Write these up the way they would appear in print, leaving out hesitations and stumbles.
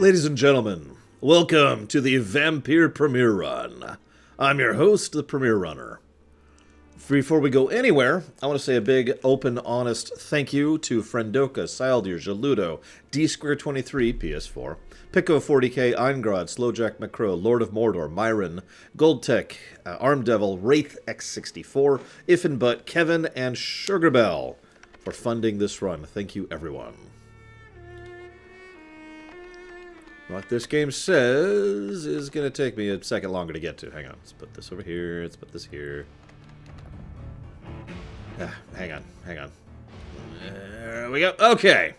Ladies and gentlemen, welcome to the Vampyr Premiere Run. I'm your host, the Premiere Runner. Before we go anywhere, I want to say a big, open, honest thank you to Friendoka, Sildir, Jaludo, D-Square23, PS4, Pico 40K, Eingrad, Slowjack McCrow, Lord of Mordor, Myron, Goldtech, Arm Devil, Wraith X64, If and But, Kevin, and Sugarbell for funding this run. Thank you, everyone. What this game says is going to take me a second longer to get to. Hang on. Let's put this over here. Let's put this here. Hang on. There we go. Okay.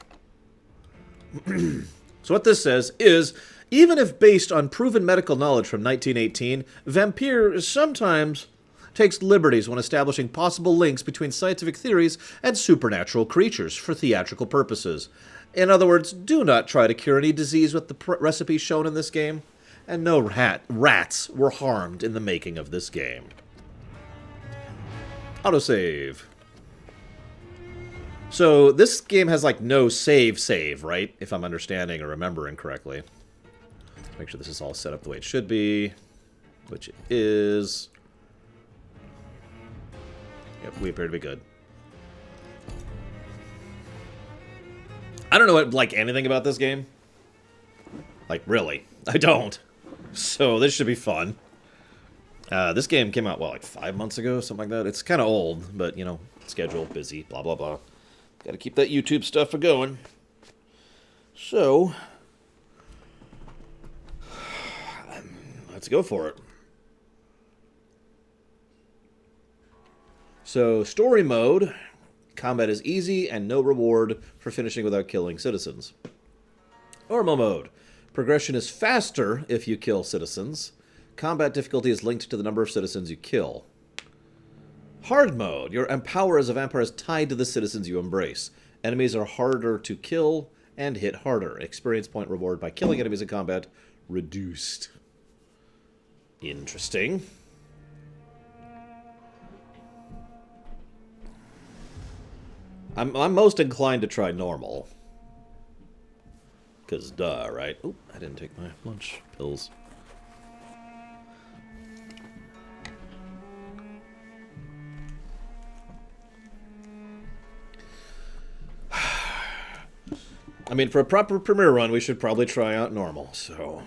So what this says is, even if based on proven medical knowledge from 1918, Vampyr sometimes takes liberties when establishing possible links between scientific theories and supernatural creatures for theatrical purposes. In other words, do not try to cure any disease with the recipe shown in this game, and no rats were harmed in the making of this game. Autosave. So this game has like no save, right? If I'm understanding or remembering correctly. Make sure this is all set up the way it should be, which it is. Yep, we appear to be good. I don't know like anything about this game. Like, really. I don't. So this should be fun. This game came out, what, like 5 months ago? Something like that? It's kind of old, but, you know, schedule, busy, blah, blah, blah. Gotta keep that YouTube stuff going. So, let's go for it. So, story mode. Combat is easy and no reward for finishing without killing citizens. Normal mode. Progression is faster if you kill citizens. Combat difficulty is linked to the number of citizens you kill. Hard mode. Your power as a vampire is tied to the citizens you embrace. Enemies are harder to kill and hit harder. Experience point reward by killing enemies in combat reduced. Interesting. I'm most inclined to try normal. Because duh, right? Oop, I didn't take my lunch pills. I mean, for a proper premiere run, we should probably try out normal, so...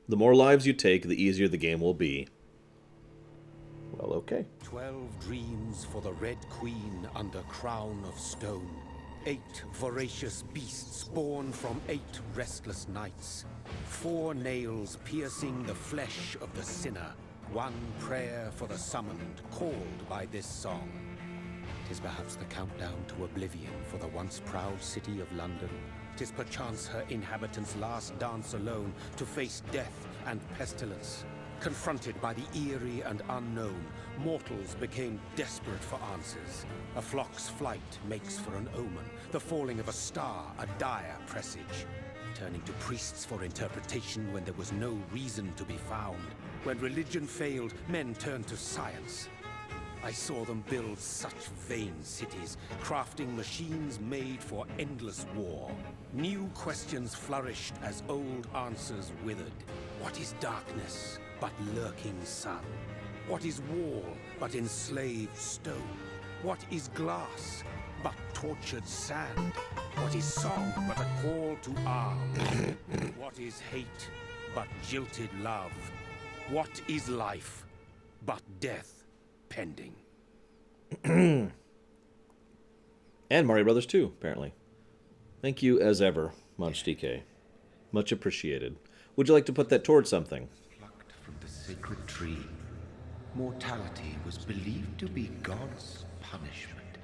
The more lives you take, the easier the game will be. Well, okay. 12 dreams for the Red Queen under crown of stone. 8 voracious beasts born from 8 restless nights. 4 nails piercing the flesh of the sinner. 1 prayer for the summoned, called by this song. 'Tis perhaps the countdown to oblivion for the once proud city of London. 'Tis perchance her inhabitants' last dance alone to face death and pestilence. Confronted by the eerie and unknown, mortals became desperate for answers. A flock's flight makes for an omen, the falling of a star a dire presage. Turning to priests for interpretation when there was no reason to be found. When religion failed, men turned to science. I saw them build such vain cities, crafting machines made for endless war. New questions flourished as old answers withered. What is darkness but lurking sun? What is wall but enslaved stone? What is glass but tortured sand? What is song but a call to arms? What is hate but jilted love? What is life but death pending? And Mario Brothers 2, apparently. Thank you, as ever, Munch DK. Much appreciated. Would you like to put that towards something? Plucked from the sacred tree, mortality was believed to be God's punishment.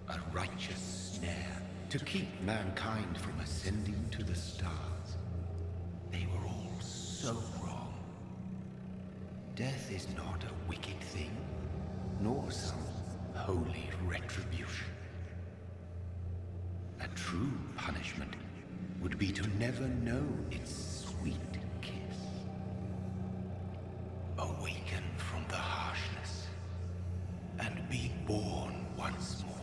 A righteous snare to keep mankind from ascending to the stars. They were all so wrong. Death is not a wicked thing, nor some holy retribution. A true punishment would be to never know its sweet kiss. Awaken from the harshness and be born once more.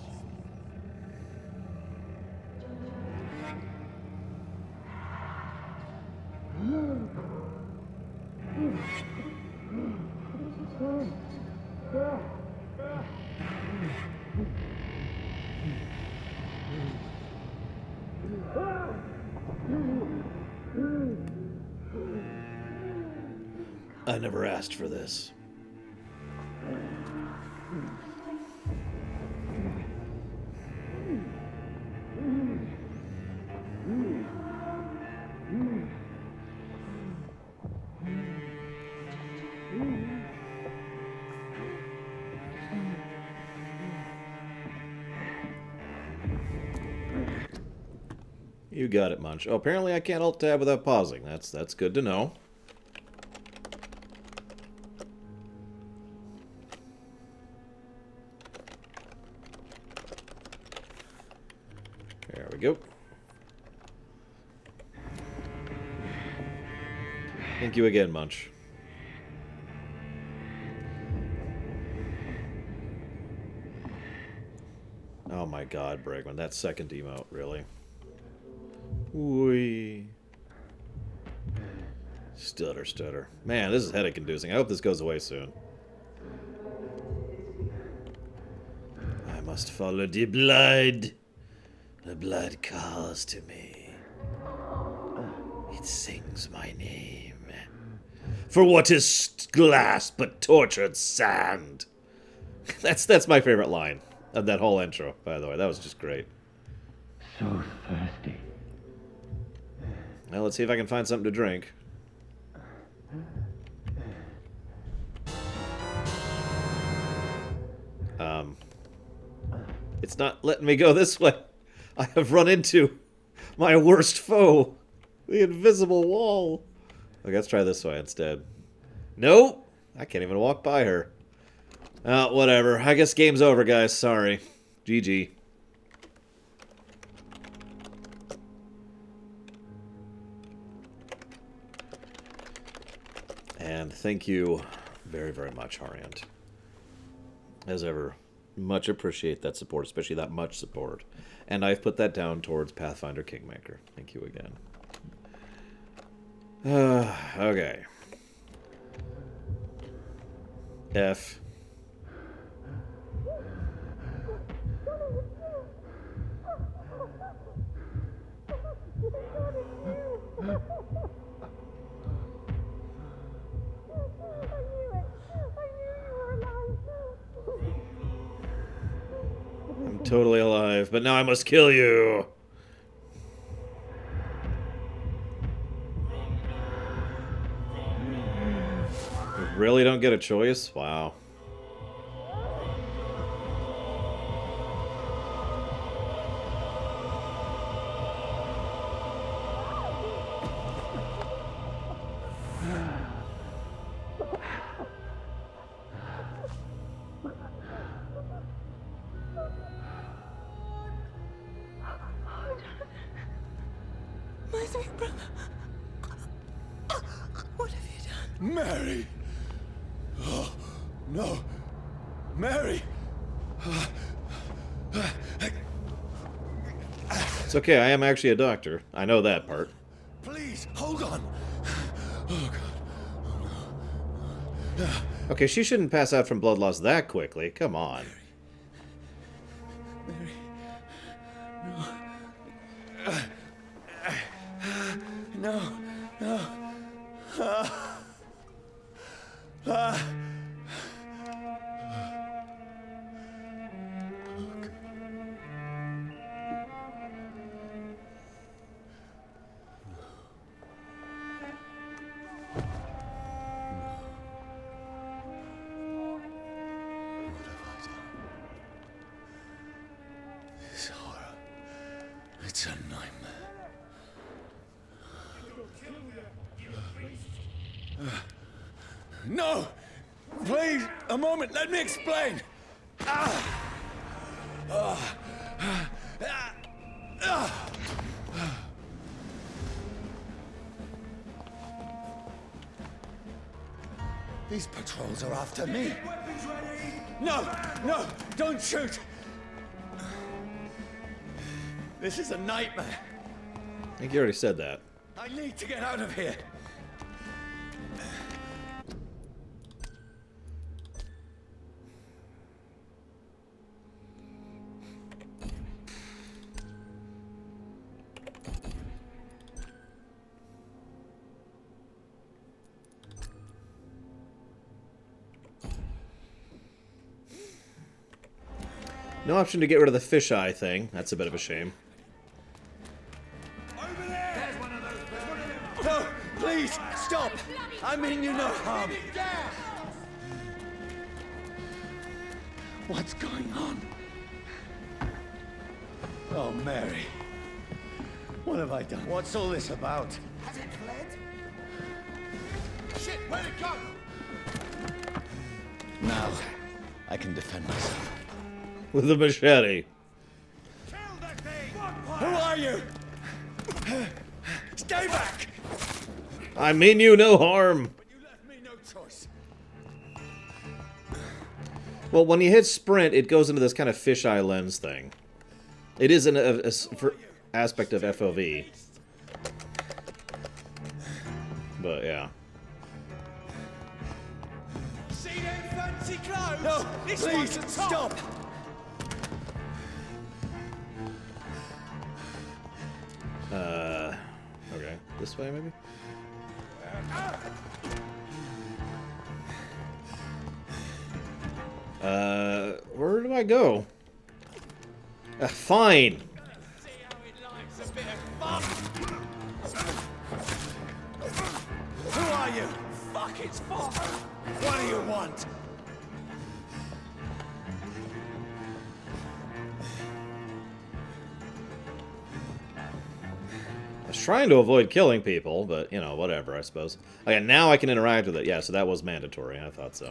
I never asked for this. You got it, Munch. Oh, apparently I can't alt-tab without pausing. That's good to know. There we go. Thank you again, Munch. Oh my god, Bregman. That second emote, really? Wee. Stutter, stutter. Man, this is headache-inducing. I hope this goes away soon. I must follow the blood. The blood calls to me. It sings my name. For what is glass but tortured sand? That's my favorite line of that whole intro, by the way. That was just great. So thirsty. Well, let's see if I can find something to drink. It's not letting me go this way. I have run into my worst foe. The invisible wall. Okay, let's try this way instead. Nope. I can't even walk by her. Whatever. I guess game's over, guys. Sorry. GG. And thank you very, very much, Harriant. As ever, much appreciate that support, especially that much support. And I've put that down towards Pathfinder Kingmaker. Thank you again. Okay. F. I'm totally alive, but now I must kill you. You really don't get a choice? Wow. My sweet brother. What have you done? Mary! Oh, no. Mary! It's okay, I am actually a doctor. I know that part. Please, hold on. Oh, God. Okay, she shouldn't pass out from blood loss that quickly. Come on. Mary. No. No. This horror. It's a nightmare. No! Please, a moment, let me explain! These patrols are after me. No! No! Don't shoot! This is a nightmare. I think you already said that. I need to get out of here. No option to get rid of the fisheye thing. That's a bit of a shame. Over there! There's one of those. No, please, stop! I mean you no harm. What's going on? Oh, Mary. What have I done? What's all this about? Has it fled? Shit, where'd it go? Now, I can defend myself. With a machete. Kill that thing! Who are you? Stay back! I mean you no harm. But you left me no choice. Well, when you hit sprint, it goes into this kind of fisheye lens thing. It is an aspect of FOV. But, yeah. See them fancy clothes? No, please, stop! Okay. This way, maybe? Where do I go? Fine. See how it likes a bit of fun. Who are you? Fuck, it's fun. What do you want? I was trying to avoid killing people, but, you know, whatever, I suppose. Okay, now I can interact with it. Yeah, so that was mandatory. I thought so.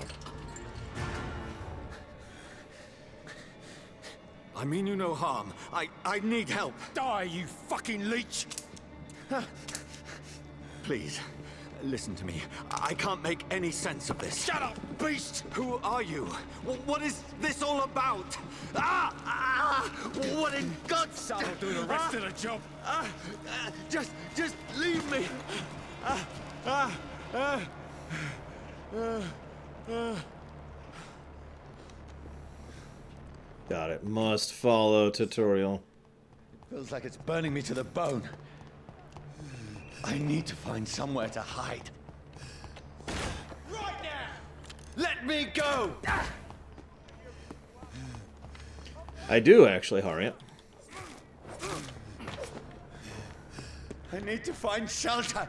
I mean you no harm. I need help. Die, you fucking leech! Please, listen to me. I can't make any sense of this. Shut up, beast! Who are you? What is this all about? What in God's name? I'll do the rest of the job. Just leave me. Got it. Must follow tutorial. Feels like it's burning me to the bone. I need to find somewhere to hide. Right now! Let me go! I do, actually, Harriet. I need to find shelter.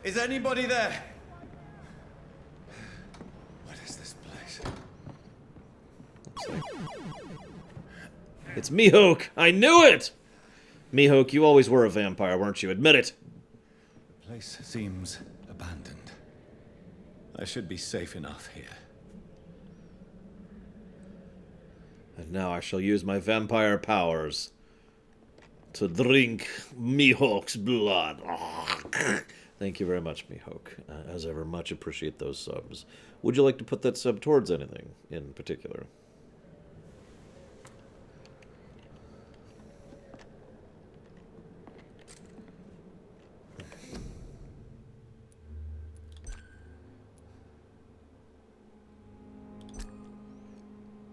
Is anybody there? What is this place? It's Mihawk! I knew it! Mihawk, you always were a vampire, weren't you? Admit it! The place seems abandoned. I should be safe enough here. And now I shall use my vampire powers to drink Mihawk's blood. Thank you very much, Mihawk. As ever, much appreciate those subs. Would you like to put that sub towards anything in particular?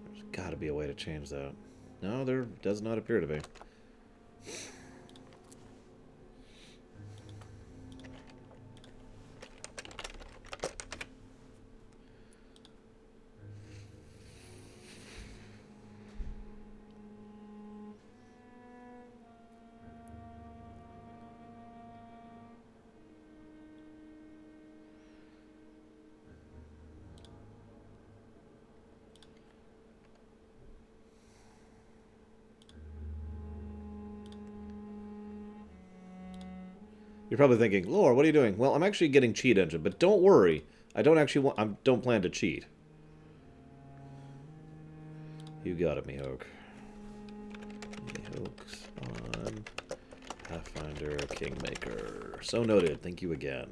There's got to be a way to change that. No, there does not appear to be. You're probably thinking, Lore, what are you doing? Well, I'm actually getting cheat engine, but don't worry. I don't actually want... I don't plan to cheat. You got it, Mihawk. Mihawk's on Pathfinder Kingmaker. So noted. Thank you again.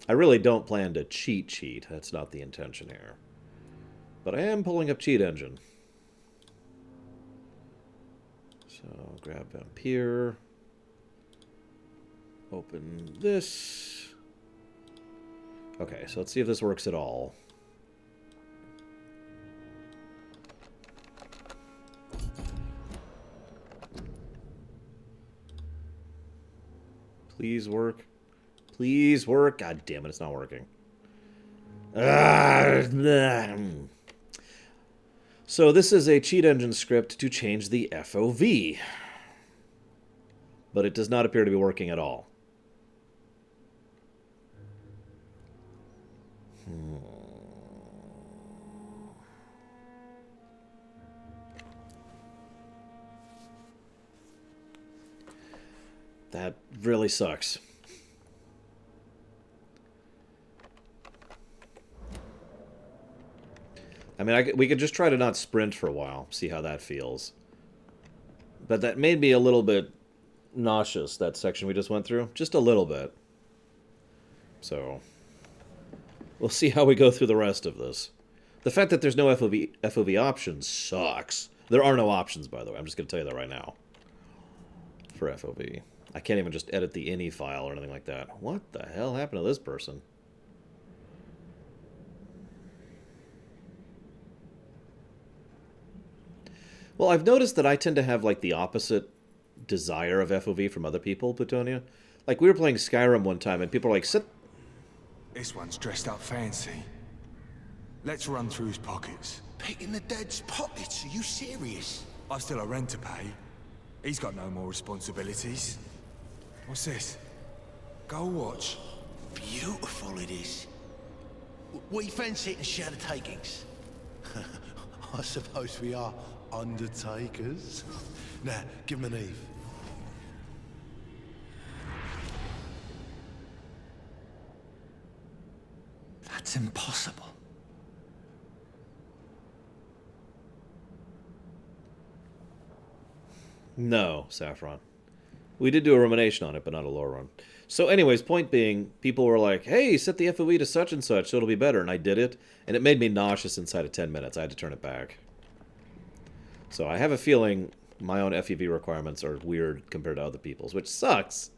I really don't plan to cheat. That's not the intention here. But I am pulling up cheat engine. So, grab Vampyr. Open this. Okay, so let's see if this works at all. Please work. Please work. God damn it, it's not working. So this is a cheat engine script to change the FOV. But it does not appear to be working at all. That really sucks. I mean, we could just try to not sprint for a while, see how that feels. But that made me a little bit nauseous, that section we just went through. Just a little bit. So, we'll see how we go through the rest of this. The fact that there's no FOV options sucks. There are no options, by the way. I'm just going to tell you that right now. For FOV. I can't even just edit the ini file or anything like that. What the hell happened to this person? Well, I've noticed that I tend to have, like, the opposite desire of FOV from other people, Plutonia. Like, we were playing Skyrim one time, and people are like, sit... This one's dressed up fancy. Let's run through his pockets. Picking the dead's pockets? Are you serious? I've still a rent to pay. He's got no more responsibilities. What's this? Gold watch. Beautiful it is. We fancy it and share the takings. I suppose we are undertakers. Now, give him an Eve. That's impossible. No, Saffron. We did do a rumination on it, but not a lore run. So anyways, point being, people were like, hey, set the FOV to such and such so it'll be better. And I did it, and it made me nauseous inside of 10 minutes. I had to turn it back. So I have a feeling my own FEV requirements are weird compared to other people's, which sucks.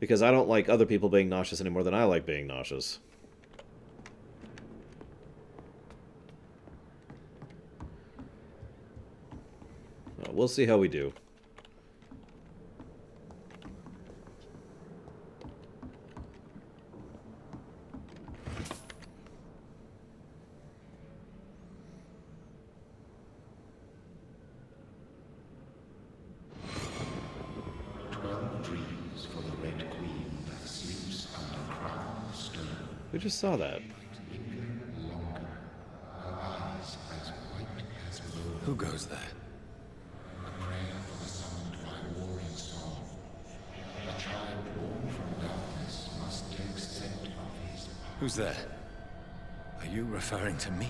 Because I don't like other people being nauseous any more than I like being nauseous. Well, we'll see how we do. We just saw that. Who goes there? Who's there? Are you referring to me?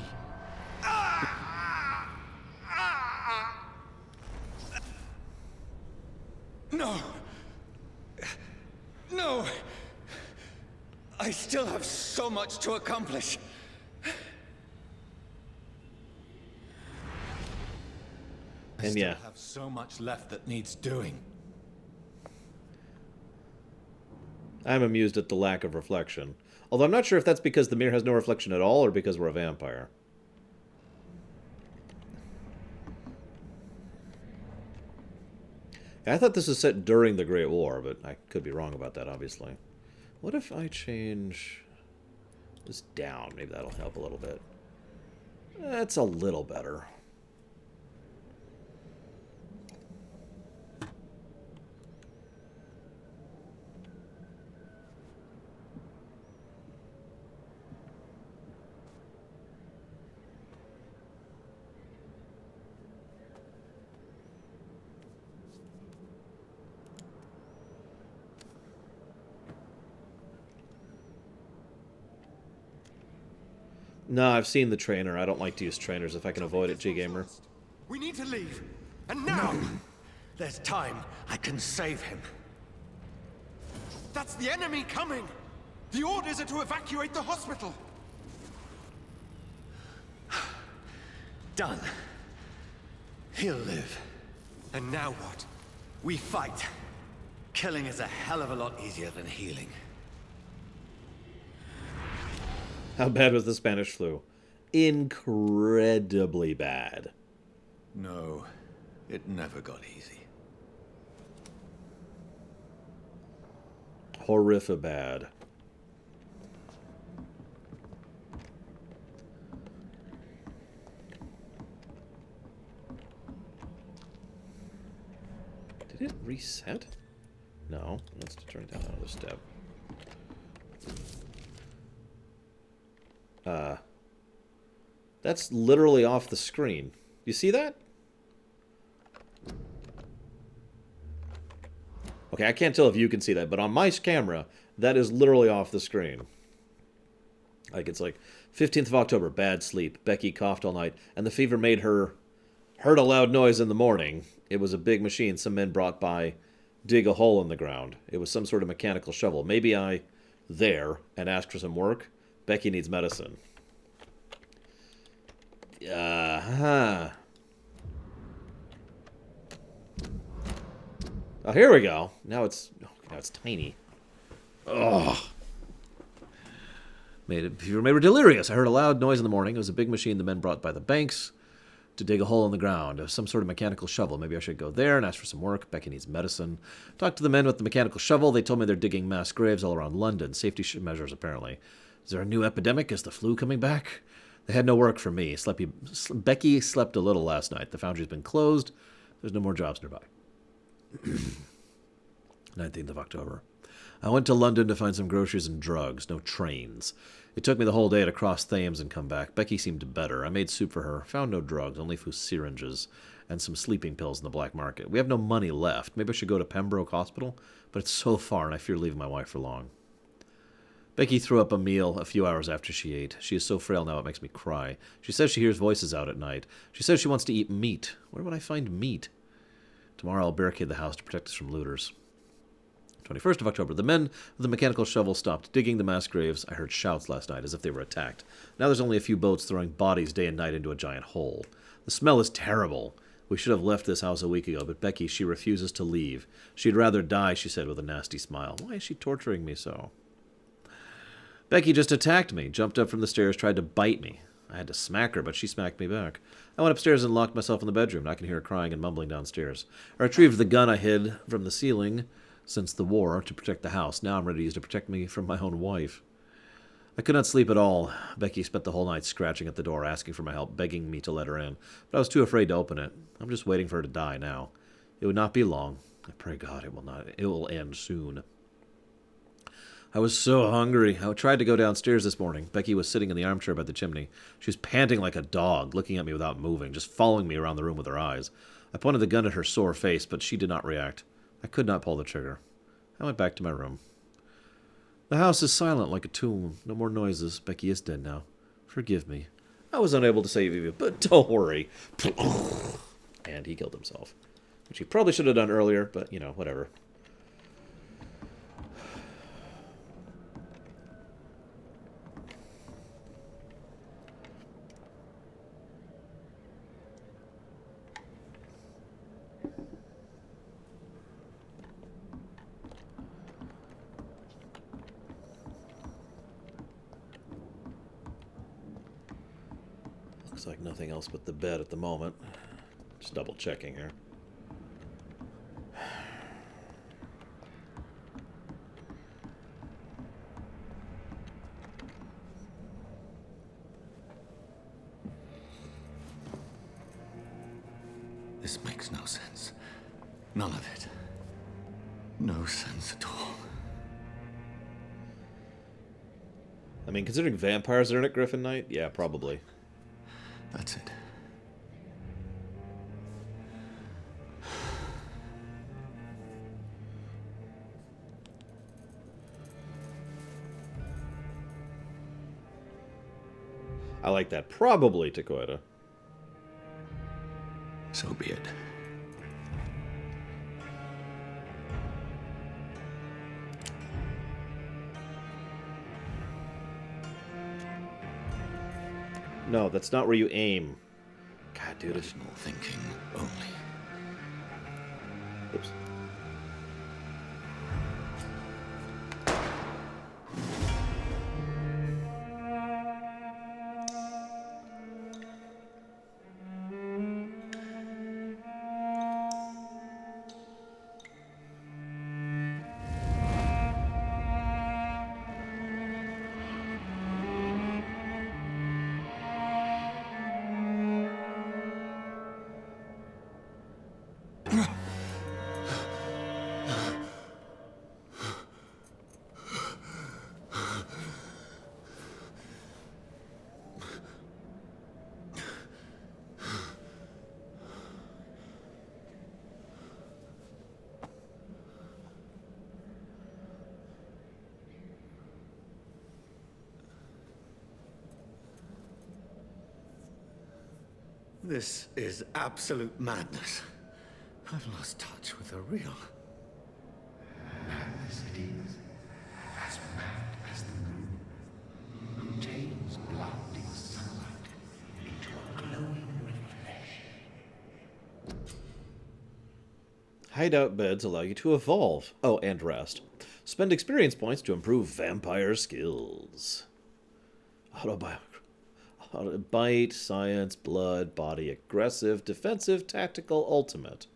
No! No! I still have so much to accomplish. And yeah. I have so much left that needs doing. I'm amused at the lack of reflection. Although I'm not sure if that's because the mirror has no reflection at all or because we're a vampire. I thought this was set during the Great War, but I could be wrong about that, obviously. What if I change this down? Maybe that'll help a little bit. That's a little better. No, I've seen the trainer. I don't like to use trainers if I can avoid it, G-Gamer. We need to leave. And now! There's time. I can save him. That's the enemy coming! The orders are to evacuate the hospital! Done. He'll live. And now what? We fight. Killing is a hell of a lot easier than healing. How bad was the Spanish flu? Incredibly bad. No, it never got easy. Horrific bad. Did it reset? No. Let's turn it down another step. That's literally off the screen. You see that? Okay, I can't tell if you can see that, but on my camera, that is literally off the screen. Like, it's like, 15th of October, bad sleep. Becky coughed all night, and the fever made her heard a loud noise in the morning. It was a big machine some men brought by dig a hole in the ground. It was some sort of mechanical shovel. Maybe I there and asked for some work. Becky needs medicine. Uh-huh. Oh, here we go. Now it's tiny. Ugh. Made her delirious. I heard a loud noise in the morning. It was a big machine the men brought by the banks to dig a hole in the ground. It was some sort of mechanical shovel. Maybe I should go there and ask for some work. Becky needs medicine. Talked to the men with the mechanical shovel. They told me they're digging mass graves all around London. Safety measures, apparently. Is there a new epidemic? Is the flu coming back? They had no work for me. Becky slept a little last night. The foundry's been closed. There's no more jobs nearby. 19th of October. I went to London to find some groceries and drugs. No trains. It took me the whole day to cross Thames and come back. Becky seemed better. I made soup for her. Found no drugs, only few syringes and some sleeping pills in the black market. We have no money left. Maybe I should go to Pembroke Hospital, but it's so far and I fear leaving my wife for long. Becky threw up a meal a few hours after she ate. She is so frail now it makes me cry. She says she hears voices out at night. She says she wants to eat meat. Where would I find meat? Tomorrow I'll barricade the house to protect us from looters. 21st of October. The men with the mechanical shovel stopped digging the mass graves. I heard shouts last night as if they were attacked. Now there's only a few boats throwing bodies day and night into a giant hole. The smell is terrible. We should have left this house a week ago, but Becky, she refuses to leave. She'd rather die, she said with a nasty smile. Why is she torturing me so? Becky just attacked me, jumped up from the stairs, tried to bite me. I had to smack her, but she smacked me back. I went upstairs and locked myself in the bedroom. I can hear her crying and mumbling downstairs. I retrieved the gun I hid from the ceiling since the war to protect the house. Now I'm ready to use it to protect me from my own wife. I could not sleep at all. Becky spent the whole night scratching at the door, asking for my help, begging me to let her in. But I was too afraid to open it. I'm just waiting for her to die now. It would not be long. I pray God it will not. It will end soon. I was so hungry. I tried to go downstairs this morning. Becky was sitting in the armchair by the chimney. She was panting like a dog, looking at me without moving, just following me around the room with her eyes. I pointed the gun at her sore face, but she did not react. I could not pull the trigger. I went back to my room. The house is silent like a tomb. No more noises. Becky is dead now. Forgive me. I was unable to save you, but don't worry. And he killed himself. Which he probably should have done earlier, but, you know, whatever. Looks like nothing else but the bed at the moment. Just double checking here. This makes no sense. None of it. No sense at all. I mean, considering vampires are in it, Griffin Knight, yeah, probably. That's it. I like that. Probably Takoida. So be it. No, that's not where you aim. God, dude. Rational thinking only. Oops. This is absolute madness. I've lost touch with the real. Madness it is, as mad as the moon, who turns blinding sunlight into a glowing reflection. Hideout beds allow you to evolve. Oh, and rest. Spend experience points to improve vampire skills. Bite, science, blood, body, aggressive, defensive, tactical, ultimate.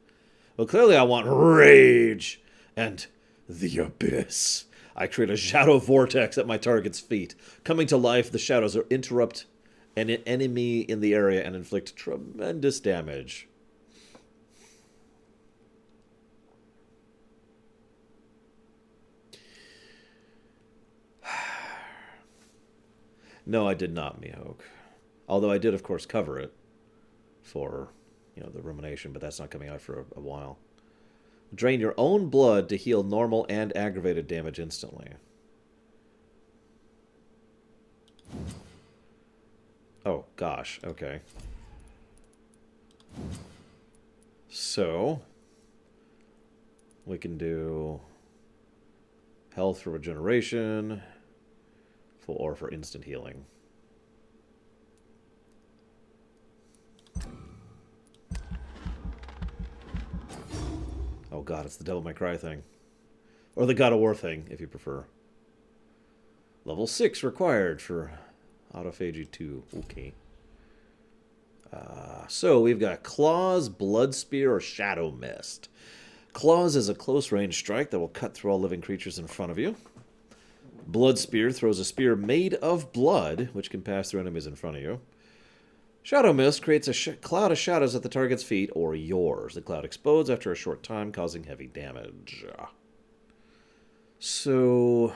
Well, clearly I want rage and the abyss. I create a shadow vortex at my target's feet. Coming to life, the shadows interrupt an enemy in the area and inflict tremendous damage. No, I did not, Mihawk. Although I did, of course, cover it for, the rumination, but that's not coming out for a while. Drain your own blood to heal normal and aggravated damage instantly. Oh, gosh. Okay. So, we can do health for regeneration, or for instant healing. Oh god, it's the Devil May Cry thing. Or the God of War thing, if you prefer. Level 6 required for Autophagy 2. Okay. So we've got Claws, Blood Spear, or Shadow Mist. Claws is a close-range strike that will cut through all living creatures in front of you. Blood Spear throws a spear made of blood, which can pass through enemies in front of you. Shadow Mist creates a cloud of shadows at the target's feet, or yours. The cloud explodes after a short time, causing heavy damage. So...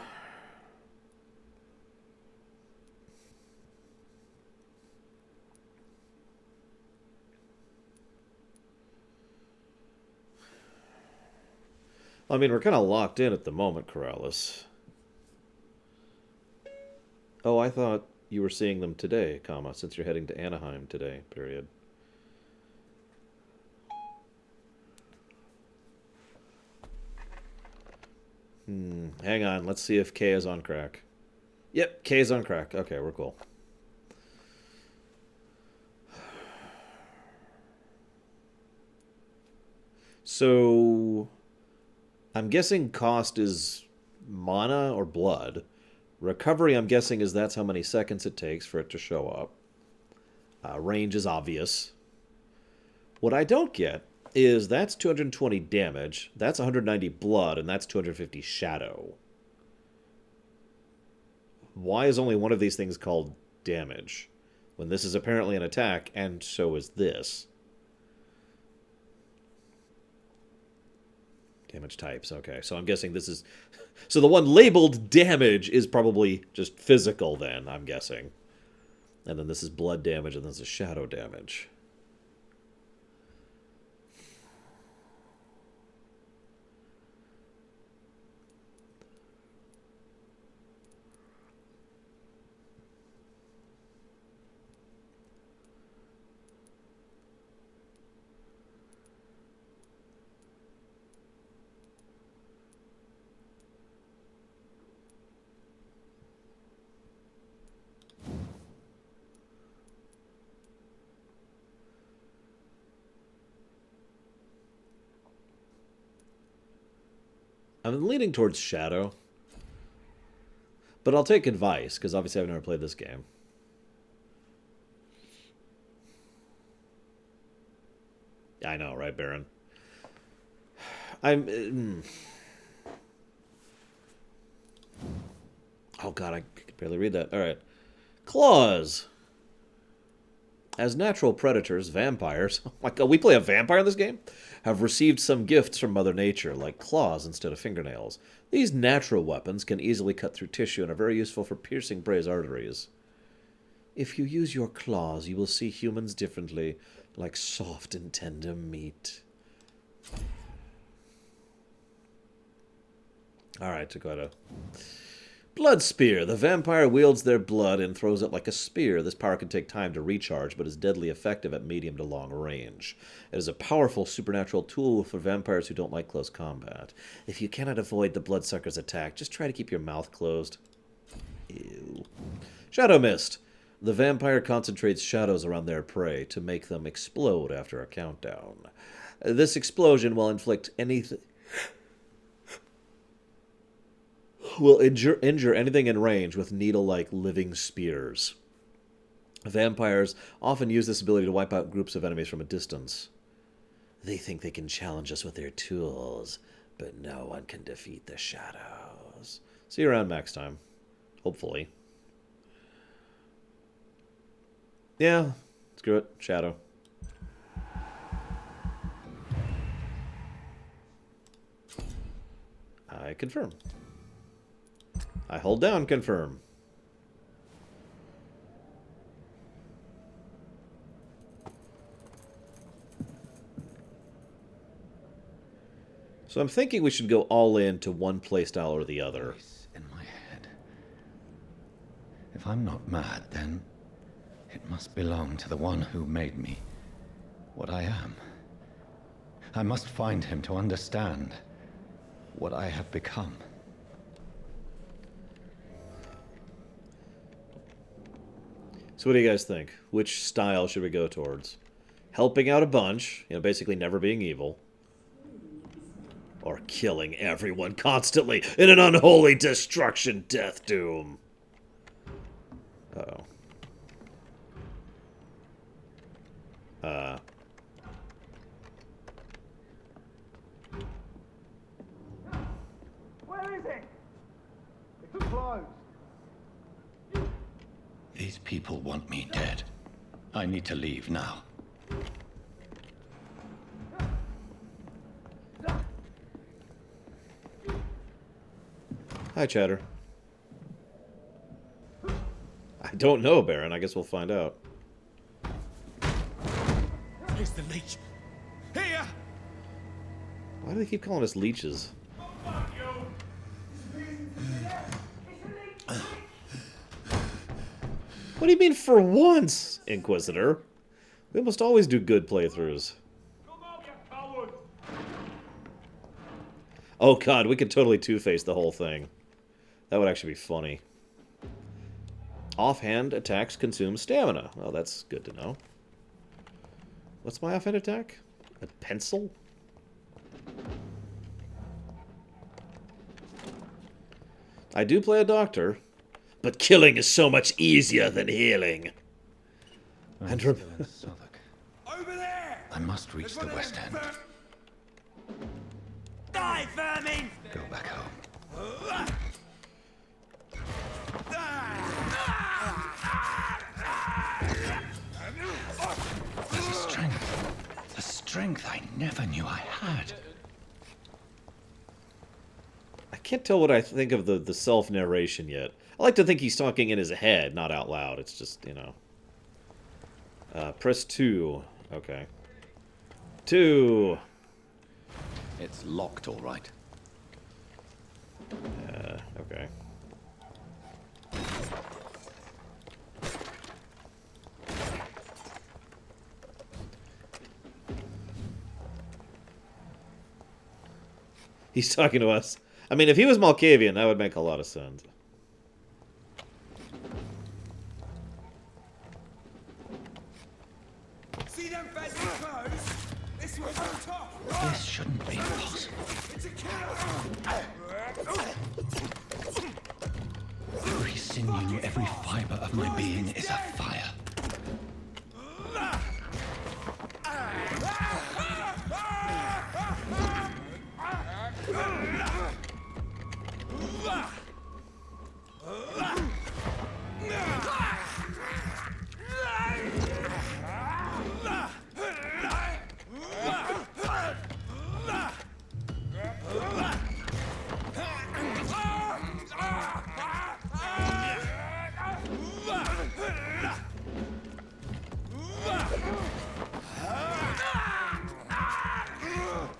I mean, we're kind of locked in at the moment, Corrales. Oh, I thought you were seeing them today, since you're heading to Anaheim today, period. Hang on, let's see if K is on crack. Yep, K is on crack. Okay, we're cool. So, I'm guessing cost is mana or blood. Recovery, I'm guessing, is that's how many seconds it takes for it to show up. Range is obvious. What I don't get is that's 220 damage, that's 190 blood, and that's 250 shadow. Why is only one of these things called damage, when this is apparently an attack, and so is this? Damage types, okay. So I'm guessing this is... So the one labeled damage is probably just physical then, I'm guessing. And then this is blood damage, and this is shadow damage. I'm leaning towards Shadow. But I'll take advice, because obviously I've never played this game. I know, right, Baron? Oh god, I could barely read that. Alright. Claws. As natural predators, vampires... Oh my god, we play a vampire in this game? Have received some gifts from Mother Nature, like claws instead of fingernails. These natural weapons can easily cut through tissue and are very useful for piercing prey's arteries. If you use your claws, you will see humans differently, like soft and tender meat. Alright, Dakota. Blood Spear. The vampire wields their blood and throws it like a spear. This power can take time to recharge, but is deadly effective at medium to long range. It is a powerful supernatural tool for vampires who don't like close combat. If you cannot avoid the bloodsucker's attack, just try to keep your mouth closed. Ew. Shadow Mist. The vampire concentrates shadows around their prey to make them explode after a countdown. This explosion will inflict anything... will injure anything in range with needle-like living spears. Vampires often use this ability to wipe out groups of enemies from a distance. They think they can challenge us with their tools, but no one can defeat the shadows. See you around next time. Hopefully. Yeah, screw it. Shadow. I confirm. I hold down confirm. So I'm thinking we should go all in to one playstyle or the other. Voice in my head. If I'm not mad, then it must belong to the one who made me what I am. I must find him to understand what I have become. So what do you guys think? Which style should we go towards? Helping out a bunch, basically never being evil. Or killing everyone constantly in an unholy destruction death doom. Uh-oh. Where is it? It's closed. These people want me dead. I need to leave now. Hi, Chatter. I don't know, Baron. I guess we'll find out. Here's the leech. Here! Why do they keep calling us leeches? What do you mean for once, Inquisitor? We almost always do good playthroughs. Oh god, we could totally two-face the whole thing. That would actually be funny. Offhand attacks consume stamina. Oh, that's good to know. What's my offhand attack? A pencil? I do play a doctor, but killing is so much easier than healing. I'm And still in Southwark. Over there! I must reach the West End. Die, vermin! Go back home. There's a strength I never knew I had. I can't tell what I think of the self-narration yet. I like to think he's talking in his head, not out loud. It's just, press 2. Okay. 2. It's locked, all right. Okay. He's talking to us. I mean, if he was Malkavian, that would make a lot of sense. See them fancy clothes? This one's on top! This shouldn't be possible. It's a killer! Every sinew, every fiber of my being is afire.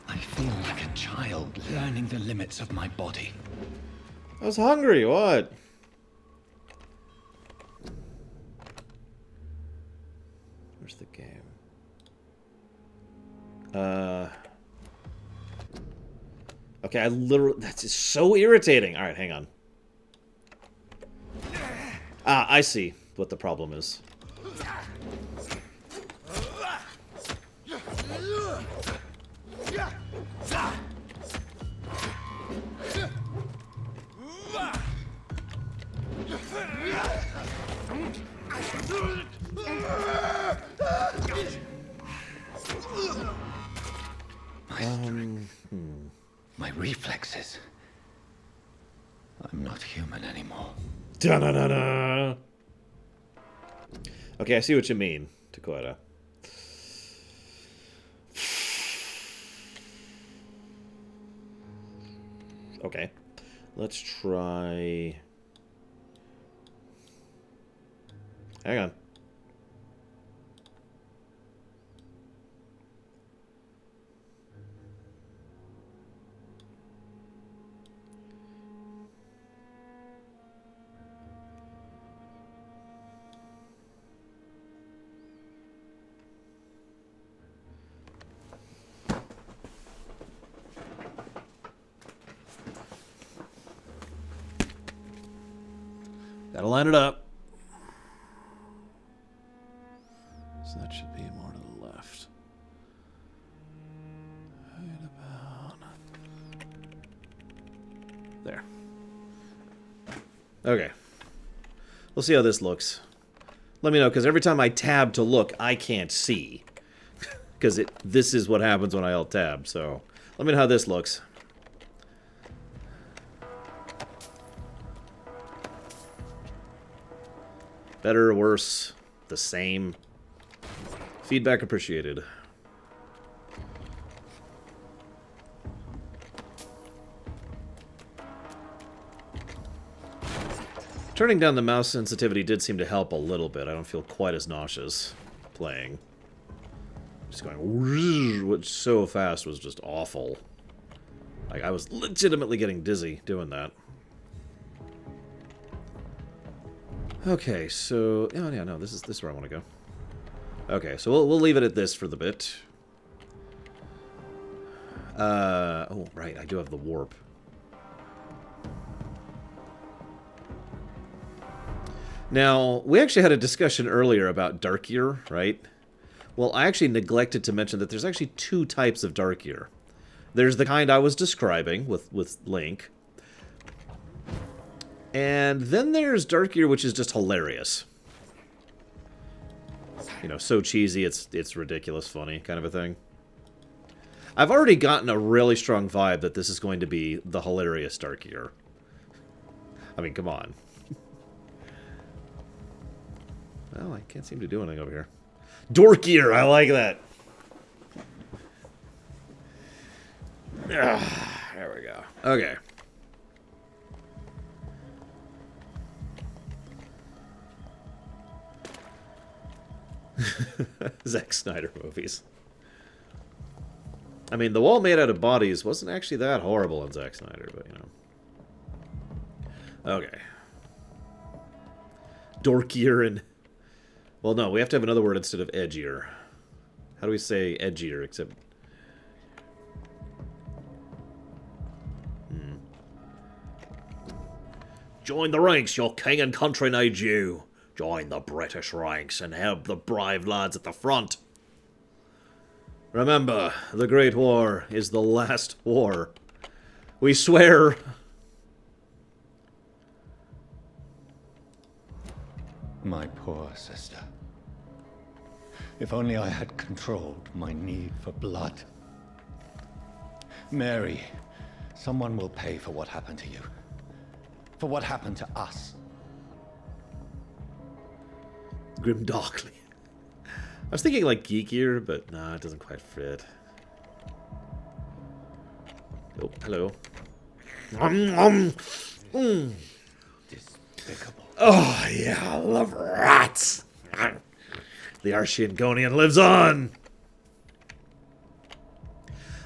I feel like a child learning the limits of my body. I was hungry, what? Okay, I literally... That's just so irritating. Alright, hang on. Ah, I see what the problem is. My reflexes. I'm not human anymore. Da-da-da-da. Okay, I see what you mean, Dakota. Okay. Let's try... Hang on. Gotta line it up. So that should be more to the left. Right about there. Okay. We'll see how this looks. Let me know, because every time I tab to look, I can't see. Because this is what happens when I alt-tab, so... Let me know how this looks. Better, worse, the same. Feedback appreciated. Turning down the mouse sensitivity did seem to help a little bit. I don't feel quite as nauseous playing. Just going which so fast was just awful. Like, I was legitimately getting dizzy doing that. Okay, so... Oh, yeah, no, this is where I want to go. Okay, so we'll leave it at this for the bit. Oh, right, I do have the warp. Now, we actually had a discussion earlier about dark gear, right? Well, I actually neglected to mention that there's actually two types of dark gear. There's the kind I was describing with Link. And then there's dark gear, which is just hilarious. You know, so cheesy, it's ridiculous funny kind of a thing. I've already gotten a really strong vibe that this is going to be the hilarious dark gear. I mean, come on. Well, I can't seem to do anything over here. Dorkier, I like that. There we go. Okay. Zack Snyder movies. I mean, The Wall Made Out of Bodies wasn't actually that horrible in Zack Snyder, but you know. Okay. Dorkier and... Well, no, we have to have another word instead of edgier. How do we say edgier, except... Join the ranks, your king and country need you. Join the British ranks and help the brave lads at the front. Remember, the Great War is the last war. We swear... My poor sister. If only I had controlled my need for blood. Mary, someone will pay for what happened to you. For what happened to us. Grim Darkly. I was thinking like geekier, but nah, it doesn't quite fit. Oh, hello. Despicable. Oh, yeah, I love rats. The Archeangonian lives on.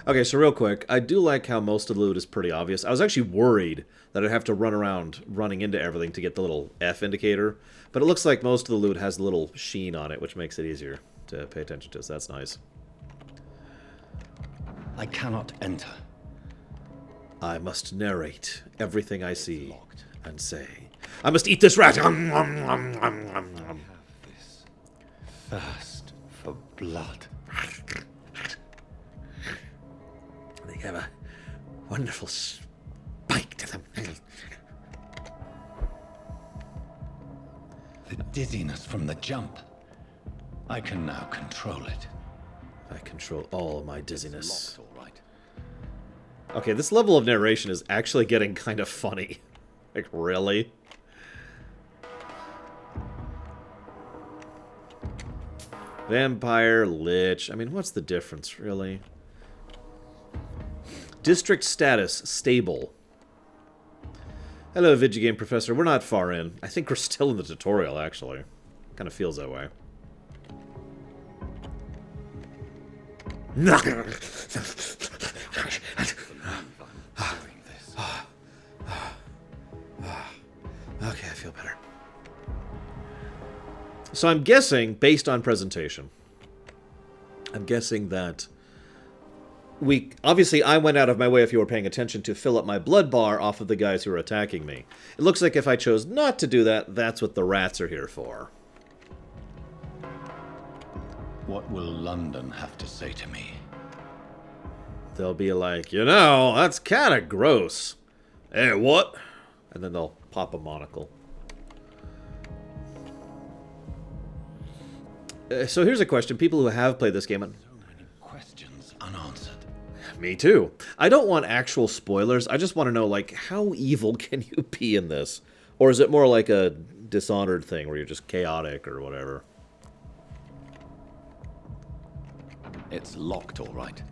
Okay, so real quick, I do like how most of the loot is pretty obvious. I was actually worried that I'd have to run around running into everything to get the little F indicator, but it looks like most of the loot has a little sheen on it, which makes it easier to pay attention to, so that's nice. I cannot enter. I must narrate everything I see and say. I must eat this rat! This thirst for blood. They have a wonderful spike to them. The dizziness from the jump. I can now control it. I control all my dizziness. Locked, all right. Okay, this level of narration is actually getting kind of funny. Like, really? Vampire, Lich. I mean, what's the difference, really? District status, stable. Hello, Video Game Professor. We're not far in. I think we're still in the tutorial, actually. Kind of feels that way. Okay, I feel better. So I'm guessing, based on presentation, I'm guessing that obviously I went out of my way, if you were paying attention, to fill up my blood bar off of the guys who were attacking me. It looks like if I chose not to do that, that's what the rats are here for. What will London have to say to me? They'll be like, you know, that's kind of gross. Hey, what? And then they'll pop a monocle. So here's a question. People who have played this game... So many questions unanswered. Me too. I don't want actual spoilers. I just want to know, like, how evil can you be in this? Or is it more like a Dishonored thing where you're just chaotic or whatever? It's locked, all right.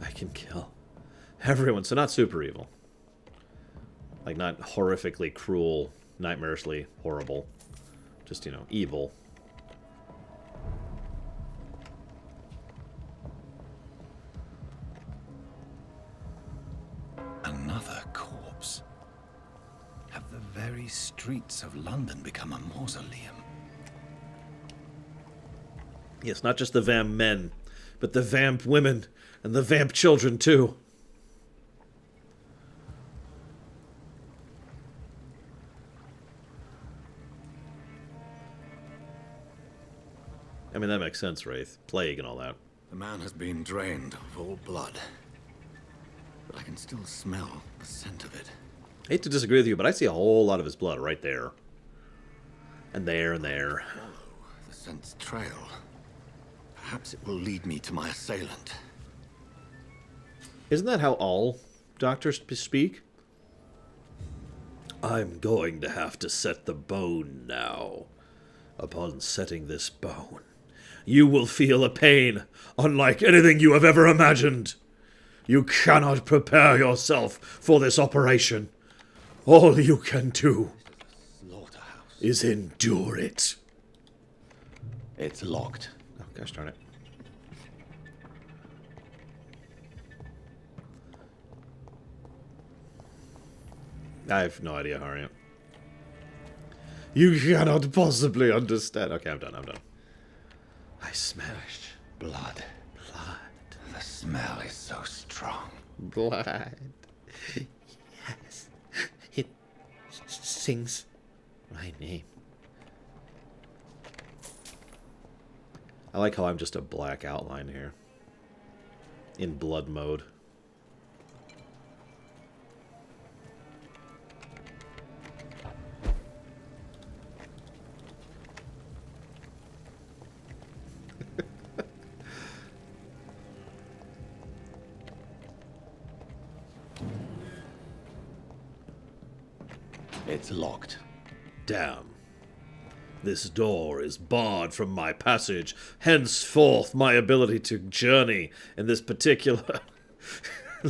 I can kill everyone, so not super evil. Like, not horrifically cruel, nightmarishly horrible. Just, you know, evil. Another corpse. Have the very streets of London become a mausoleum? Yes, not just the vamp men, but the vamp women and the vamp children, too. I mean, that makes sense, Wraith. Plague and all that. The man has been drained of all blood. But I can still smell the scent of it. I hate to disagree with you, but I see a whole lot of his blood right there. And there and there. Follow the scent's trail. Perhaps it will lead me to my assailant. Isn't that how all doctors speak? I'm going to have to set the bone now. Upon setting this bone, you will feel a pain unlike anything you have ever imagined. You cannot prepare yourself for this operation. All you can do Slaughterhouse. is endure it. It's locked. Oh, gosh darn it. I have no idea, Harriet. You cannot possibly understand. Okay, I'm done. I smell Blood. blood. The smell is so strong. Blood. Yes. It sings my name. I like how I'm just a black outline here. In blood mode. It's locked. Damn. This door is barred from my passage. Henceforth, my ability to journey in this particular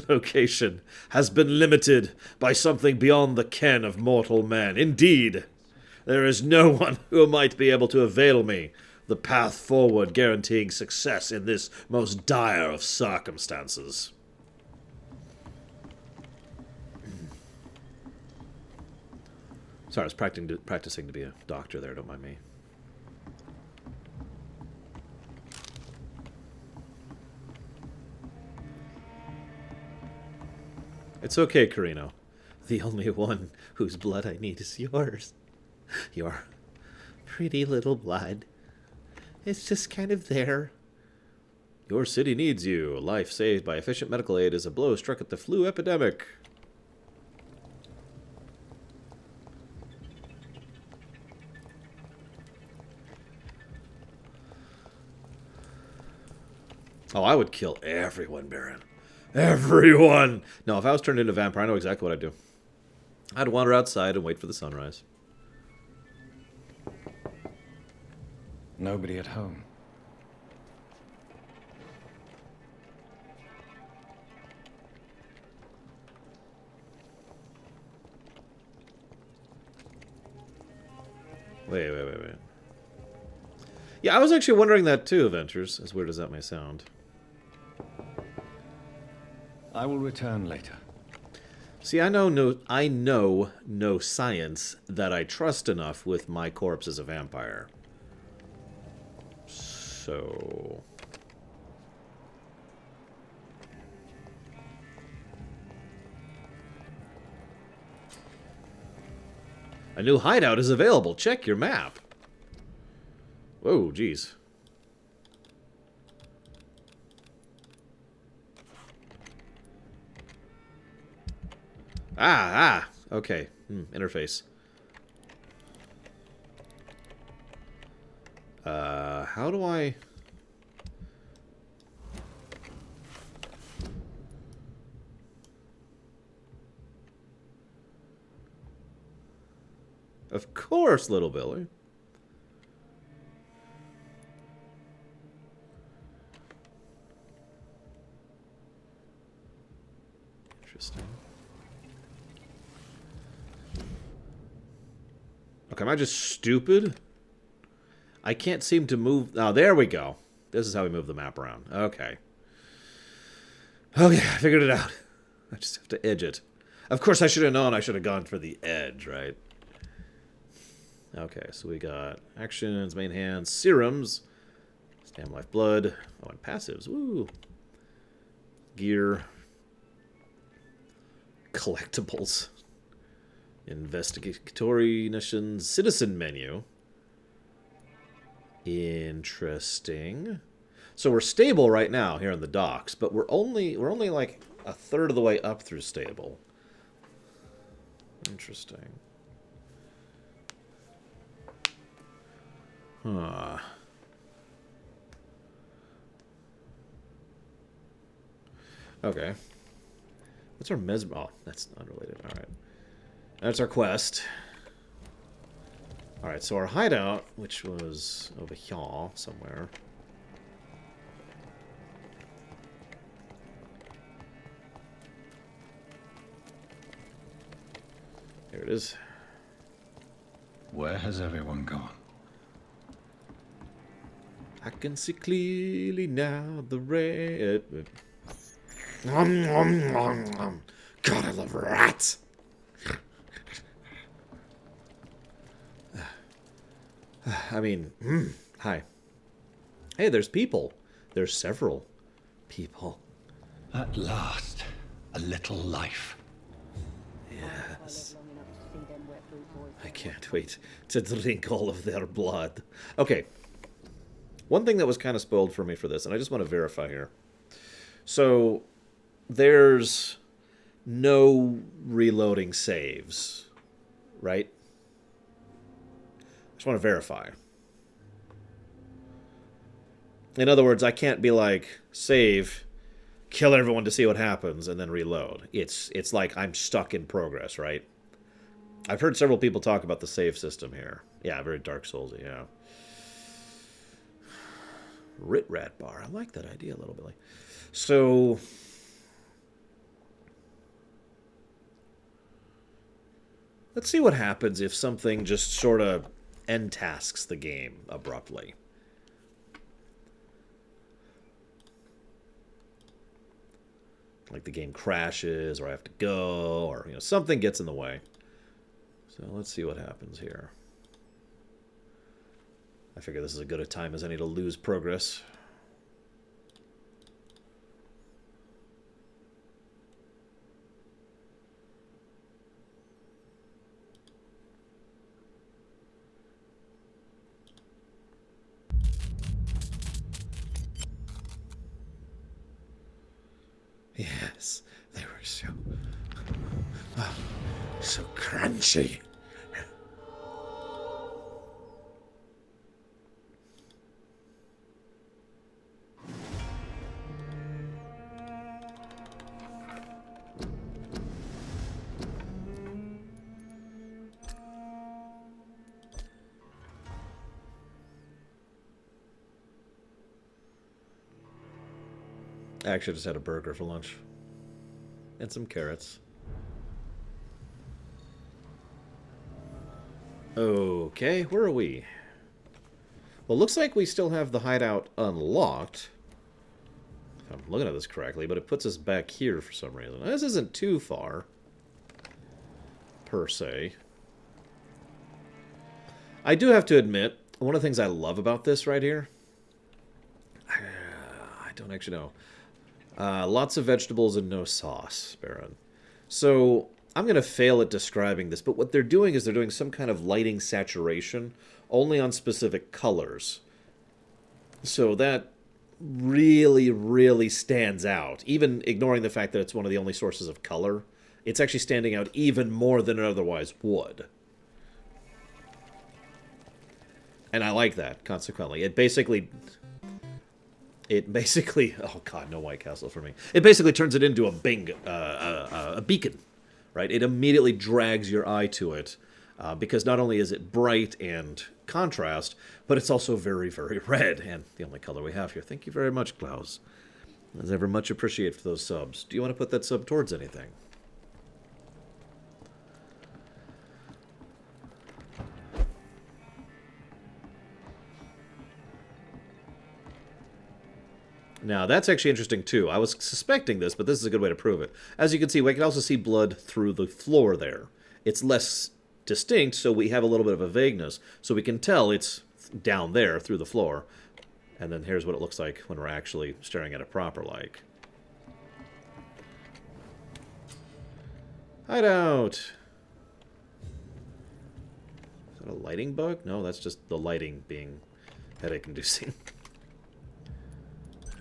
location has been limited by something beyond the ken of mortal man. Indeed, there is no one who might be able to avail me the path forward guaranteeing success in this most dire of circumstances. Sorry, I was practicing to be a doctor there, don't mind me. It's okay, Carino. The only one whose blood I need is yours. Your pretty little blood. It's just kind of there. Your city needs you. Life saved by efficient medical aid is a blow struck at the flu epidemic. Oh, I would kill everyone, Baron. Everyone! No, if I was turned into a vampire, I know exactly what I'd do. I'd wander outside and wait for the sunrise. Nobody at home. Wait. Yeah, I was actually wondering that too, Adventures, as weird as that may sound. I will return later. See, I know no science that I trust enough with my corpse as a vampire. So... A new hideout is available. Check your map. Whoa, geez. Okay. Interface. How do I... Of course, little Billy. Interesting. Okay, am I just stupid? I can't seem to move... Oh, there we go. This is how we move the map around. Okay. Okay, I figured it out. I just have to edge it. Of course, I should have known I should have gone for the edge, right? Okay, so we got actions, main hands, serums, stamina, life, blood. Oh, and passives. Woo. Gear. Collectibles. Investigatory missions. Citizen menu. Interesting. So we're stable right now here in the docks, but we're only like a third of the way up through stable. Interesting. Huh. Okay. What's our mesmer? Oh, that's unrelated. All right. That's our quest. All right, so our hideout, which was over here somewhere. There it is. Where has everyone gone? I can see clearly now the red. God, I love rats. I mean, hi. Hey, there's people. There's several people. At last, a little life. Yes. I can't wait to drink all of their blood. Okay. One thing that was kind of spoiled for me for this, and I just want to verify here. So, there's no reloading saves, right? I just want to verify. In other words, I can't be like, save, kill everyone to see what happens, and then reload. It's like I'm stuck in progress, right? I've heard several people talk about the save system here. Yeah, very Dark Souls-y, yeah. Rit Rat Bar. I like that idea a little bit. So... let's see what happens if something just sort of end tasks the game abruptly. Like the game crashes, or I have to go, or something gets in the way. So let's see what happens here. I figure this is as good a time as any to lose progress. Yes, they were so crunchy. I actually just had a burger for lunch. And some carrots. Okay, where are we? Well, looks like we still have the hideout unlocked. If I'm looking at this correctly, but it puts us back here for some reason. This isn't too far, per se. I do have to admit, one of the things I love about this right here... I don't actually know. Lots of vegetables and no sauce, Baron. So, I'm going to fail at describing this, but what they're doing is they're doing some kind of lighting saturation only on specific colors. So that really, really stands out. Even ignoring the fact that it's one of the only sources of color, it's actually standing out even more than it otherwise would. And I like that, consequently. It basically, oh god, no White Castle for me. It basically turns it into a beacon, right? It immediately drags your eye to it, because not only is it bright and contrast, but it's also very, very red, and the only color we have here. Thank you very much, Klaus. As ever, much appreciated for those subs. Do you want to put that sub towards anything? Now, that's actually interesting, too. I was suspecting this, but this is a good way to prove it. As you can see, we can also see blood through the floor there. It's less distinct, so we have a little bit of a vagueness. So we can tell it's down there through the floor. And then here's what it looks like when we're actually staring at it proper, like. Hideout! Is that a lighting bug? No, that's just the lighting being headache-inducing.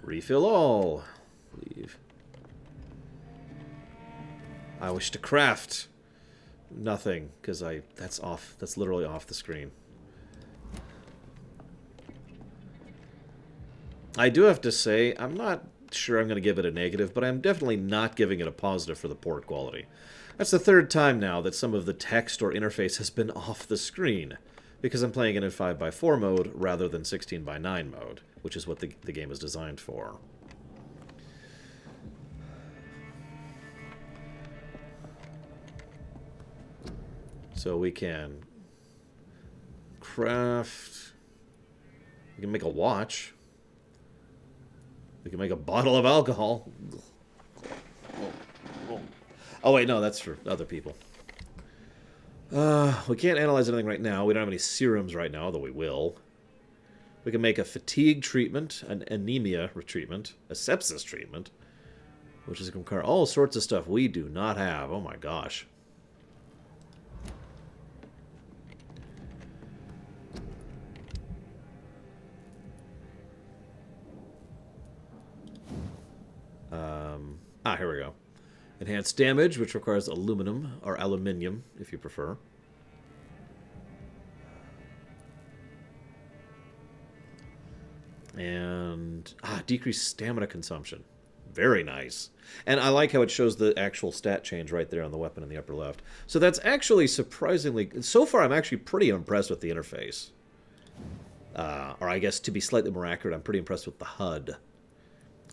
Refill all. Leave. I wish to craft. Nothing, because that's off. That's literally off the screen. I do have to say, I'm not sure I'm going to give it a negative, but I'm definitely not giving it a positive for the port quality. That's the third time now that some of the text or interface has been off the screen, because I'm playing it in 5x4 mode rather than 16:9 mode, which is what the game is designed for. So we can craft... We can make a watch. We can make a bottle of alcohol. Oh wait, no, that's for other people. We can't analyze anything right now. We don't have any serums right now, although we will. We can make a fatigue treatment, an anemia treatment, a sepsis treatment, which is going to require all sorts of stuff we do not have. Oh my gosh. Here we go. Enhanced damage, which requires aluminum, or aluminium, if you prefer. And, decreased stamina consumption. Very nice. And I like how it shows the actual stat change right there on the weapon in the upper left. So that's actually surprisingly... So far, I'm actually pretty impressed with the interface. Or I guess, to be slightly more accurate, I'm pretty impressed with the HUD.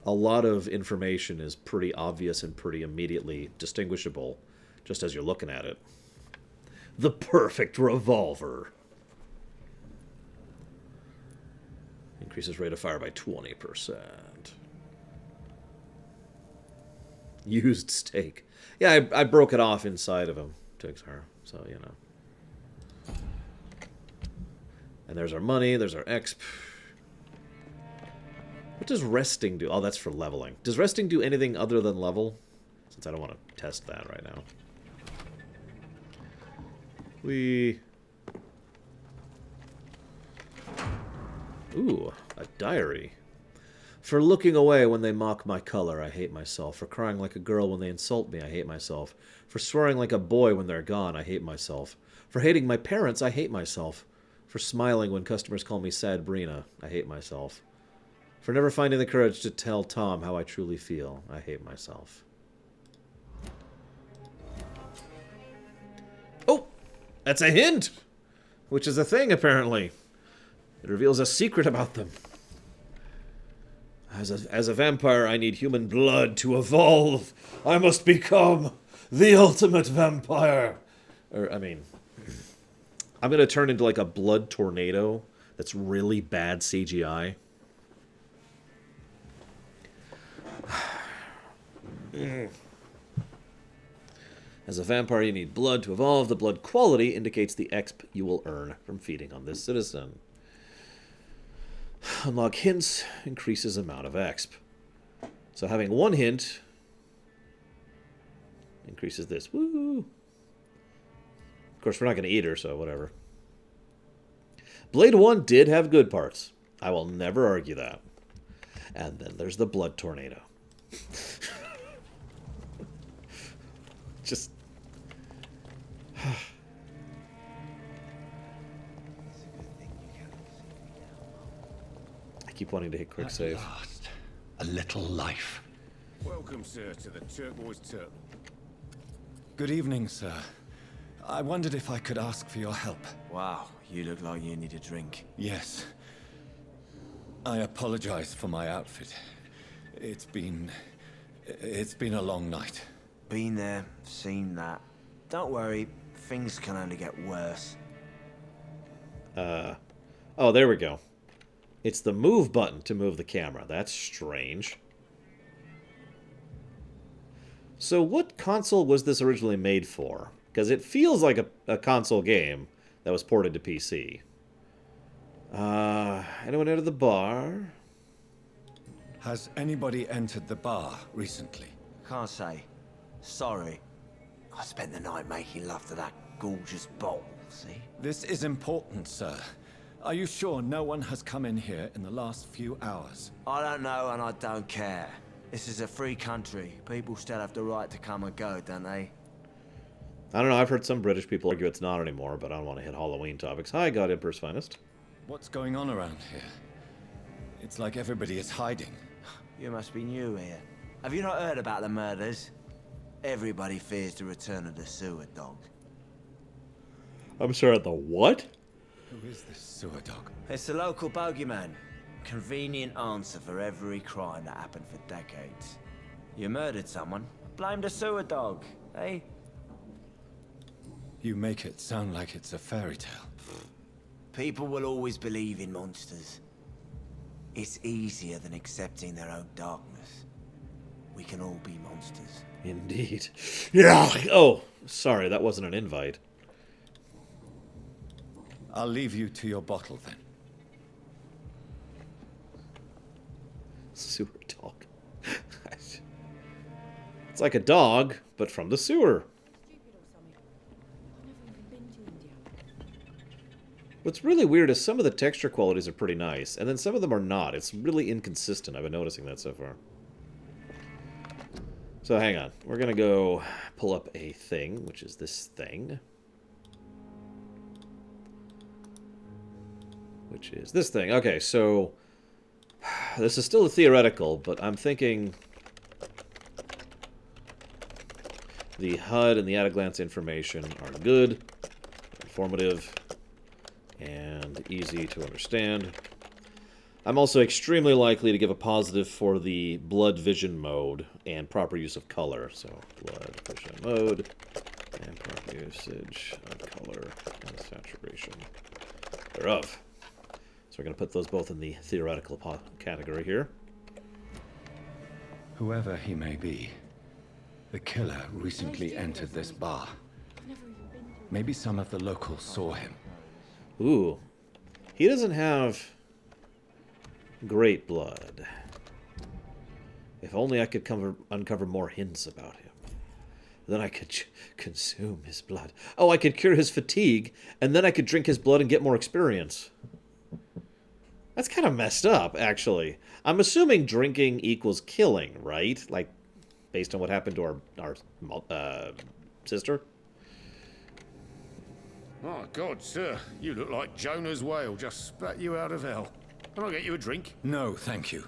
A lot of information is pretty obvious and pretty immediately distinguishable, just as you're looking at it. The perfect revolver. Increases rate of fire by 20%. Used steak. Yeah, I broke it off inside of him, Tixar, so, you know. And there's our money, there's our exp. What does resting do? Oh, that's for leveling. Does resting do anything other than level? Since I don't want to test that right now. Ooh, a diary. For looking away when they mock my color, I hate myself. For crying like a girl when they insult me, I hate myself. For swearing like a boy when they're gone, I hate myself. For hating my parents, I hate myself. For smiling when customers call me Sad Brina, I hate myself. For never finding the courage to tell Tom how I truly feel, I hate myself. Oh! That's a hint! Which is a thing, apparently. It reveals a secret about them. As a vampire, I need human blood to evolve. I must become the ultimate vampire. Or, I mean, I'm going to turn into like a blood tornado that's really bad CGI. As a vampire, you need blood to evolve. The blood quality indicates the exp you will earn from feeding on this citizen. Unlock hints increases amount of exp. So having one hint increases this. Woo! Of course, we're not going to eat her, so whatever. Blade 1 did have good parts. I will never argue that. And then there's the blood tornado. Just... I keep wanting to hit quick save. Last, a little life. Welcome, sir, to the Turquoise Turtle. Good evening, sir. I wondered if I could ask for your help. Wow, you look like you need a drink. Yes. I apologize for my outfit. It's been a long night. Been there, seen that. Don't worry, things can only get worse. Oh, there we go. It's the move button to move the camera. That's strange. So what console was this originally made for? Because it feels like a console game that was ported to PC. Anyone enter the bar? Has anybody entered the bar recently? Can't say. Sorry. I spent the night making love to that gorgeous bottle, see? This is important, sir. Are you sure no one has come in here in the last few hours? I don't know and I don't care. This is a free country. People still have the right to come and go, don't they? I don't know, I've heard some British people argue it's not anymore, but I don't want to hit Halloween topics. Hi, God Emperor's Finest. What's going on around here? It's like everybody is hiding. You must be new here. Have you not heard about the murders? Everybody fears the return of the sewer dog. I'm sorry, the what? Who is this sewer dog? It's the local bogeyman. Convenient answer for every crime that happened for decades. You murdered someone, blame the sewer dog, eh? You make it sound like it's a fairy tale. People will always believe in monsters. It's easier than accepting their own darkness. We can all be monsters. Indeed. Yeah. Oh, sorry, that wasn't an invite. I'll leave you to your bottle then. Sewer dog. It's like a dog, but from the sewer. What's really weird is some of the texture qualities are pretty nice, and then some of them are not. It's really inconsistent. I've been noticing that so far. So hang on. We're going to go pull up a thing, which is this thing. Which is this thing. Okay, so this is still a theoretical, but I'm thinking the HUD and the at-a-glance information are good, informative, and easy to understand. I'm also extremely likely to give a positive for the blood vision mode and proper use of color. So, blood vision mode and proper usage of color and saturation thereof. So we're going to put those both in the theoretical category here. Whoever he may be, the killer recently entered this bar. Maybe some of the locals saw him. Ooh. He doesn't have great blood. If only I could uncover more hints about him. Then I could consume his blood. Oh, I could cure his fatigue, and then I could drink his blood and get more experience. That's kind of messed up, actually. I'm assuming drinking equals killing, right? Like, based on what happened to our sister? Oh, God, sir. You look like Jonah's whale just spat you out of hell. Can I get you a drink? No, thank you.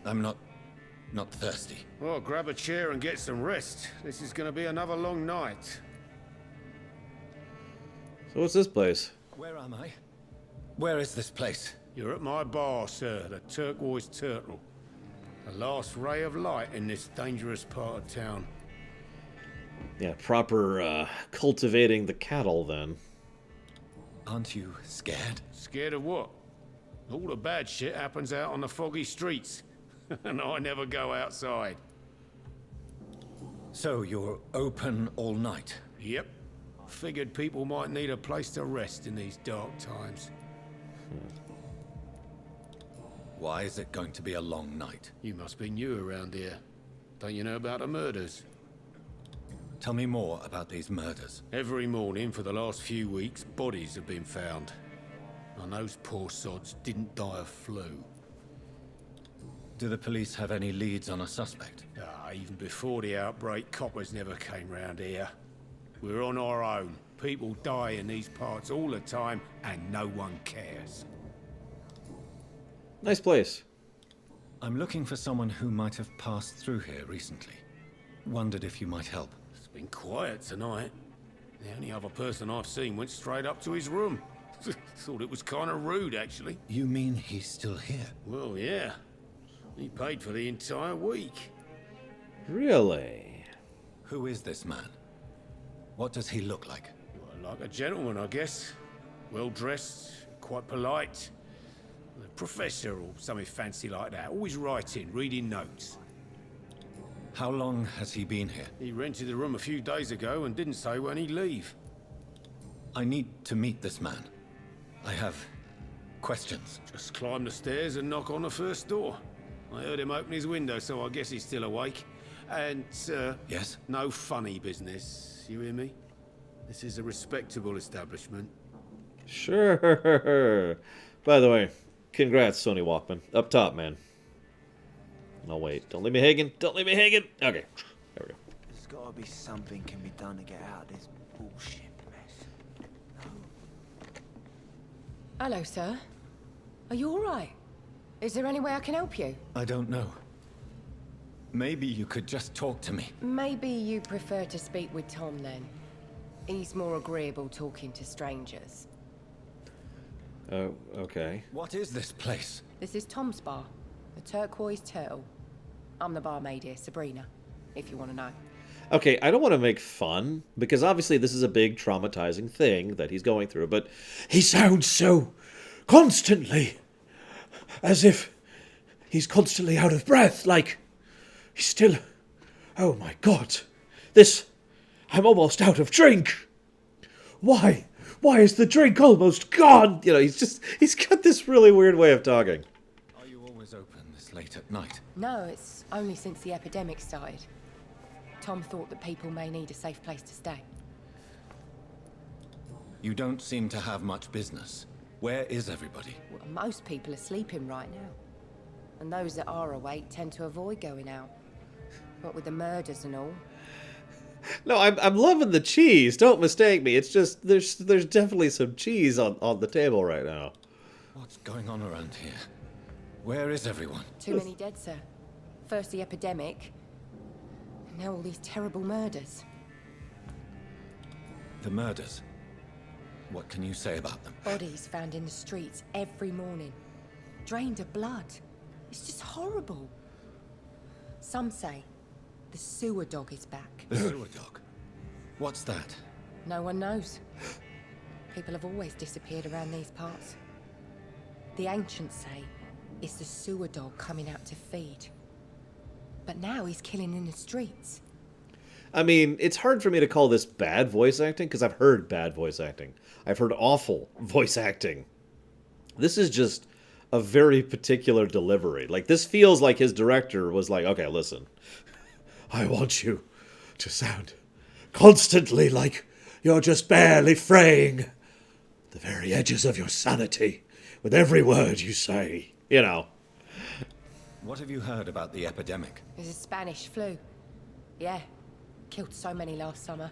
I'm not thirsty. Well, grab a chair and get some rest. This is going to be another long night. So what's this place? Where am I? Where is this place? You're at my bar, sir, the Turquoise Turtle. The last ray of light in this dangerous part of town. Yeah, proper cultivating the cattle, then. Aren't you scared? Scared of what? All the bad shit happens out on the foggy streets. And I never go outside. So you're open all night? Yep. Figured people might need a place to rest in these dark times. Why is it going to be a long night? You must be new around here. Don't you know about the murders? Tell me more about these murders. Every morning for the last few weeks, bodies have been found. And those poor sods didn't die of flu. Do the police have any leads on a suspect? Even before the outbreak, coppers never came round here. We're on our own. People die in these parts all the time, and no one cares. Nice place. I'm looking for someone who might have passed through here recently. Wondered if you might help. It's been quiet tonight. The only other person I've seen went straight up to his room. Thought it was kind of rude, actually. You mean he's still here? Well, yeah. He paid for the entire week. Really? Who is this man? What does he look like? Well, like a gentleman, I guess. Well-dressed, quite polite. A professor or something fancy like that. Always writing, reading notes. How long has he been here? He rented the room a few days ago and didn't say when he'd leave. I need to meet this man. I have questions. Just climb the stairs and knock on the first door. I heard him open his window, so I guess he's still awake. And, Yes? no funny business. You hear me? This is a respectable establishment. Sure. By the way, congrats, Sony Walkman. Up top, man. No, wait. Don't leave me hanging. Don't leave me hanging. Okay. There we go. There's gotta be something can be done to get out of this bullshit mess. Hello, sir. Are you all right? Is there any way I can help you? I don't know. Maybe you could just talk to me. Maybe you prefer to speak with Tom, then. He's more agreeable talking to strangers. Oh, okay. What is this place? This is Tom's bar, the Turquoise Turtle. I'm the barmaid here, Sabrina, if you want to know. Okay, I don't want to make fun, because obviously this is a big traumatizing thing that he's going through, but he sounds so constantly as if he's constantly out of breath, like he's still... Oh my god. I'm almost out of drink. Why? Why is the drink almost gone? You know, he's got this really weird way of talking. Are you always open this late at night? No, it's only since the epidemic started. Tom thought that people may need a safe place to stay. You don't seem to have much business. Where is everybody? Well, most people are sleeping right now. And those that are awake tend to avoid going out. What with the murders and all. No, I'm loving the cheese. Don't mistake me. It's just there's definitely some cheese on the table right now. What's going on around here? Where is everyone? Too many dead, sir. First the epidemic, and now all these terrible murders. The murders. What can you say about them? Bodies found in the streets every morning. Drained of blood. It's just horrible. Some say the sewer dog is back. The sewer dog? What's that? No one knows. People have always disappeared around these parts. The ancients say it's the sewer dog coming out to feed. But now he's killing in the streets. I mean, it's hard for me to call this bad voice acting because I've heard bad voice acting. I've heard awful voice acting. This is just a very particular delivery. Like, this feels like his director was like, okay, listen, I want you to sound constantly like you're just barely fraying the very edges of your sanity with every word you say. You know. What have you heard about the epidemic? There's a Spanish flu. Yeah. Killed so many last summer.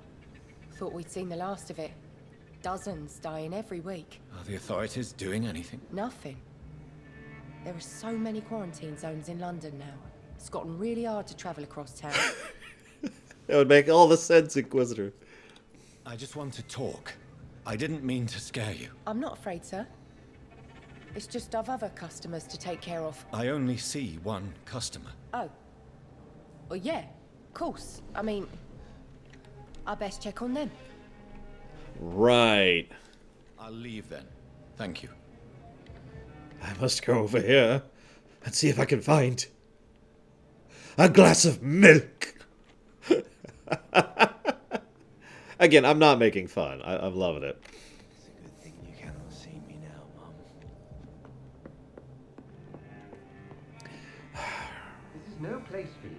Thought we'd seen the last of it. Dozens dying every week. Are the authorities doing anything? Nothing. There are so many quarantine zones in London now. It's gotten really hard to travel across town. That would make all the sense, Inquisitor. I just want to talk. I didn't mean to scare you. I'm not afraid, sir. It's just I've other customers to take care of. I only see one customer. Oh. Well, yeah, of course. I mean, I best check on them. Right. I'll leave then. Thank you. I must go over here and see if I can find a glass of milk. Again, I'm not making fun. I'm loving it. It's a good thing you cannot see me now, Mum. This is no place for you.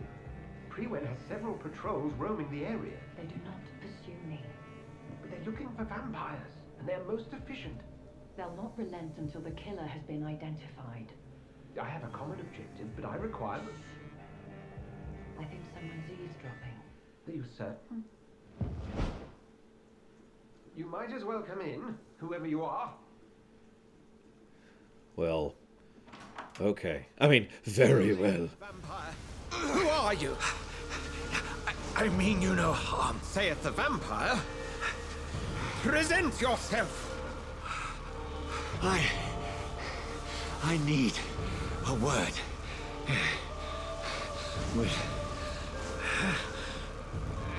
Prewen has several patrols roaming the area. They do not pursue me. But they're looking for vampires, and they're most efficient. They'll not relent until the killer has been identified. I have a common objective, but I require... I think someone's eavesdropping. Are you certain? You might as well come in, whoever you are. Well, okay. I mean, very well. Vampire. Who are you? I mean you no harm. Saith the vampire. Present yourself. I need a word with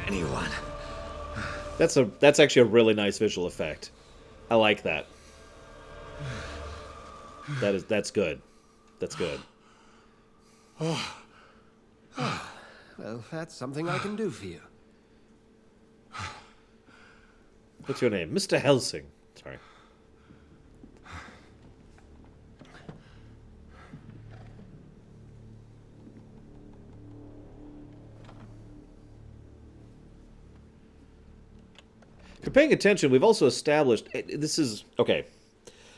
anyone. That's actually a really nice visual effect. I like that. That's good. That's good. Well, that's something I can do for you. What's your name? Mr. Helsing. Sorry. If you're paying attention, we've also established... This is... Okay.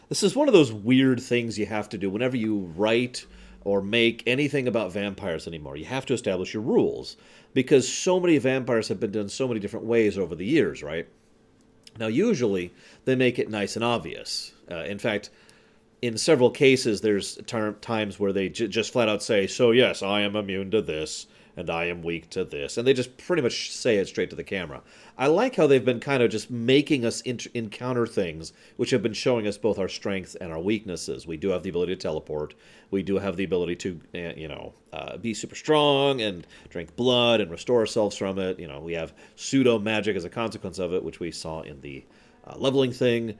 This is one of those weird things you have to do whenever you write or make anything about vampires anymore. You have to establish your rules. Because so many vampires have been done so many different ways over the years, right? Now, usually, they make it nice and obvious. In fact, in several cases, there's times where they just flat out say, so yes, I am immune to this, and I am weak to this. And they just pretty much say it straight to the camera. I like how they've been kind of just making us encounter things which have been showing us both our strengths and our weaknesses. We do have the ability to teleport. We do have the ability to, be super strong and drink blood and restore ourselves from it. You know, we have pseudo-magic as a consequence of it, which we saw in the leveling thing.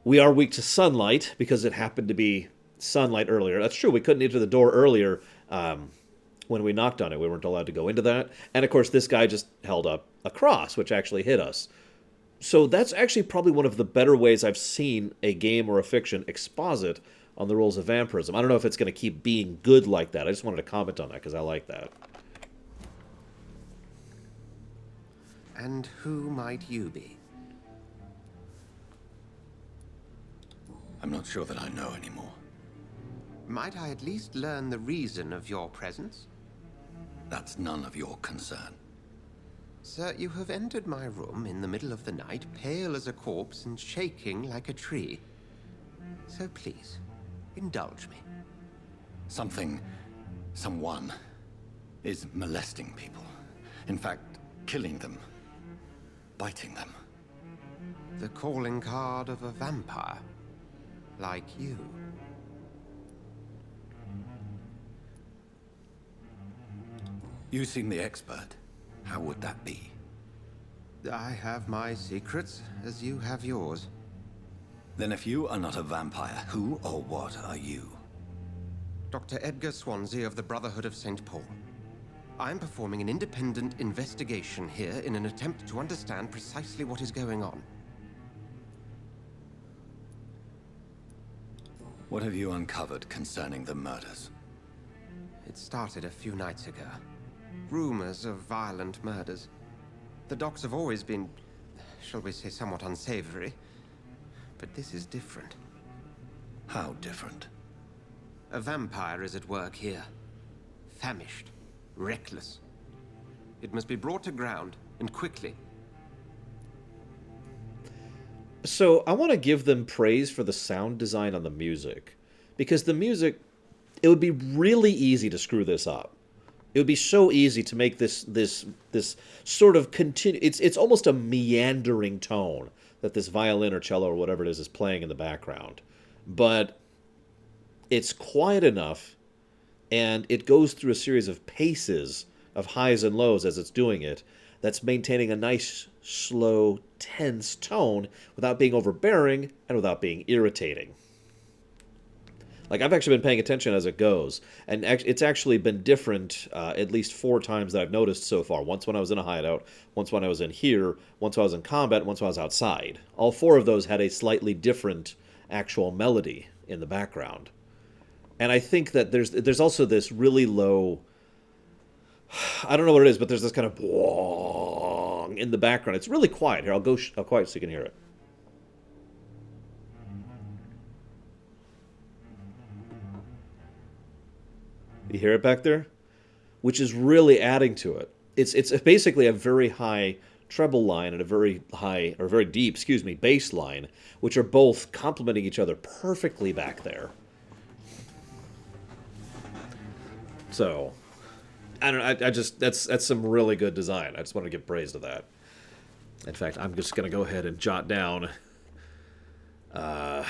We are weak to sunlight because it happened to be sunlight earlier. That's true. We couldn't enter the door earlier when we knocked on it. We weren't allowed to go into that. And, of course, this guy just held up a cross, which actually hit us. So that's actually probably one of the better ways I've seen a game or a fiction exposit on the rules of vampirism. I don't know if it's going to keep being good like that. I just wanted to comment on that because I like that. And who might you be? I'm not sure that I know anymore. Might I at least learn the reason of your presence? That's none of your concern. Sir, you have entered my room in the middle of the night, pale as a corpse and shaking like a tree. So please, indulge me. Someone is molesting people. In fact, killing them. Biting them. The calling card of a vampire. Like you. You seem the expert. How would that be? I have my secrets, as you have yours. Then if you are not a vampire, who or what are you? Dr. Edgar Swansea of the Brotherhood of St. Paul. I'm performing an independent investigation here in an attempt to understand precisely what is going on. What have you uncovered concerning the murders? It started a few nights ago. Rumors of violent murders. The docks have always been, shall we say, somewhat unsavory. But this is different. How different? A vampire is at work here. Famished. Reckless. It must be brought to ground, and quickly. So I want to give them praise for the sound design on the music. Because the music, it would be really easy to screw this up. It would be so easy to make this sort of continue. It's almost a meandering tone that this violin or cello or whatever it is playing in the background. But it's quiet enough, and it goes through a series of paces of highs and lows as it's doing it, that's maintaining a nice, slow, tense tone without being overbearing and without being irritating. Like, I've actually been paying attention as it goes, and it's actually been different at least 4 times that I've noticed so far. Once when I was in a hideout, once when I was in here, once when I was in combat, once when I was outside. All 4 of those had a slightly different actual melody in the background. And I think that there's also this really low, I don't know what it is, but there's this kind of bwong in the background. It's really quiet. Here, I'll quiet so you can hear it. You hear it back there? Which is really adding to it. It's basically a very high treble line and a very high, or very deep, bass line, which are both complementing each other perfectly back there. So, I don't know, I just, that's some really good design. I just want to give praise to that. In fact, I'm just going to go ahead and jot down, I'd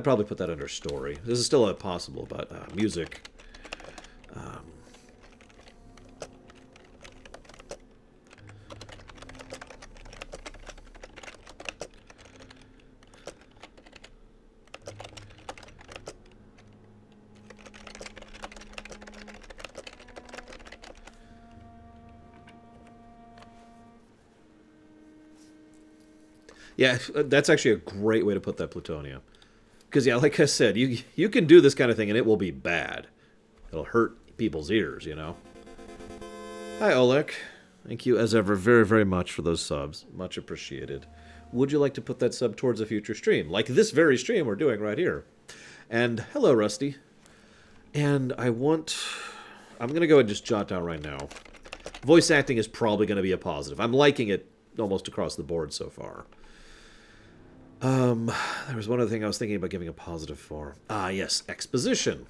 probably put that under story. This is still possible, but music. Yeah, that's actually a great way to put that, Plutonia. Because, yeah, like I said, you can do this kind of thing and it will be bad. It'll hurt people's ears, you know? Hi, Oleg. Thank you, as ever, very, very much for those subs. Much appreciated. Would you like to put that sub towards a future stream? Like this very stream we're doing right here. And hello, Rusty. And I'm going to go and just jot down right now. Voice acting is probably going to be a positive. I'm liking it almost across the board so far. There was one other thing I was thinking about giving a positive for. Ah, yes, exposition.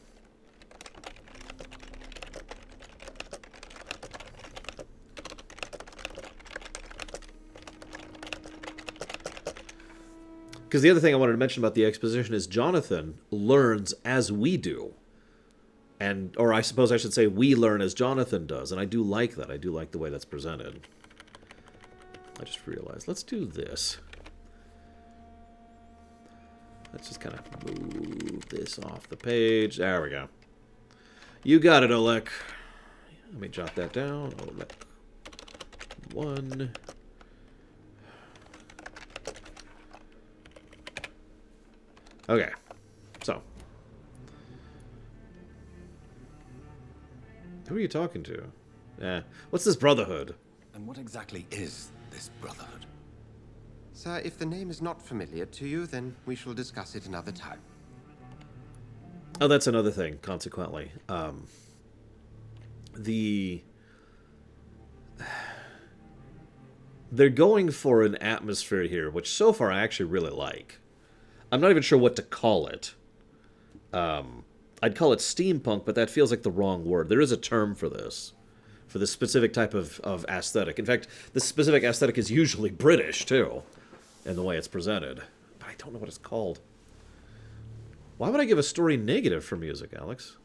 Because the other thing I wanted to mention about the exposition is Jonathan learns as we do. Or I suppose I should say we learn as Jonathan does, and I do like that. I do like the way that's presented. I just realized, let's do this. Let's just kind of move this off the page. There we go. You got it, Oleg. Let me jot that down. Oleg 1. Okay. So. Who are you talking to? What's this brotherhood? And what exactly is this brotherhood? Sir, if the name is not familiar to you, then we shall discuss it another time. Oh, that's another thing, consequently. They're going for an atmosphere here, which so far I actually really like. I'm not even sure what to call it. I'd call it steampunk, but that feels like the wrong word. There is a term for this specific type of aesthetic. In fact, this specific aesthetic is usually British, too, in the way it's presented. But I don't know what it's called. Why would I give a story negative for music, Alex?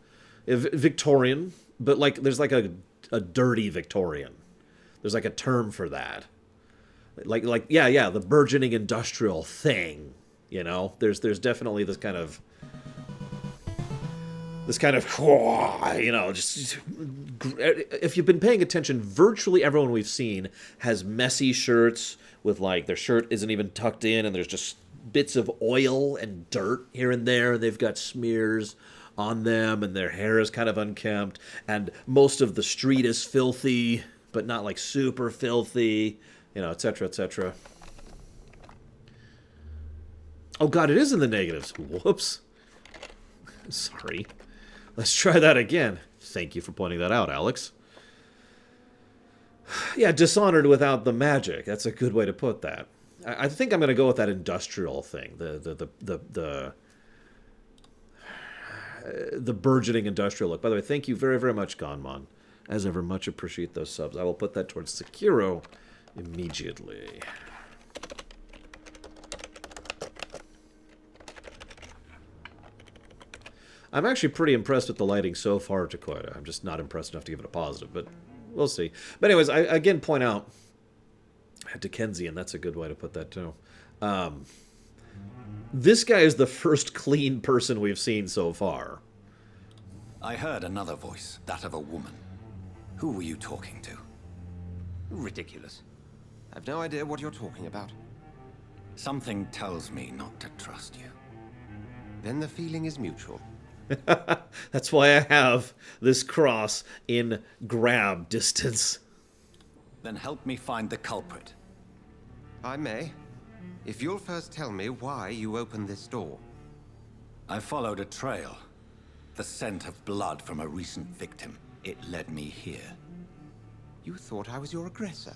Victorian, but like there's like a dirty Victorian. There's like a term for that. Like yeah, the burgeoning industrial thing, you know? There's definitely this kind of this kind of, you know, just if you've been paying attention, virtually everyone we've seen has messy shirts with, like, their shirt isn't even tucked in and there's just bits of oil and dirt here and there. They've got smears on them and their hair is kind of unkempt and most of the street is filthy, but not like super filthy, you know, etc., etc. Oh god, it is in the negatives. Whoops. Sorry. Let's try that again. Thank you for pointing that out, Alex. Yeah, Dishonored without the magic. That's a good way to put that. I think I'm going to go with that industrial thing. The burgeoning industrial look. By the way, thank you very, very much, Gonmon. As ever, much appreciate those subs. I will put that towards Sekiro immediately. I'm actually pretty impressed with the lighting so far, Takoida. I'm just not impressed enough to give it a positive, but we'll see. But anyways, I again point out Dickensian, that's a good way to put that too. This guy is the first clean person we've seen so far. I heard another voice, that of a woman. Who were you talking to? Ridiculous. I've no idea what you're talking about. Something tells me not to trust you. Then the feeling is mutual. That's why I have this cross in grab distance. Then help me find the culprit. I may. If you'll first tell me why you opened this door. I followed a trail. The scent of blood from a recent victim. It led me here. You thought I was your aggressor.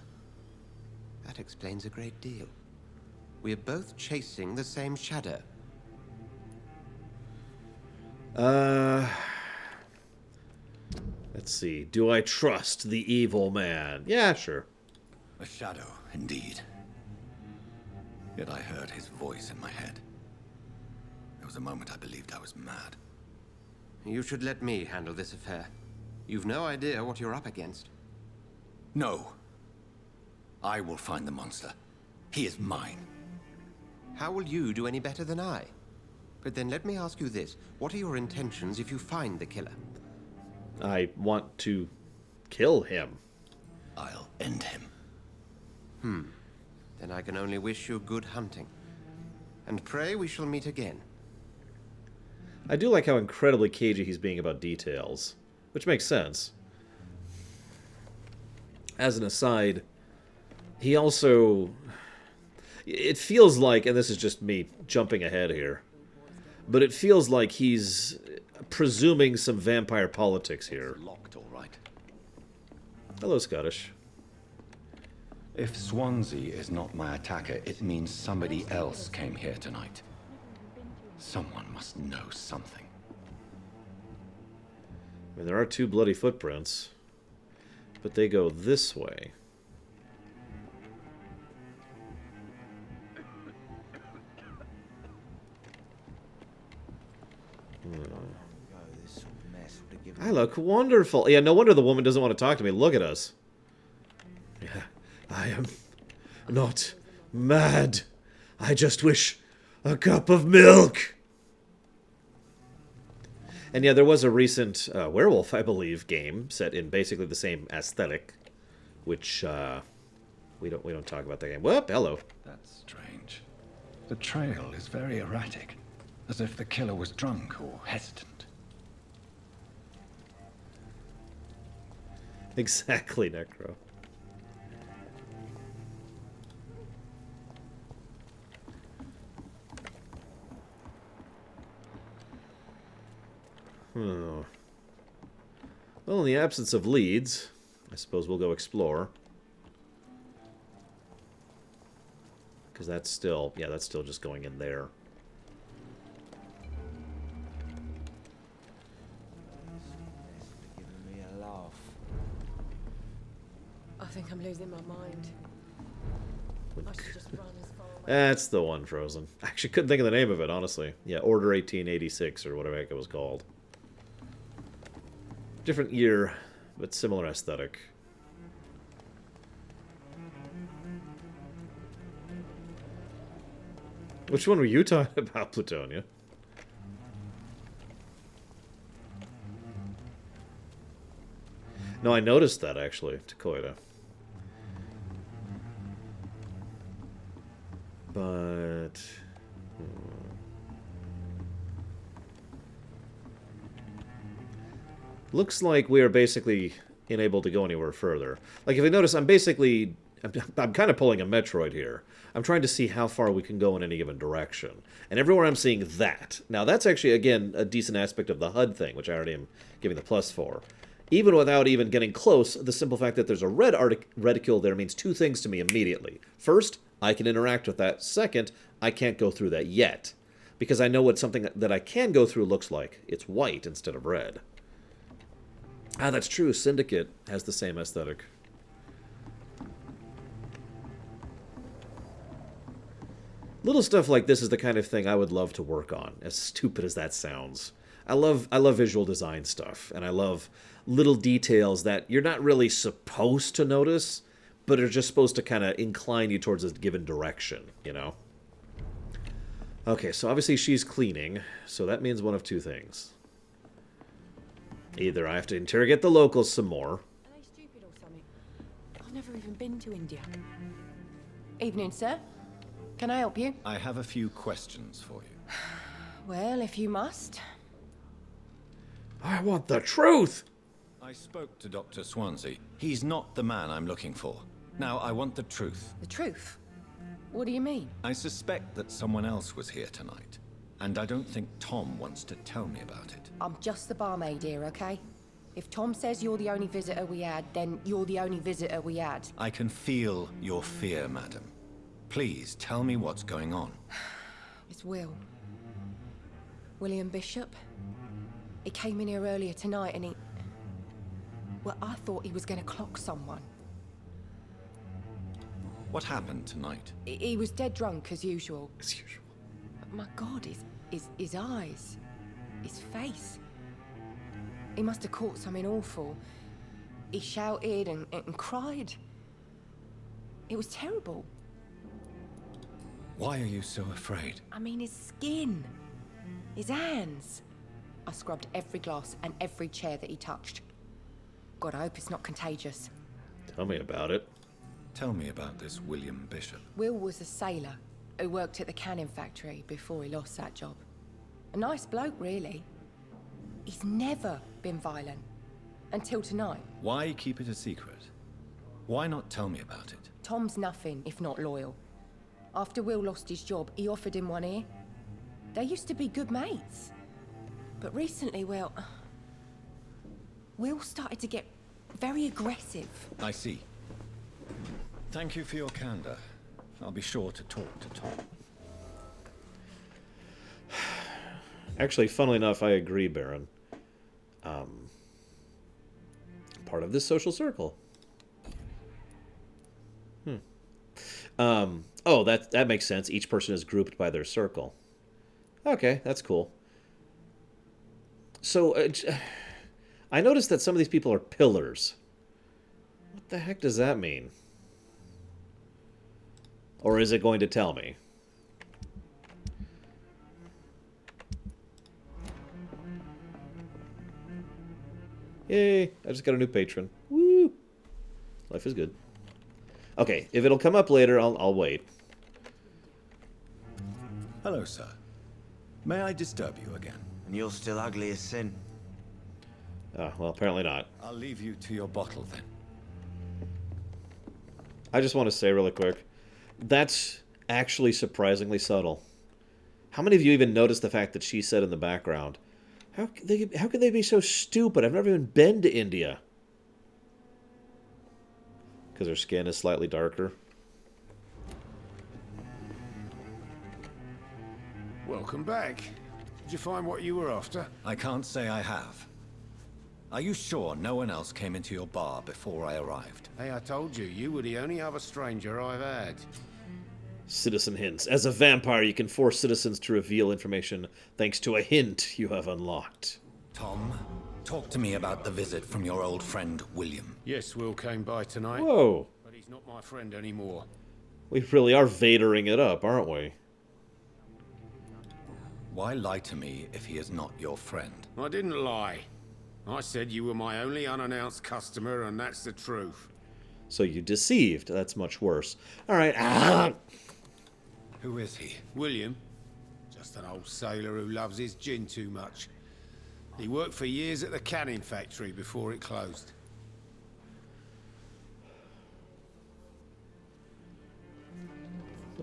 That explains a great deal. We're both chasing the same shadow. Let's see. Do I trust the evil man? Yeah, sure. A shadow, indeed. Yet I heard his voice in my head. There was a moment I believed I was mad. You should let me handle this affair. You've no idea what you're up against. No. I will find the monster. He is mine. How will you do any better than I? But then let me ask you this. What are your intentions if you find the killer? I want to kill him. I'll end him. Then I can only wish you good hunting. And pray we shall meet again. I do like how incredibly cagey he's being about details, which makes sense. As an aside, he also... It feels like, and this is just me jumping ahead here, but it feels like he's presuming some vampire politics here. Locked, all right. Hello, Scottish. If Swansea is not my attacker, it means somebody else came here tonight. Someone must know something. I mean, there are two bloody footprints, but they go this way. I look wonderful. Yeah, no wonder the woman doesn't want to talk to me. Look at us. Yeah, I am not mad. I just wish a cup of milk. And yeah, there was a recent werewolf, I believe, game set in basically the same aesthetic, which we don't talk about that game. Whoop, hello. That's strange. The trail is very erratic, as if the killer was drunk or hesitant. Exactly, Necro. Well, in the absence of leads, I suppose we'll go explore. Because that's still, yeah, that's still just going in there. I think I'm losing my mind. I should just run as far away. That's the one, Frozen. I actually couldn't think of the name of it, honestly. Yeah, Order 1886, or whatever it was called. Different year, but similar aesthetic. Which one were you talking about, Plutonia? No, I noticed that, actually, Takoida. But... Looks like we are basically unable to go anywhere further. Like, if you notice, I'm kind of pulling a Metroid here. I'm trying to see how far we can go in any given direction. And everywhere I'm seeing that. Now, that's actually, again, a decent aspect of the HUD thing, which I already am giving the plus for. Even without even getting close, the simple fact that there's a red reticule there means two things to me immediately. First, I can interact with that. Second, I can't go through that yet. Because I know what something that I can go through looks like. It's white instead of red. Ah, that's true. Syndicate has the same aesthetic. Little stuff like this is the kind of thing I would love to work on, as stupid as that sounds. I love visual design stuff, and I love little details that you're not really supposed to notice, but are just supposed to kind of incline you towards a given direction, you know? Okay, so obviously she's cleaning, so that means one of two things. Either I have to interrogate the locals some more. Are they stupid or something? I've never even been to India. Evening, sir. Can I help you? I have a few questions for you. Well, if you must. I want the truth! I spoke to Dr. Swansea. He's not the man I'm looking for. Now, I want the truth. The truth? What do you mean? I suspect that someone else was here tonight. And I don't think Tom wants to tell me about it. I'm just the barmaid here, okay? If Tom says you're the only visitor we had, then you're the only visitor we had. I can feel your fear, madam. Please, tell me what's going on. It's Will. William Bishop. He came in here earlier tonight and he... Well, I thought he was going to clock someone. What happened tonight? He was dead drunk, as usual. As usual. But my God, his eyes. His face. He must have caught something awful. He shouted and cried. It was terrible. Why are you so afraid? I mean, his skin. His hands. I scrubbed every glass and every chair that he touched. God, I hope it's not contagious. Tell me about it. Tell me about this William Bishop. Will was a sailor who worked at the cannon factory before he lost that job. A nice bloke, really. He's never been violent. Until tonight. Why keep it a secret? Why not tell me about it? Tom's nothing if not loyal. After Will lost his job, he offered him one ear. They used to be good mates. But recently, well... Will started to get very aggressive. I see. Thank you for your candor. I'll be sure to talk to Tom. Actually, funnily enough, I agree, Baron. Part of this social circle. Oh, that makes sense. Each person is grouped by their circle. Okay, that's cool. So, I noticed that some of these people are pillars. What the heck does that mean? Or is it going to tell me? Yay, I just got a new patron. Woo! Life is good. Okay, if it'll come up later, I'll wait. Hello, sir. May I disturb you again? And you're still ugly as sin. Well, apparently not. I'll leave you to your bottle, then. I just want to say really quick, that's actually surprisingly subtle. How many of you even noticed the fact that she said in the background, how could they be so stupid? I've never even been to India. Because her skin is slightly darker. Welcome back. Did you find what you were after? I can't say I have. Are you sure no one else came into your bar before I arrived? Hey, I told you, you were the only other stranger I've had. Citizen hints. As a vampire, you can force citizens to reveal information thanks to a hint you have unlocked. Tom, talk to me about the visit from your old friend, William. Yes, Will came by tonight. Whoa. But he's not my friend anymore. We really are Vadering it up, aren't we? Why lie to me if he is not your friend? I didn't lie. I said you were my only unannounced customer, and that's the truth. So you deceived. That's much worse. All right. Ah! Who is he? William. Just an old sailor who loves his gin too much. He worked for years at the canning factory before it closed.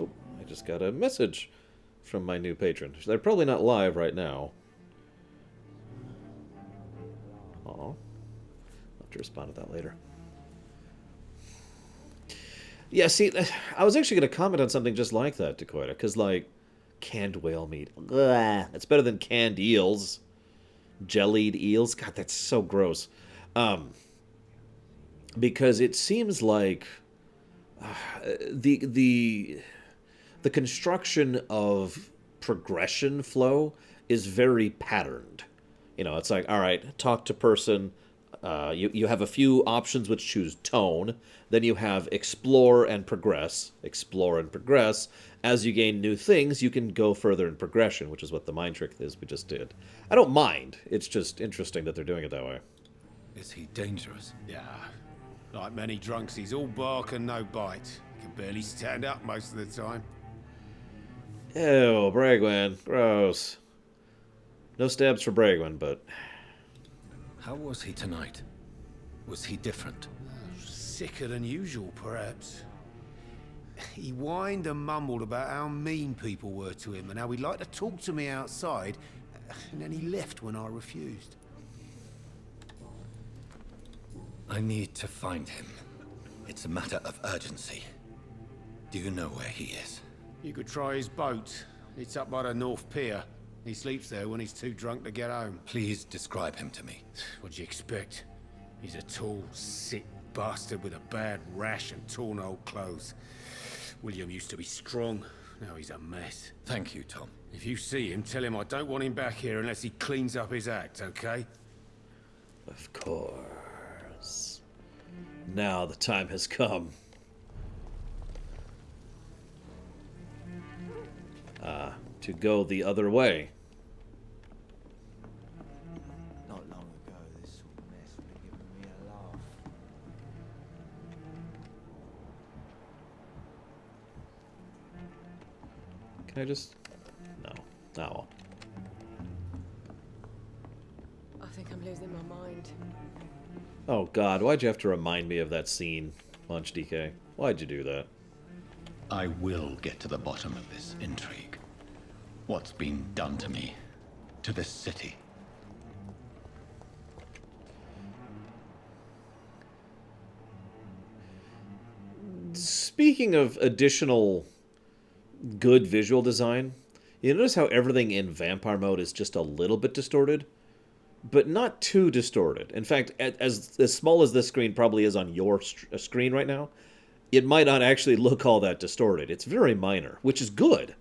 Oh, I just got a message from my new patron. They're probably not live right now. I'll have to respond to that later. Yeah, see, I was actually going to comment on something just like that, Dakoita, because, like, canned whale meat. Ugh, it's better than canned eels. Jellied eels. God, that's so gross. Because it seems like the construction of progression flow is very patterned. You know, it's like, all right, talk to person. You have a few options which choose tone. Then you have explore and progress. Explore and progress. As you gain new things, you can go further in progression, which is what the mind trick is we just did. I don't mind. It's just interesting that they're doing it that way. Is he dangerous? Yeah. Like many drunks, he's all bark and no bite. Can barely stand up most of the time. Ew, Bragwin. Gross. No stabs for Bragwin, but... How was he tonight? Was he different? Sicker than usual, perhaps. He whined and mumbled about how mean people were to him and how he'd like to talk to me outside, and then he left when I refused. I need to find him. It's a matter of urgency. Do you know where he is? You could try his boat. It's up by the North Pier. He sleeps there when he's too drunk to get home. Please describe him to me. What'd you expect? He's a tall, sick bastard with a bad rash and torn old clothes. William used to be strong. Now he's a mess. Thank you, Tom. If you see him, tell him I don't want him back here unless he cleans up his act, okay? Of course. Now the time has come. To go the other way. Not long ago, this sort of mess would have given me a laugh. Can I just... No. No. I think I'm losing my mind. Oh, God. Why'd you have to remind me of that scene, Munch DK? Why'd you do that? I will get to the bottom of this intrigue. What's been done to me? To this city? Speaking of additional good visual design, you notice how everything in Vampire mode is just a little bit distorted? But not too distorted. In fact, as small as this screen probably is on your screen right now, it might not actually look all that distorted. It's very minor, which is good.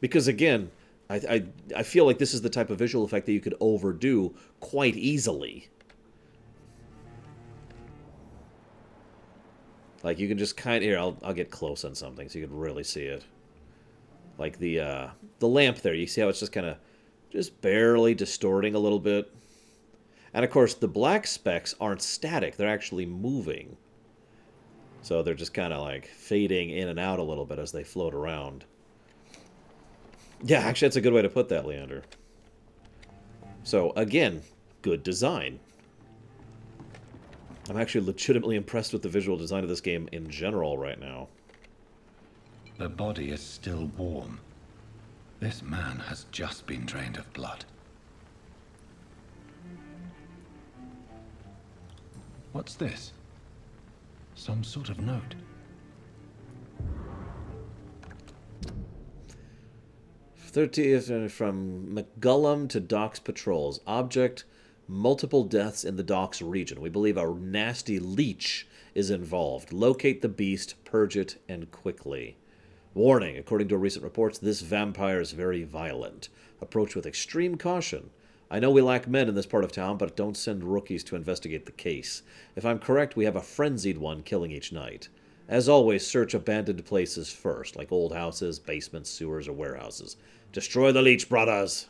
Because again, I feel like this is the type of visual effect that you could overdo quite easily. Like, you can just kind of... Here, I'll get close on something so you can really see it. Like the lamp there. You see how it's just kind of... just barely distorting a little bit? And, of course, the black specks aren't static. They're actually moving. So they're just kind of, like, fading in and out a little bit as they float around. Yeah, actually, that's a good way to put that, Leander. So, again, good design. I'm actually legitimately impressed with the visual design of this game in general right now. The body is still warm. This man has just been drained of blood. What's this? Some sort of note. '30th from McGullum to Docks Patrols. Object, multiple deaths in the Docks region. We believe a nasty leech is involved. Locate the beast, purge it, and quickly. Warning, according to recent reports, this vampire is very violent. Approach with extreme caution. I know we lack men in this part of town, but don't send rookies to investigate the case. If I'm correct, we have a frenzied one killing each night. As always, search abandoned places first, like old houses, basements, sewers, or warehouses. Destroy the leech, brothers!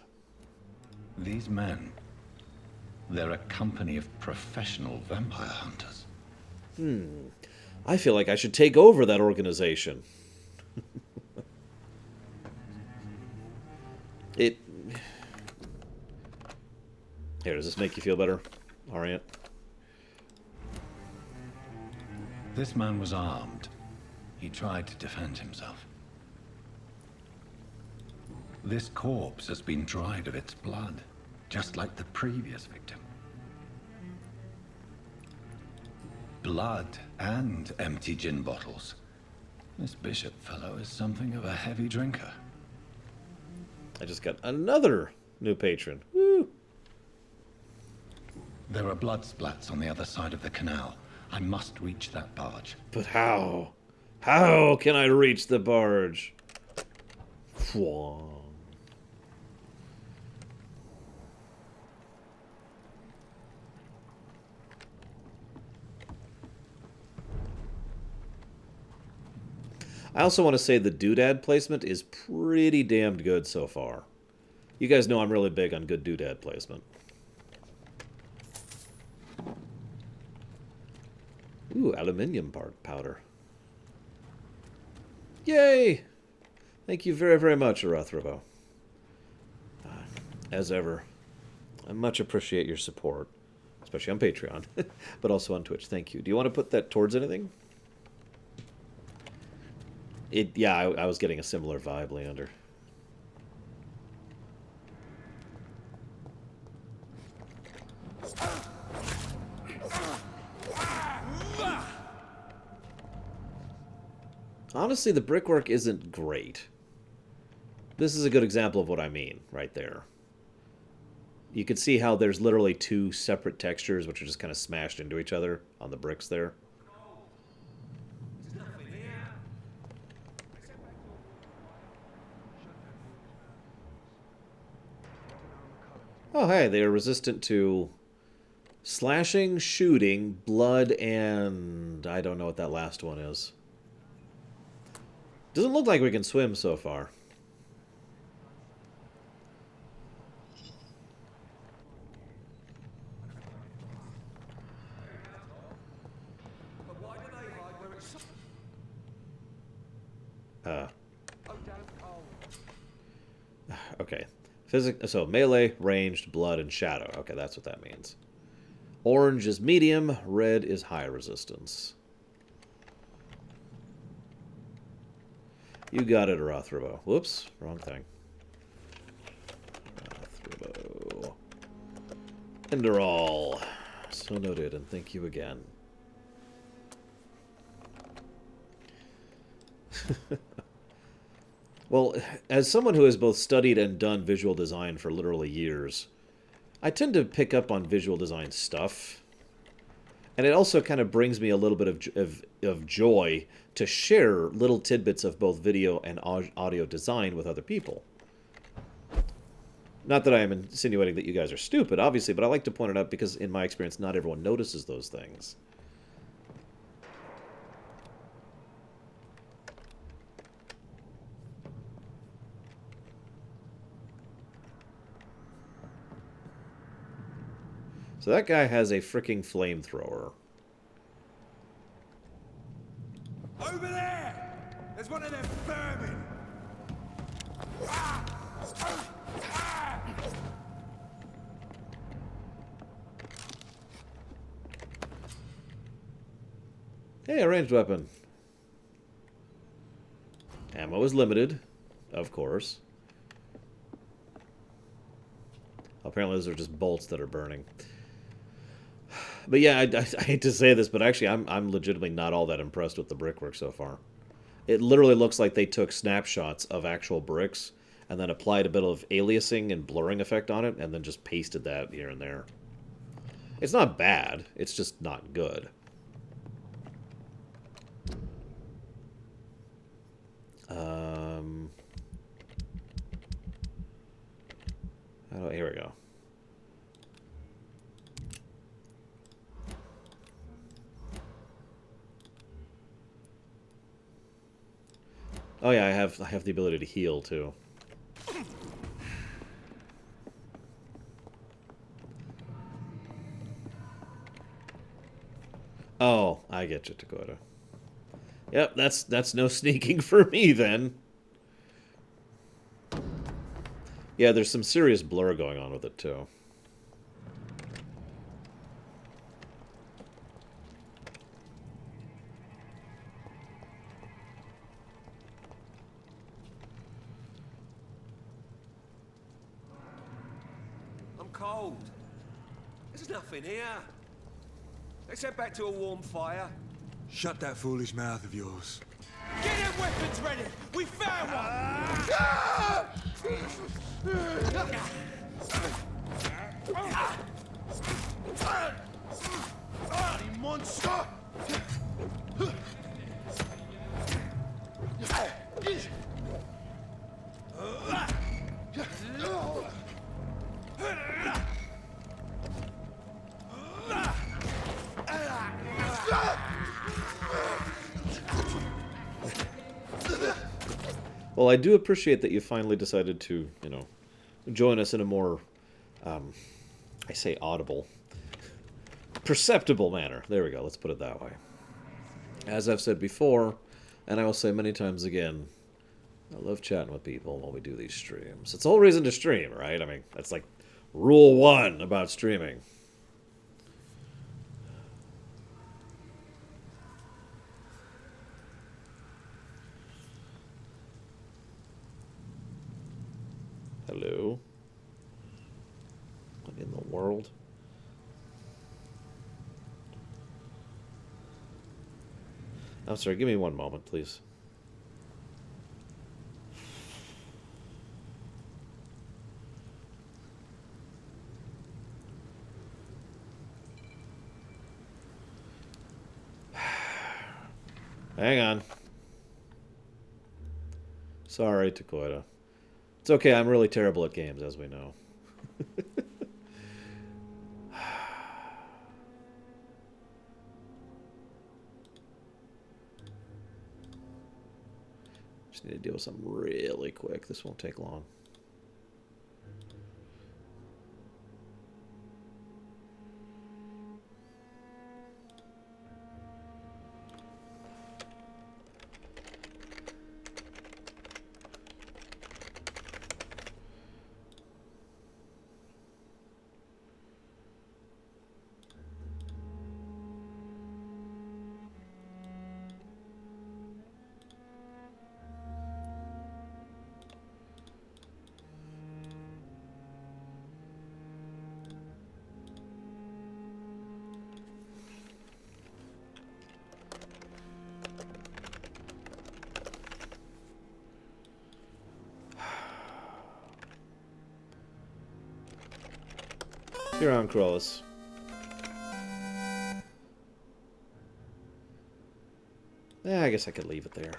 These men... They're a company of professional vampire hunters. I feel like I should take over that organization. It... Here, does this make you feel better, Orient? This man was armed. He tried to defend himself. This corpse has been dried of its blood, just like the previous victim. Blood and empty gin bottles. This Bishop fellow is something of a heavy drinker. I just got another new patron. Woo! There are blood splats on the other side of the canal. I must reach that barge. But how? How can I reach the barge? Fwang. I also want to say the doodad placement is pretty damned good so far. You guys know I'm really big on good doodad placement. Ooh, aluminium powder. Yay! Thank you very, very much, Arathrobo. As ever, I much appreciate your support, especially on Patreon, but also on Twitch. Thank you. Do you want to put that towards anything? Yeah, I was getting a similar vibe, Leander. Honestly, the brickwork isn't great. This is a good example of what I mean, right there. You can see how there's literally two separate textures which are just kind of smashed into each other on the bricks there. Oh, hey, they are resistant to slashing, shooting, blood, and I don't know what that last one is. Doesn't look like we can swim so far. Okay. So melee, ranged, blood, and shadow. Okay, that's what that means. Orange is medium, red is high resistance. You got it, Arathrobo. Whoops, wrong thing. Arathrobo. Enderall. So noted, and thank you again. Well, as someone who has both studied and done visual design for literally years, I tend to pick up on visual design stuff. And it also kind of brings me a little bit of joy to share little tidbits of both video and audio design with other people. Not that I am insinuating that you guys are stupid, obviously, but I like to point it out because, in my experience, not everyone notices those things. So that guy has a freaking flamethrower. Over there! There's one of them vermin! Hey, a ranged weapon. Ammo is limited, of course. Apparently those are just bolts that are burning. But yeah, I hate to say this, but actually I'm legitimately not all that impressed with the brickwork so far. It literally looks like they took snapshots of actual bricks and then applied a bit of aliasing and blurring effect on it and then just pasted that here and there. It's not bad, it's just not good. Here we go. Oh yeah, I have the ability to heal too. Oh, I get you, Dakota. Yep, that's no sneaking for me then. Yeah, there's some serious blur going on with it too. I'm cold. There's nothing here. Let's head back to a warm fire. Shut that foolish mouth of yours. Get them weapons ready! We found one! Bloody monster! Well, I do appreciate that you finally decided to, you know, join us in a more, I say audible, perceptible manner. There we go, let's put it that way. As I've said before, and I will say many times again, I love chatting with people while we do these streams. It's the whole reason to stream, right? I mean, that's like rule one about streaming. Hello? What in the world? I'm sorry, give me one moment, please. Hang on. Sorry, Takoida. It's okay, I'm really terrible at games, as we know. Just need to deal with something really quick. This won't take long. You're on, Krollis. Yeah, I guess I could leave it there.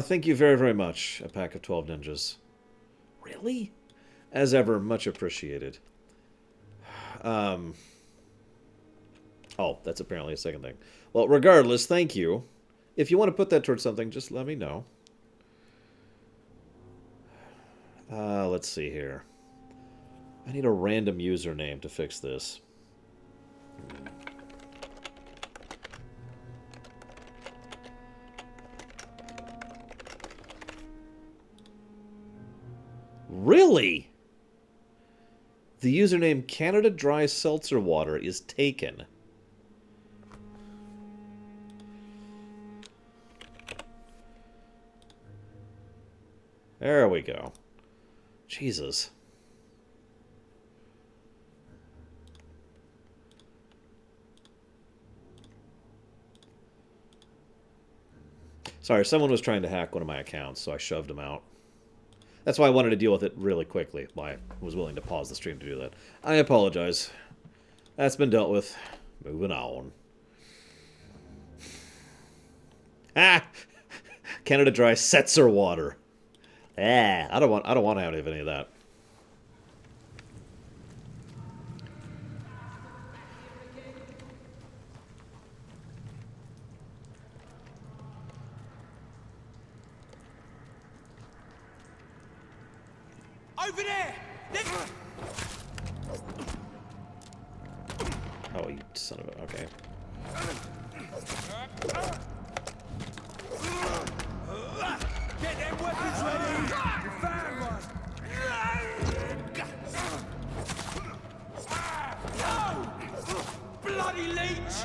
Thank you very, very much, a pack of 12 ninjas. Really? As ever, much appreciated. Oh, that's apparently a second thing. Well, regardless, thank you. If you want to put that towards something, just let me know. Let's see here. I need a random username to fix this. Really? The username Canada Dry Seltzer Water is taken. There we go. Jesus. Sorry, someone was trying to hack one of my accounts, so I shoved him out. That's why I wanted to deal with it really quickly. Why I was willing to pause the stream to do that. I apologize. That's been dealt with. Moving on. Ah! Canada Dry Seltzer Water. Ah, I don't want to have any of that. Over there! Oh, you son of a... Okay. Get them weapons ready! You found one! No! Bloody leech!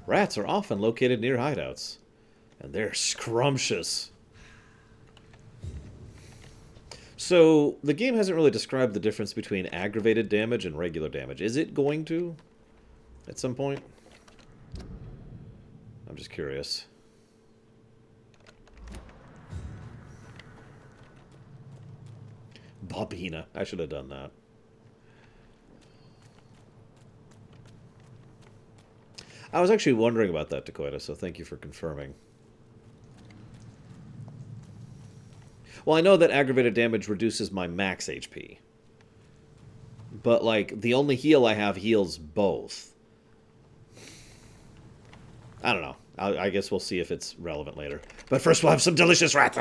Rats are often located near hideouts, and they're scrumptious. So, the game hasn't really described the difference between aggravated damage and regular damage. Is it going to? At some point? I'm just curious. Bobina. I should have done that. I was actually wondering about that, Dakota, so thank you for confirming. Well, I know that aggravated damage reduces my max HP. But, like, the only heal I have heals both. I don't know. I guess we'll see if it's relevant later. But first we'll have some delicious rats.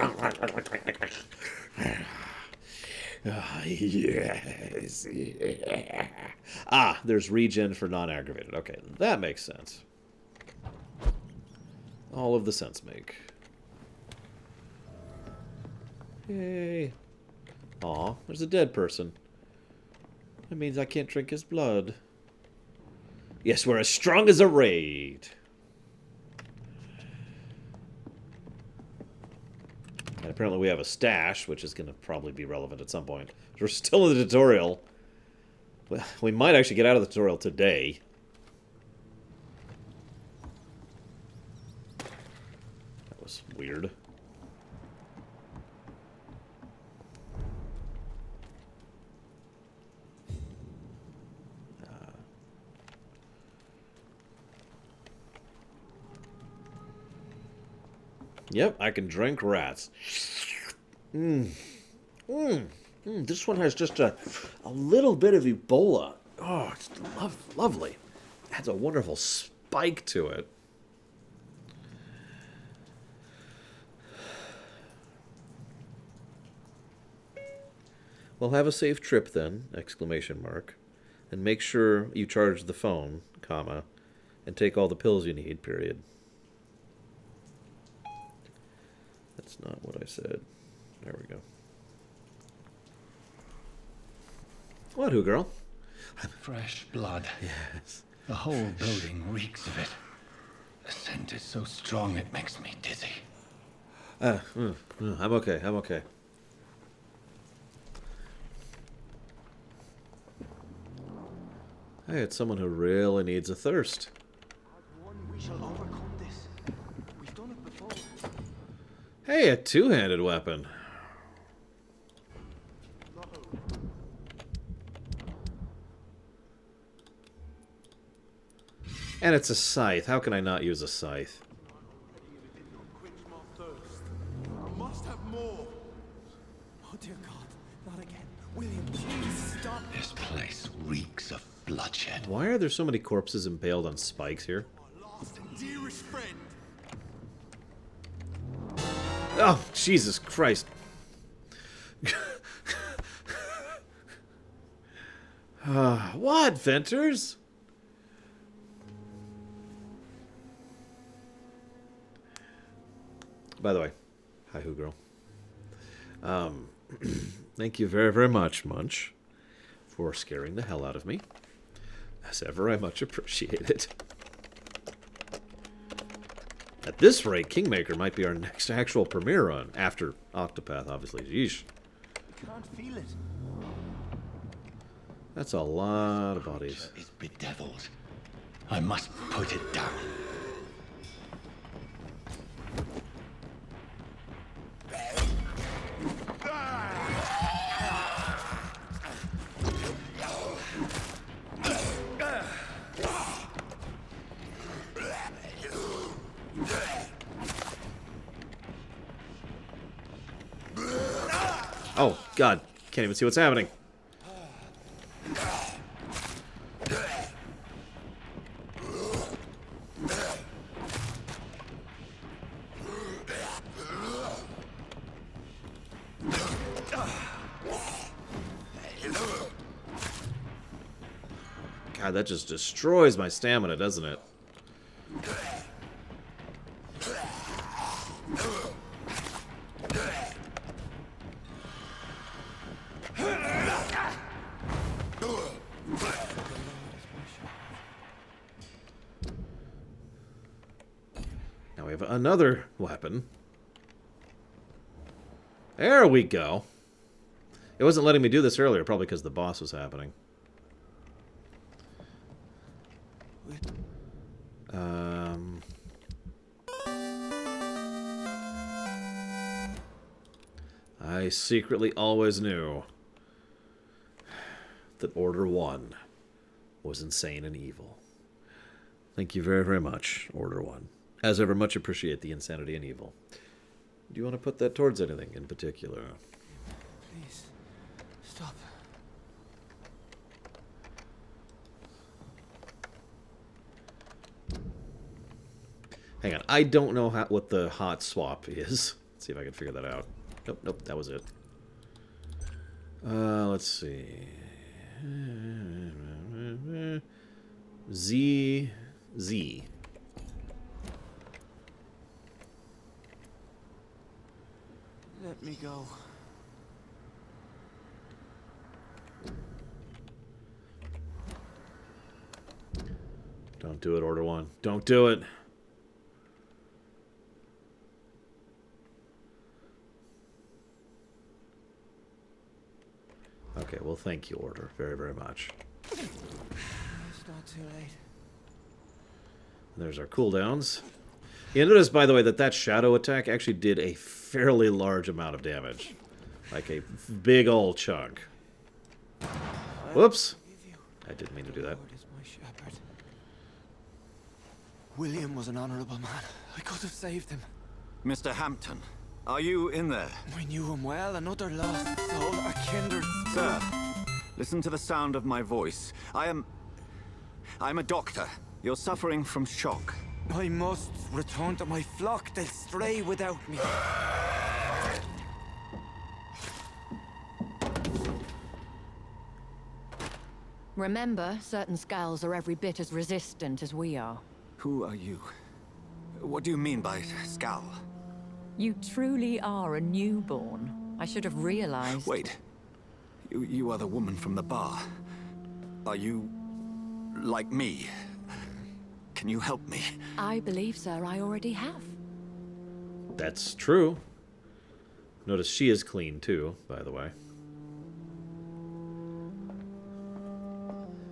Yes. Yeah. Ah, there's regen for non-aggravated. Okay, that makes sense. All of the sense make. Yay. Aw, there's a dead person. That means I can't drink his blood. Yes, we're as strong as a raid. And apparently we have a stash, which is going to probably be relevant at some point. We're still in the tutorial. We might actually get out of the tutorial today. That was weird. Yep, I can drink rats. This one has just a little bit of Ebola. Oh, it's lovely. It has a wonderful spike to it. Well, have a safe trip then, exclamation mark. And make sure you charge the phone, comma, and take all the pills you need, period. That's not what I said. There we go. What, who girl? Fresh blood. Yes. The whole building reeks of it. The scent is so strong it makes me dizzy. I'm okay. I'm okay. Hey, it's someone who really needs a thirst. We shall overcome this. We've done it before. Hey, a two-handed weapon. And it's a scythe. How can I not use a scythe? I must have more. Oh dear God, not again. William, please stop. This place reeks of bloodshed. Why are there so many corpses impaled on spikes here? My last and dearest friend. Oh, Jesus Christ. What, Venters? By the way, hi, Who Girl. Thank you very, very much, Munch, for scaring the hell out of me. As ever, I much appreciate it. At this rate, Kingmaker might be our next actual premiere run, after Octopath, obviously. Yeesh. I can't feel it. That's a lot of bodies. It's bedeviled. I must put it down. Oh, God. Can't even see what's happening. God, that just destroys my stamina, doesn't it? Now we have another weapon. There we go. It wasn't letting me do this earlier, probably because the boss was happening. I secretly always knew that Order 1 was insane and evil. Thank you very, very much, Order 1. As ever, much appreciate the insanity and evil. Do you want to put that towards anything in particular? Please, stop. Hang on, I don't know what the hot swap is. Let's see if I can figure that out. Nope, nope, that was it. Let's see. Z. Let me go. Don't do it, Order 1. Don't do it. Okay, well, thank you, Order, very, very much. It's not too late. And there's our cooldowns. You notice, by the way, that shadow attack actually did a fairly large amount of damage. Like a big old chunk. Whoops. I didn't mean to do that. William was an honorable man. I could have saved him. Mr. Hampton, are you in there? I knew him well, another lost soul, a kindred spirit. Sir, listen to the sound of my voice. I'm a doctor. You're suffering from shock. I must return to my flock. They'll stray without me. Remember, certain skulls are every bit as resistant as we are. Who are you? What do you mean by Scal? You truly are a newborn. I should have realized. Wait. You are the woman from the bar. Are you like me? Can you help me? I believe, sir, I already have. That's true. Notice she is clean, too, by the way.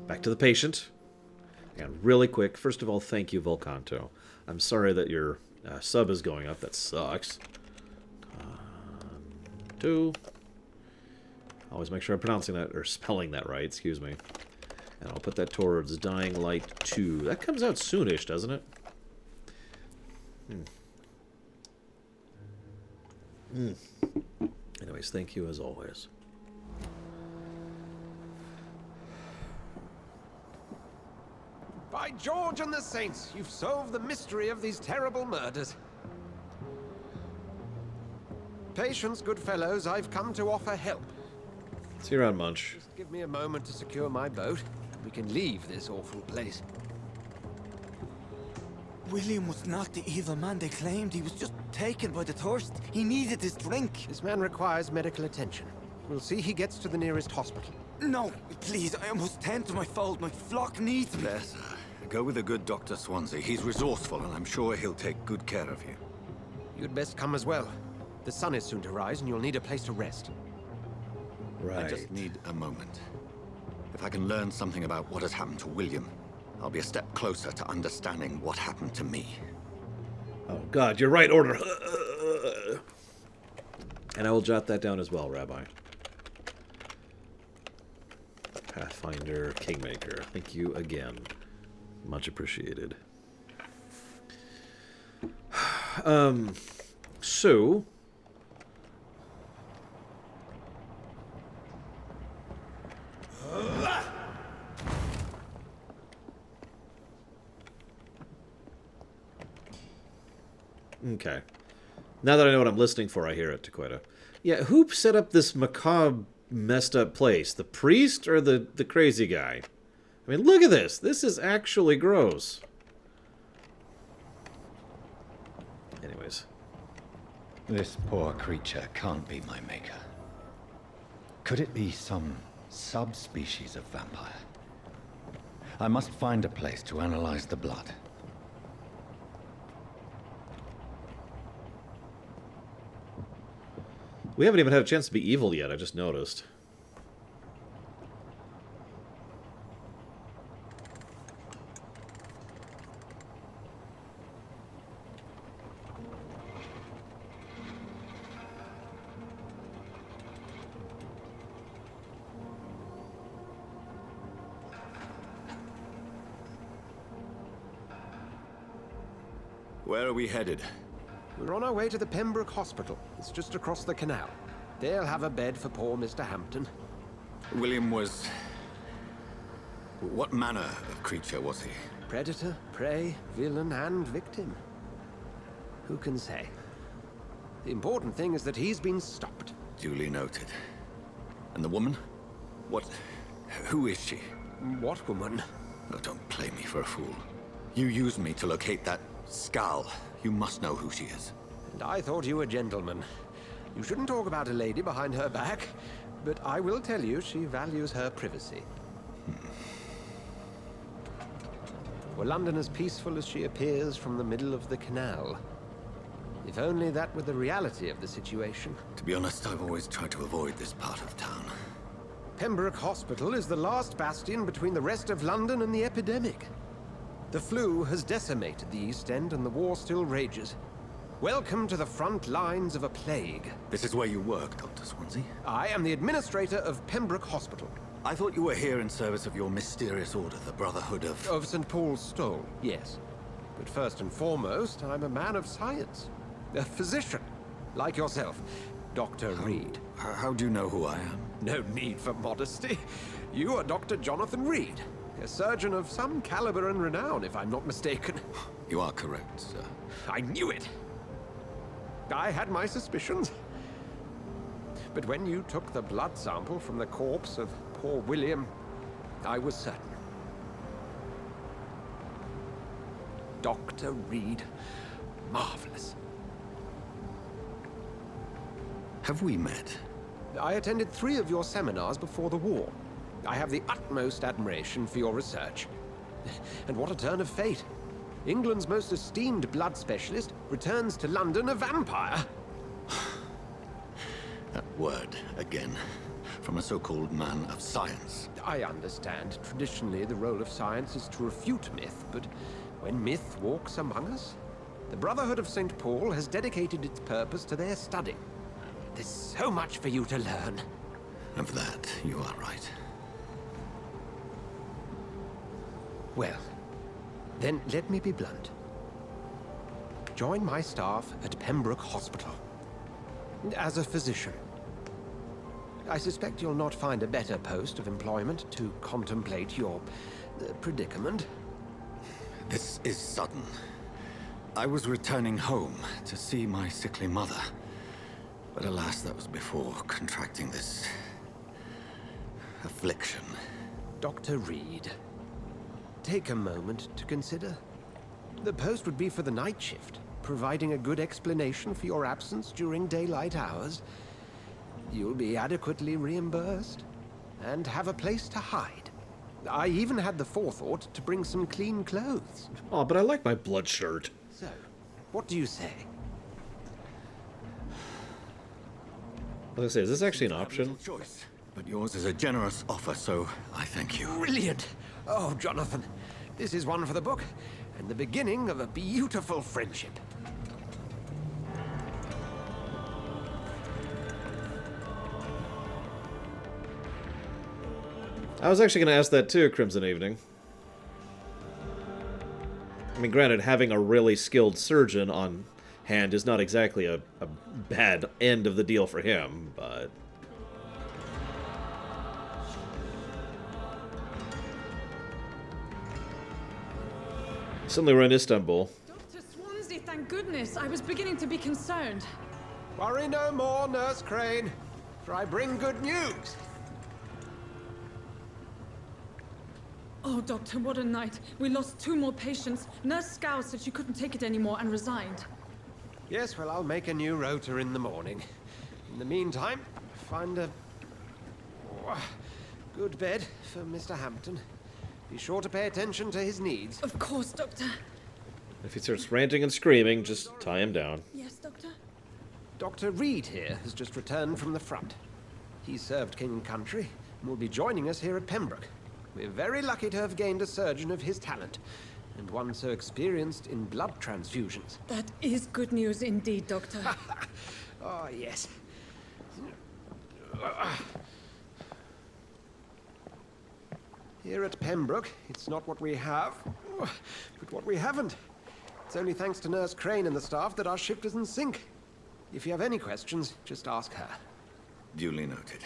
Back to the patient. And really quick, first of all, thank you, Volcanto. I'm sorry that your sub is going up. That sucks. 2. Always make sure I'm pronouncing that, or spelling that right, excuse me. And I'll put that towards Dying Light 2. That comes out soonish, doesn't it? Anyways, thank you as always. By George and the Saints, you've solved the mystery of these terrible murders. Patience, good fellows, I've come to offer help. See you around, Munch. Just give me a moment to secure my boat. We can leave this awful place. William was not the evil man they claimed. He was just taken by the thirst. He needed his drink. This man requires medical attention. We'll see he gets to the nearest hospital. No, please, I must tend to my fold. My flock needs me. There, sir. Go with the good Dr. Swansea. He's resourceful, and I'm sure he'll take good care of you. You'd best come as well. The sun is soon to rise, and you'll need a place to rest. Right. I just need a moment. If I can learn something about what has happened to William, I'll be a step closer to understanding what happened to me. Oh, God, you're right, Order. And I will jot that down as well, Rabbi. Pathfinder Kingmaker. Thank you again. Much appreciated. So... Okay. Now that I know what I'm listening for, I hear it, Taqueta. Yeah, who set up this macabre, messed up place? The priest or the crazy guy? I mean, look at this. This is actually gross. Anyways. This poor creature can't be my maker. Could it be some subspecies of vampire? I must find a place to analyze the blood. We haven't even had a chance to be evil yet, I just noticed. Where are we headed? We're on our way to the Pembroke Hospital. It's just across the canal. They'll have a bed for poor Mr. Hampton. William was... What manner of creature was he? Predator, prey, villain, and victim. Who can say? The important thing is that he's been stopped. Duly noted. And the woman? What... Who is she? What woman? Oh, don't play me for a fool. You used me to locate that skull. You must know who she is. And I thought you a gentleman. You shouldn't talk about a lady behind her back, but I will tell you she values her privacy. Were London as peaceful as she appears from the middle of the canal? If only that were the reality of the situation. To be honest, I've always tried to avoid this part of town. Pembroke Hospital is the last bastion between the rest of London and the epidemic. The flu has decimated the East End and the war still rages. Welcome to the front lines of a plague. This is where you work, Dr. Swansea? I am the administrator of Pembroke Hospital. I thought you were here in service of your mysterious order, the Brotherhood of... Of St. Paul's Stole, yes. But first and foremost, I'm a man of science. A physician, like yourself, Dr. Reed. How do you know who I am? No need for modesty. You are Dr. Jonathan Reed, a surgeon of some caliber and renown, if I'm not mistaken. You are correct, sir. I knew it! I had my suspicions. But when you took the blood sample from the corpse of poor William, I was certain. Dr. Reed. Marvelous. Have we met? I attended 3 of your seminars before the war. I have the utmost admiration for your research. And what a turn of fate. England's most esteemed blood specialist returns to London a vampire. That word, again. From a so-called man of science. I understand. Traditionally, the role of science is to refute myth, but when myth walks among us, the Brotherhood of St. Paul has dedicated its purpose to their study. There's so much for you to learn. Of that, you are right. Well, then let me be blunt. Join my staff at Pembroke Hospital. As a physician. I suspect you'll not find a better post of employment to contemplate your predicament. This is sudden. I was returning home to see my sickly mother. But alas, that was before contracting this... affliction. Dr. Reed, take a moment to consider. The post would be for the night shift, providing a good explanation for your absence during daylight hours. You'll be adequately reimbursed, and have a place to hide. I even had the forethought to bring some clean clothes. Oh, but I like my blood shirt. So, what do you say? Like I say, is this actually an option? Choice, but yours is a generous offer, so I thank you. Brilliant! Oh, Jonathan, this is one for the book, and the beginning of a beautiful friendship. I was actually going to ask that too, Crimson Evening. I mean, granted, having a really skilled surgeon on hand is not exactly a bad end of the deal for him, but... Suddenly we're in Istanbul. Dr. Swansea, thank goodness. I was beginning to be concerned. Worry no more, Nurse Crane, for I bring good news. Oh, Doctor, what a night. We lost 2 more patients. Nurse Scow said she couldn't take it anymore and resigned. Yes, well, I'll make a new rota in the morning. In the meantime, find a good bed for Mr. Hampton. Be sure to pay attention to his needs. Of course, Doctor. If he starts ranting and screaming, just tie him down. Yes, Doctor? Dr. Reed here has just returned from the front. He served King and Country and will be joining us here at Pembroke. We're very lucky to have gained a surgeon of his talent, and one so experienced in blood transfusions. That is good news indeed, Doctor. Oh, yes. Here at Pembroke, it's not what we have, but what we haven't. It's only thanks to Nurse Crane and the staff that our ship doesn't sink. If you have any questions, just ask her. Duly noted.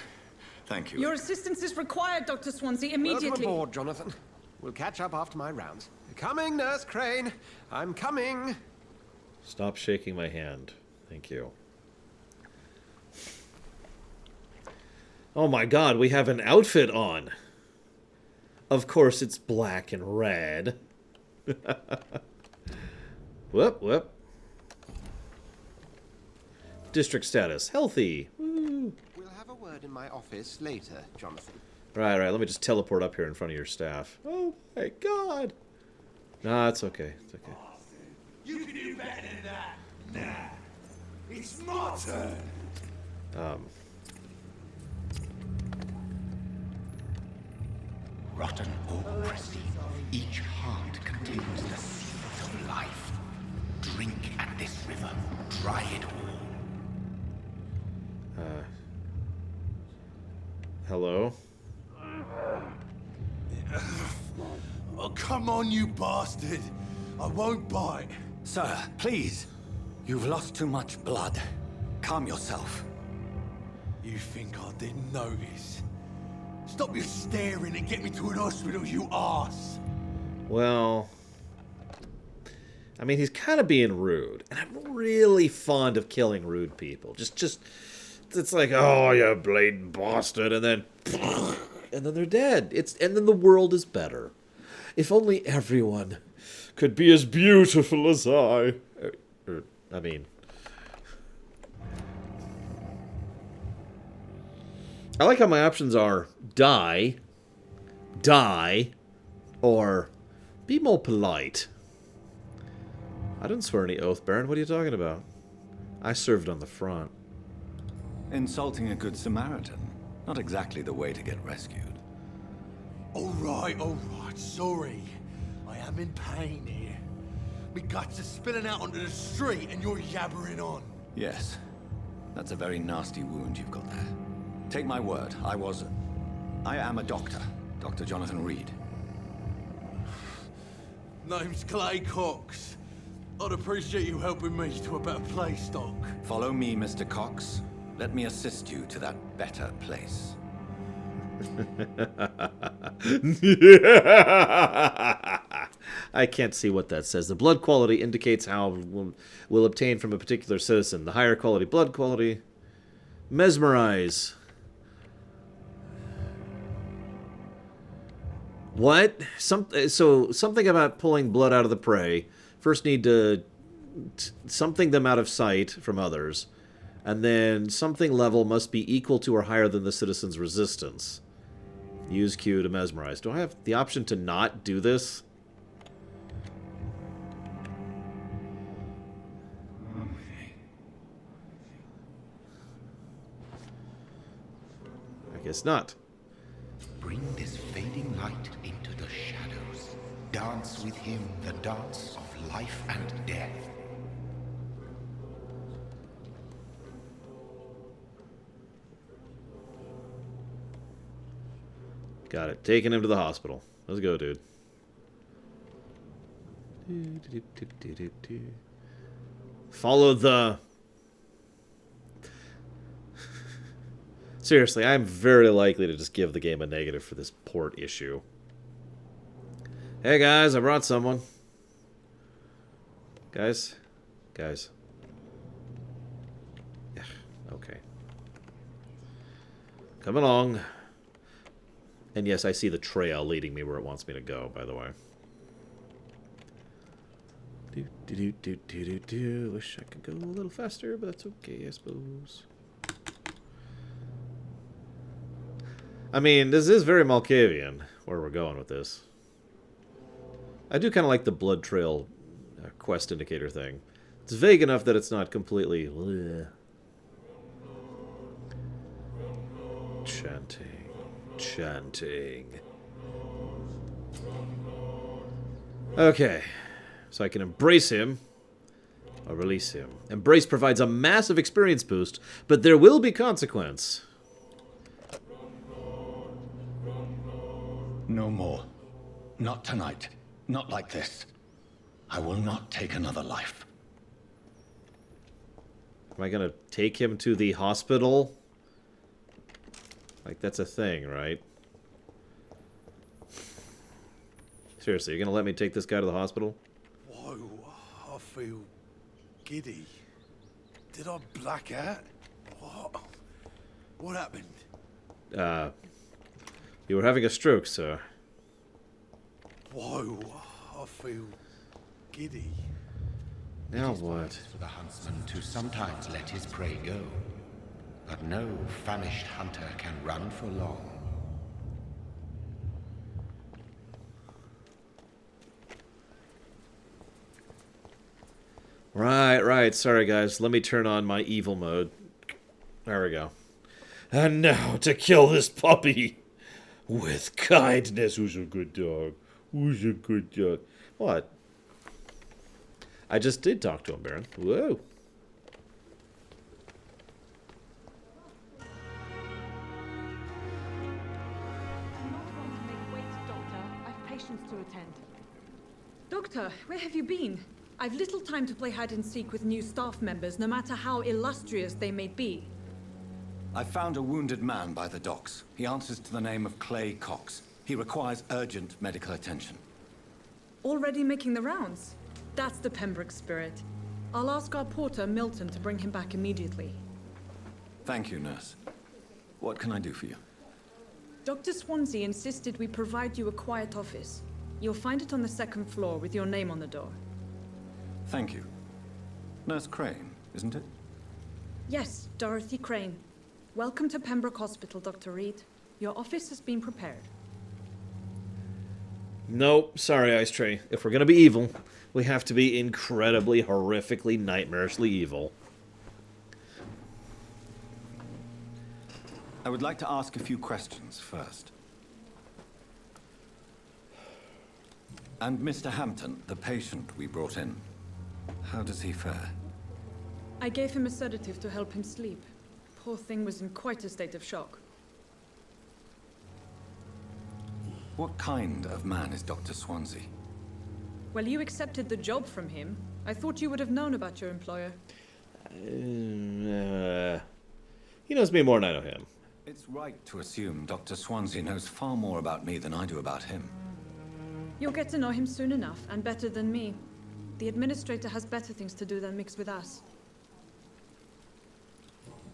Thank you. Your assistance is required, Dr. Swansea, immediately. Welcome aboard, Jonathan. We'll catch up after my rounds. Coming, Nurse Crane. I'm coming. Stop shaking my hand. Thank you. Oh my god, we have an outfit on. Of course, it's black and red. Whoop, whoop. District status, healthy. Woo. We'll have a word in my office later, Jonathan. Right, let me just teleport up here in front of your staff. Oh my god. Nah, it's okay. It's okay. You can do better than that. Nah. It's my turn. Rotten or pristine, each heart contains the seeds of life. Drink at this river, dry it all. Hello? Oh, come on, you bastard. I won't bite. Sir, please. You've lost too much blood. Calm yourself. You think I didn't notice? Stop your staring and get me to an hospital, you arse. Well, I mean, he's kind of being rude. And I'm really fond of killing rude people. Just, it's like, oh, you blatant bastard, and then they're dead. And then the world is better. If only everyone could be as beautiful as I. I mean, I like how my options are die, or be more polite. I didn't swear any oath, Baron. What are you talking about? I served on the front. Insulting a good Samaritan. Not exactly the way to get rescued. All right, sorry. I am in pain here. Me guts are spilling out onto the street and you're yabbering on. Yes. That's a very nasty wound you've got there. Take my word, I am a doctor. Dr. Jonathan Reed. Name's Clay Cox. I'd appreciate you helping me to a better place, Doc. Follow me, Mr. Cox. Let me assist you to that better place. I can't see what that says. The blood quality indicates how will obtain from a particular citizen. The higher quality blood quality. Mesmerize. What? So something about pulling blood out of the prey. First need to something them out of sight from others. And then something level must be equal to or higher than the citizen's resistance. Use Q to mesmerize. Do I have the option to not do this? I guess not. Bring this fading light into the shadows. Dance with him the dance of life and death. Got it. Taking him to the hospital. Let's go, dude. Follow the... Seriously, I'm very likely to just give the game a negative for this port issue. Hey, guys, I brought someone. Guys. Yeah. Come along. And yes, I see the trail leading me where it wants me to go, by the way. Wish I could go a little faster, but that's okay, I suppose. I mean, this is very Malkavian, where we're going with this. I do kind of like the blood trail quest indicator thing. It's vague enough that it's not completely... Bleh. Chanting. Chanting. Okay. So I can embrace him, or release him. Embrace provides a massive experience boost, but there will be consequence. No more. Not tonight. Not like this. I will not take another life. Am I gonna take him to the hospital? Like, that's a thing, right? Seriously, you're gonna let me take this guy to the hospital? Whoa, I feel giddy. Did I black out? What happened? You were having a stroke, sir. Whoa, I feel giddy. Now what? For the huntsman to sometimes let his prey go. But no famished hunter can run for long. Right. Sorry, guys. Let me turn on my evil mode. There we go. And now to kill this puppy with kindness. Who's a good dog? Who's a good dog? What? I just did talk to him, Baron. Whoa. Doctor, where have you been? I've little time to play hide and seek with new staff members, no matter how illustrious they may be. I found a wounded man by the docks. He answers to the name of Clay Cox. He requires urgent medical attention. Already making the rounds? That's the Pembroke spirit. I'll ask our porter, Milton, to bring him back immediately. Thank you, nurse. What can I do for you? Dr. Swansea insisted we provide you a quiet office. You'll find it on the second floor with your name on the door. Thank you. Nurse Crane, isn't it? Yes, Dorothy Crane. Welcome to Pembroke Hospital, Dr. Reed. Your office has been prepared. Nope, sorry, Ice Tray. If we're gonna be evil, we have to be incredibly, horrifically, nightmarishly evil. I would like to ask a few questions first. And Mr. Hampton, the patient we brought in, how does he fare? I gave him a sedative to help him sleep. Poor thing was in quite a state of shock. What kind of man is Dr. Swansea? Well, you accepted the job from him. I thought you would have known about your employer. He knows me more than I know him. It's right to assume Dr. Swansea knows far more about me than I do about him. You'll get to know him soon enough, and better than me. The administrator has better things to do than mix with us.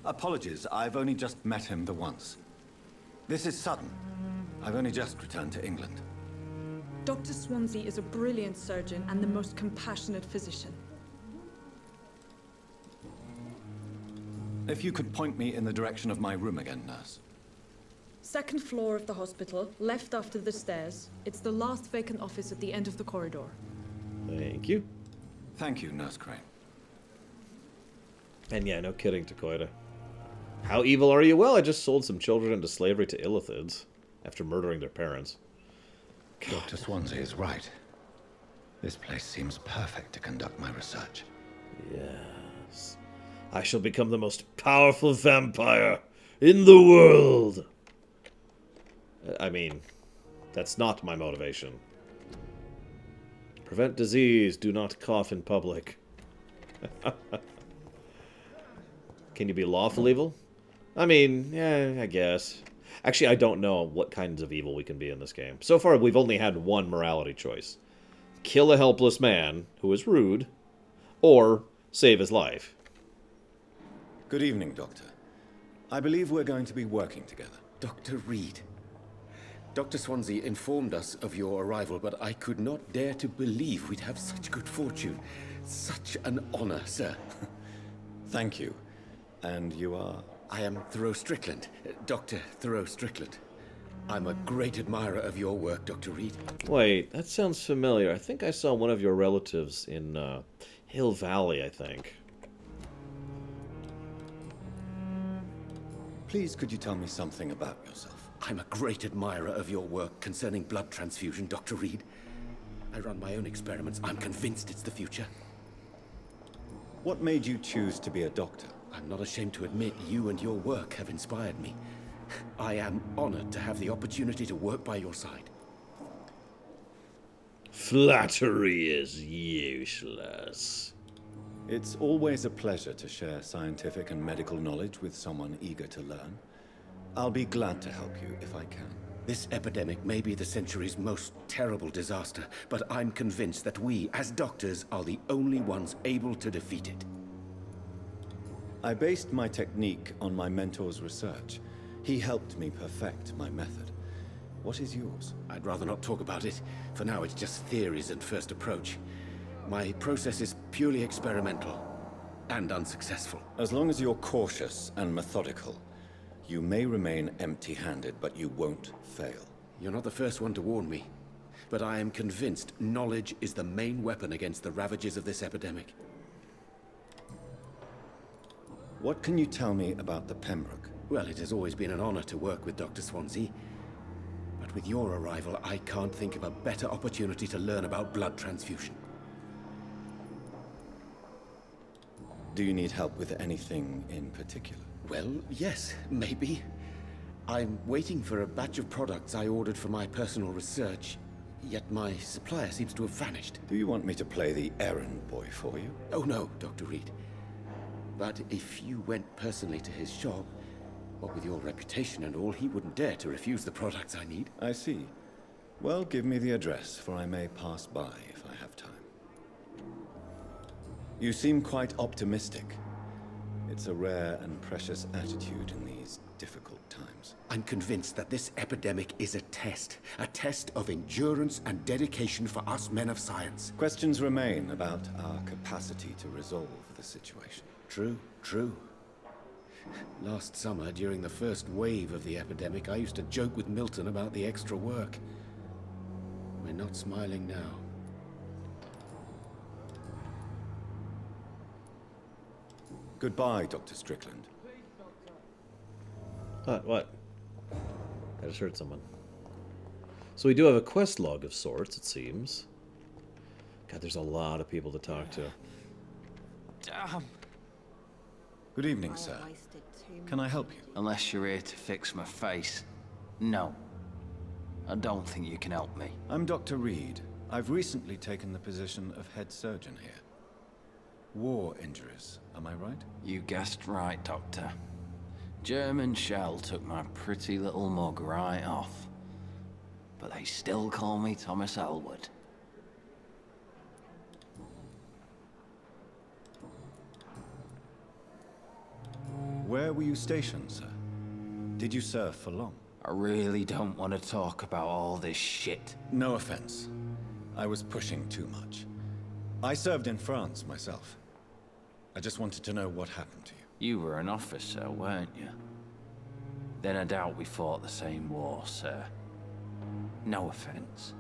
Apologies, I've only just met him the once. This is sudden. I've only just returned to England. Dr. Swansea is a brilliant surgeon and the most compassionate physician. If you could point me in the direction of my room again, nurse. Second floor of the hospital, left after the stairs. It's the last vacant office at the end of the corridor. Thank you. Thank you, Nurse Crane. And yeah, no kidding, Takoida. How evil are you? Well, I just sold some children into slavery to Illithids after murdering their parents. Dr. Swansea is right. This place seems perfect to conduct my research. Yes. I shall become the most powerful vampire in the world. I mean, that's not my motivation. Prevent disease, do not cough in public. Can you be lawful evil? I mean, yeah, I guess. Actually, I don't know what kinds of evil we can be in this game. So far, we've only had one morality choice. Kill a helpless man who is rude, or save his life. Good evening, Doctor. I believe we're going to be working together. Dr. Reed. Dr. Swansea informed us of your arrival, but I could not dare to believe we'd have such good fortune. Such an honor, sir. Thank you. And you are? I am Thoreau Strickland, Dr. Thoreau Strickland. I'm a great admirer of your work, Dr. Reed. Wait, that sounds familiar. I think I saw one of your relatives in Hill Valley, I think. Please, could you tell me something about yourself? I'm a great admirer of your work concerning blood transfusion, Dr. Reed. I run my own experiments. I'm convinced it's the future. What made you choose to be a doctor? I'm not ashamed to admit you and your work have inspired me. I am honored to have the opportunity to work by your side. Flattery is useless. It's always a pleasure to share scientific and medical knowledge with someone eager to learn. I'll be glad to help you if I can. This epidemic may be the century's most terrible disaster, but I'm convinced that we, as doctors, are the only ones able to defeat it. I based my technique on my mentor's research. He helped me perfect my method. What is yours? I'd rather not talk about it. For now, it's just theories and first approach. My process is purely experimental and unsuccessful. As long as you're cautious and methodical, you may remain empty-handed, but you won't fail. You're not the first one to warn me, but I am convinced knowledge is the main weapon against the ravages of this epidemic. What can you tell me about the Pembroke? Well, it has always been an honor to work with Dr. Swansea. But with your arrival, I can't think of a better opportunity to learn about blood transfusion. Do you need help with anything in particular? Well, yes, maybe. I'm waiting for a batch of products I ordered for my personal research, yet my supplier seems to have vanished. Do you want me to play the errand boy for you? Oh no, Dr. Reed. But if you went personally to his shop, what with your reputation and all, he wouldn't dare to refuse the products I need. I see. Well, give me the address, for I may pass by if I have time. You seem quite optimistic. It's a rare and precious attitude in these difficult times. I'm convinced that this epidemic is a test of endurance and dedication for us men of science. Questions remain about our capacity to resolve the situation. True, true. Last summer, during the first wave of the epidemic, I used to joke with Milton about the extra work. We're not smiling now. Goodbye, Dr. Strickland. What? I just heard someone. So we do have a quest log of sorts, it seems. God, there's a lot of people to talk to. Damn. Good evening, sir. Can I help you? Unless you're here to fix my face. No. I don't think you can help me. I'm Dr. Reed. I've recently taken the position of head surgeon here. War injuries, am I right? You guessed right, Doctor. German shell took my pretty little mug right off. But they still call me Thomas Elwood. Where were you stationed, sir? Did you serve for long? I really don't want to talk about all this shit. No offense. I was pushing too much. I served in France myself. I just wanted to know what happened to you. You were an officer, weren't you? Then I doubt we fought the same war, sir. No offense.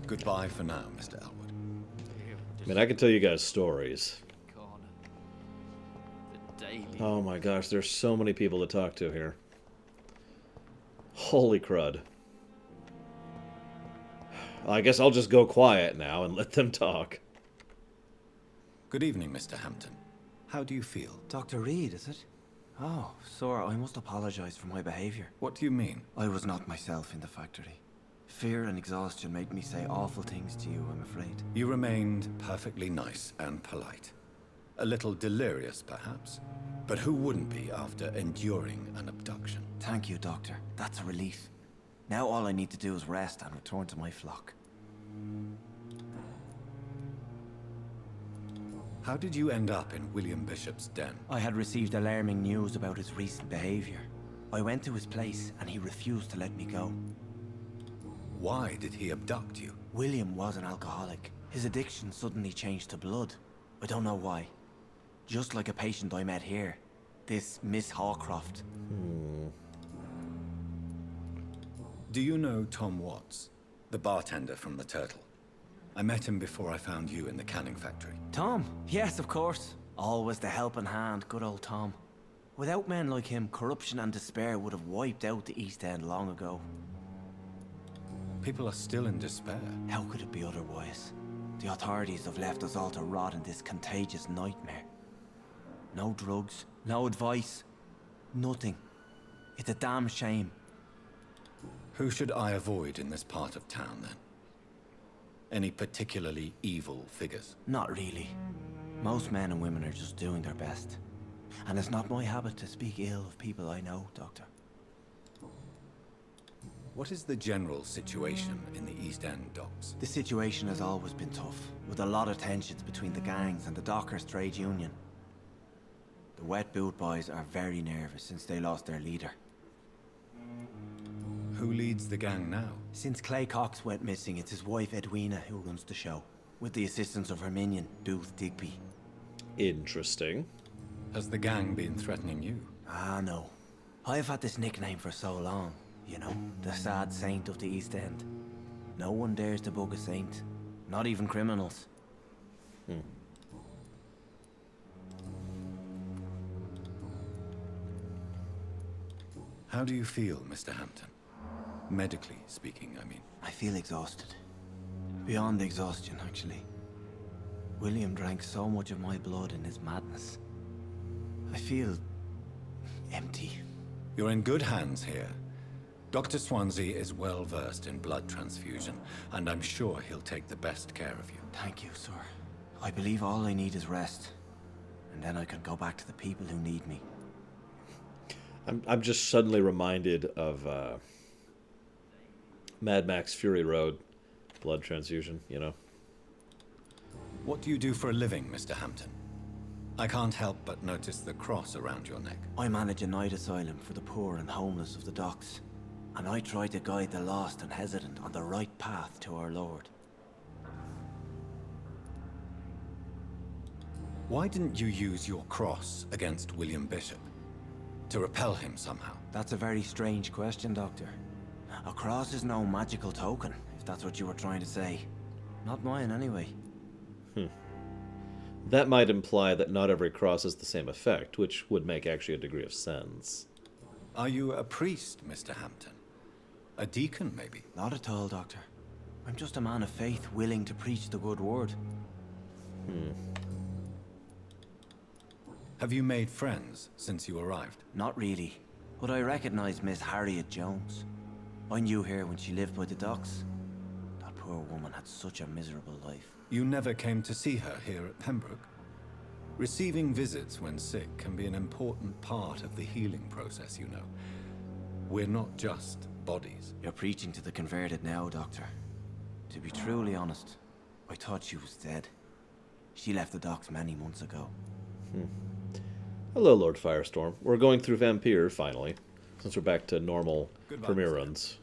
Goodbye for now, Mr. Elwood. I mean, I can tell you guys stories. Oh my gosh, there's so many people to talk to here. Holy crud. I guess I'll just go quiet now and let them talk. Good evening, Mr. Hampton. How do you feel? Dr. Reed, is it? Oh, sir, I must apologize for my behavior. What do you mean? I was not myself in the factory. Fear and exhaustion made me say awful things to you, I'm afraid. You remained perfectly nice and polite. A little delirious, perhaps. But who wouldn't be after enduring an abduction? Thank you, Doctor. That's a relief. Now all I need to do is rest and return to my flock. How did you end up in William Bishop's den? I had received alarming news about his recent behavior. I went to his place and he refused to let me go. Why did he abduct you? William was an alcoholic. His addiction suddenly changed to blood. I don't know why. Just like a patient I met here. This Miss Hawcroft. Do you know Tom Watts, the bartender from the Turtle? I met him before I found you in the canning factory. Tom? Yes, of course. Always the helping hand, good old Tom. Without men like him, corruption and despair would have wiped out the East End long ago. People are still in despair. How could it be otherwise? The authorities have left us all to rot in this contagious nightmare. No drugs, no advice, nothing. It's a damn shame. Who should I avoid in this part of town, then? Any particularly evil figures? Not really. Most men and women are just doing their best. And it's not my habit to speak ill of people I know, Doctor. What is the general situation in the East End docks? The situation has always been tough, with a lot of tensions between the gangs and the Dockers' trade union. The wet boot boys are very nervous since they lost their leader. Who leads the gang now? Since Clay Cox went missing, it's his wife Edwina who runs the show, with the assistance of her minion, Booth Digby. Interesting. Has the gang been threatening you? Ah, no. I've had this nickname for so long, you know, the sad saint of the East End. No one dares to bug a saint, not even criminals. How do you feel, Mr. Hampton? Medically speaking, I mean. I feel exhausted. Beyond exhaustion, actually. William drank so much of my blood in his madness. I feel empty. You're in good hands here. Dr. Swansea is well versed in blood transfusion, and I'm sure he'll take the best care of you. Thank you, sir. I believe all I need is rest. And then I can go back to the people who need me. I'm just suddenly reminded of Mad Max Fury Road. Blood transfusion, you know. What do you do for a living, Mr. Hampton? I can't help but notice the cross around your neck. I manage a night asylum for the poor and homeless of the docks. And I try to guide the lost and hesitant on the right path to our Lord. Why didn't you use your cross against William Bishop? To repel him somehow? That's a very strange question, Doctor. A cross is no magical token, if that's what you were trying to say. Not mine, anyway. That might imply that not every cross has the same effect, which would make actually a degree of sense. Are you a priest, Mr. Hampton? A deacon, maybe? Not at all, Doctor. I'm just a man of faith willing to preach the good word. Have you made friends since you arrived? Not really, but I recognize Miss Harriet Jones. I knew her when she lived by the docks. That poor woman had such a miserable life. You never came to see her here at Pembroke? Receiving visits when sick can be an important part of the healing process, you know. We're not just bodies. You're preaching to the converted now, Doctor. To be truly honest, I thought she was dead. She left the docks many months ago. Hello, Lord Firestorm. We're going through Vampyr, finally, since we're back to normal premiere runs.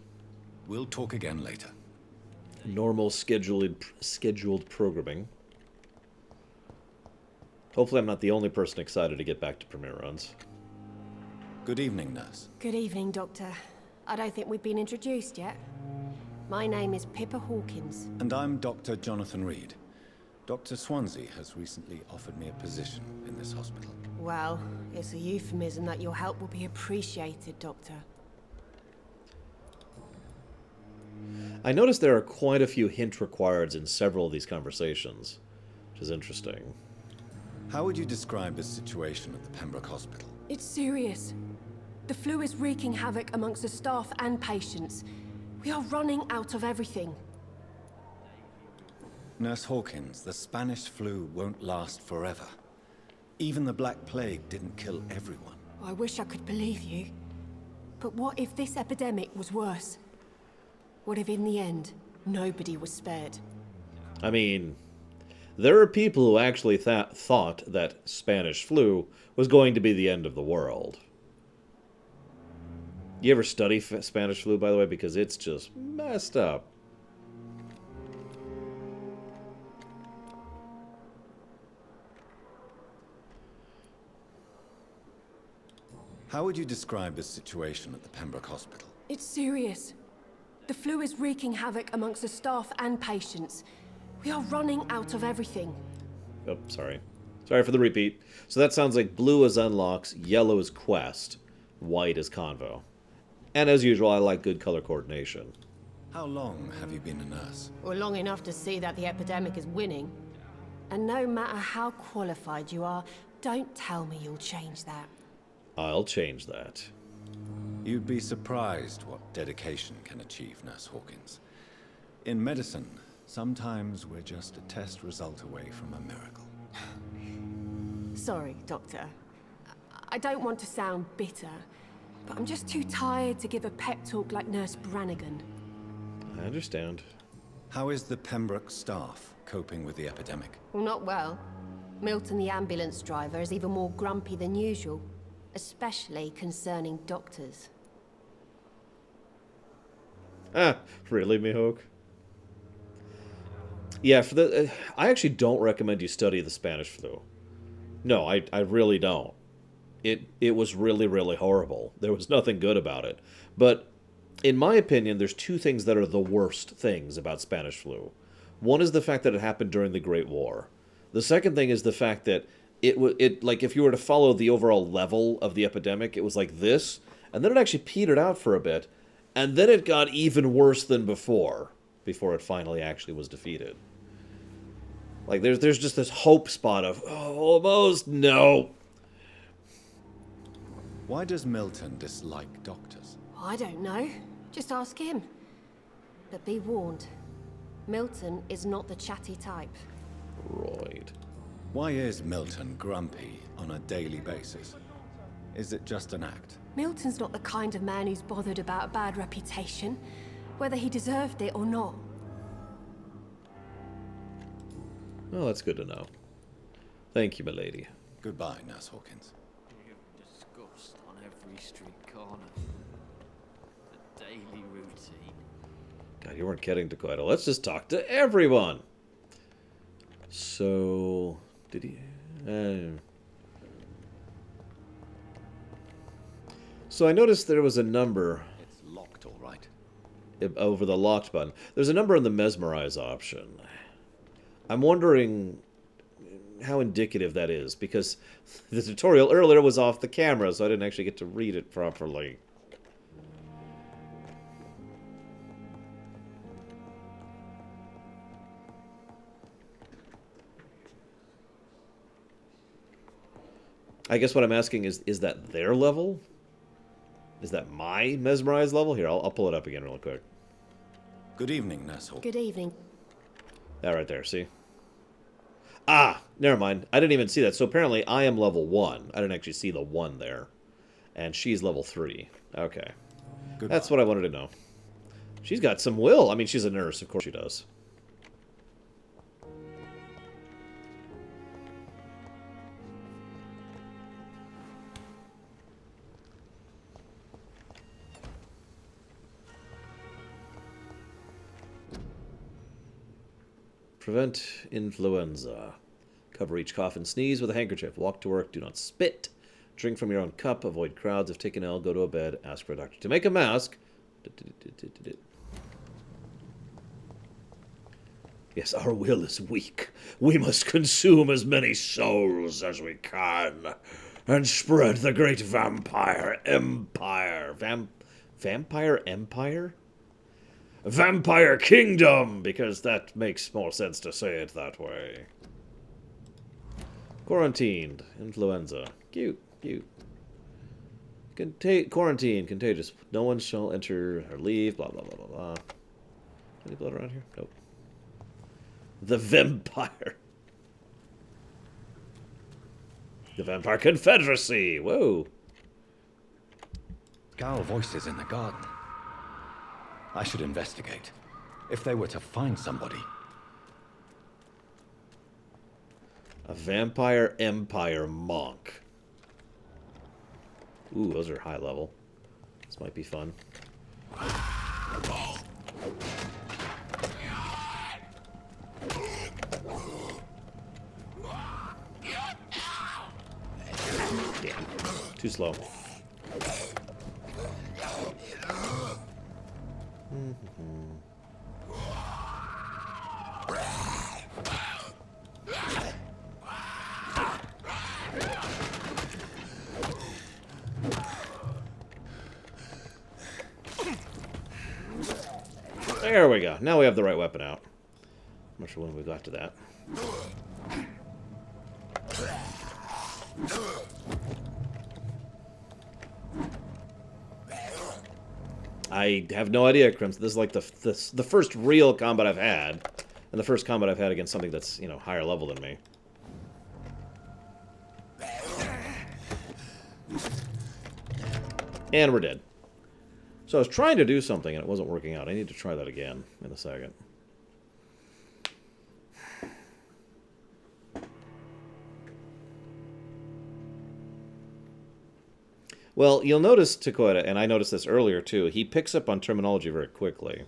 We'll talk again later. Normal scheduled programming. Hopefully I'm not the only person excited to get back to premiere runs. Good evening, nurse. Good evening, Doctor. I don't think we've been introduced yet. My name is Pippa Hawkins. And I'm Dr. Jonathan Reed. Dr. Swansea has recently offered me a position in this hospital. Well, it's a euphemism that your help will be appreciated, Doctor. I noticed there are quite a few hint requireds in several of these conversations, which is interesting. How would you describe the situation at the Pembroke Hospital? It's serious. The flu is wreaking havoc amongst the staff and patients. We are running out of everything. Nurse Hawkins, the Spanish flu won't last forever. Even the Black Plague didn't kill everyone. I wish I could believe you. But what if this epidemic was worse? What if in the end, nobody was spared? I mean, There are people who actually thought that Spanish flu was going to be the end of the world. You ever study Spanish flu, by the way? Because it's just messed up. How would you describe the situation at the Pembroke Hospital? It's serious. The flu is wreaking havoc amongst the staff and patients. We are running out of everything. Oh, sorry. Sorry for the repeat. So that sounds like blue is unlocks, yellow is quest, white is convo. And as usual, I like good color coordination. How long have you been a nurse? Well, long enough to see that the epidemic is winning. And no matter how qualified you are, don't tell me you'll change that. I'll change that. You'd be surprised what dedication can achieve, Nurse Hawkins. In medicine, sometimes we're just a test result away from a miracle. Sorry, Doctor. I don't want to sound bitter, but I'm just too tired to give a pep talk like Nurse Brannigan. I understand. How is the Pembroke staff coping with the epidemic? Well, not well. Milton, the ambulance driver, is even more grumpy than usual, especially concerning doctors. Ah, really, Mihawk? Yeah, for the I actually don't recommend you study the Spanish flu. No, I really don't. It was really, really horrible. There was nothing good about it. But in my opinion, there's two things that are the worst things about Spanish flu. One is the fact that it happened during the Great War. The second thing is the fact that it like if you were to follow the overall level of the epidemic, it was like this, and then it actually petered out for a bit, and then it got even worse than before it finally actually was defeated. Like there's just this hope spot of almost no. Why does Milton dislike doctors? I don't know. Just ask him. But be warned, Milton is not the chatty type. Right. Why is Milton grumpy on a daily basis? Is it just an act? Milton's not the kind of man who's bothered about a bad reputation, whether he deserved it or not. Oh, that's good to know. Thank you, milady. Goodbye, Nurse Hawkins. Disgust on every street corner. The daily routine. God, you weren't kidding, Dakota. Let's just talk to everyone. So, did he... So I noticed there was a number... It's locked, all right. Over the locked button. There's a number in the mesmerize option. I'm wondering how indicative that is, because the tutorial earlier was off the camera, so I didn't actually get to read it properly. I guess what I'm asking is that their level? Is that my mesmerize level? Here, I'll pull it up again real quick. Good evening, Nurse Hawkins. Good evening. That right there, see? Ah, never mind. I didn't even see that. So apparently I am level 1. I didn't actually see the 1 there. And she's level 3. Okay. Goodbye. That's what I wanted to know. She's got some will. I mean, she's a nurse. Of course she does. Prevent influenza. Cover each cough and sneeze with a handkerchief. Walk to work. Do not spit. Drink from your own cup. Avoid crowds. If taken ill, go to a bed. Ask for a doctor to make a mask. Yes, our will is weak. We must consume as many souls as we can and spread the great vampire empire. Vampire empire? Vampire Kingdom, because that makes more sense to say it that way. Quarantined. Influenza. Cute. Cute. Quarantine. Contagious. No one shall enter or leave. Blah, blah, blah, blah, blah. Any blood around here? Nope. The Vampire. The Vampire Confederacy. Whoa. Scowl voices in the garden. I should investigate. If they were to find somebody. A Vampire Empire Monk. Ooh, those are high level. This might be fun. Damn. Too slow. There we go. Now we have the right weapon out. I'm not sure when we got to that. I have no idea, Crimson. This is like the first real combat I've had, and the first combat I've had against something that's, you know, higher level than me. And we're dead. So I was trying to do something and it wasn't working out. I need to try that again in a second. Well, you'll notice, Takoida, and I noticed this earlier too, he picks up on terminology very quickly.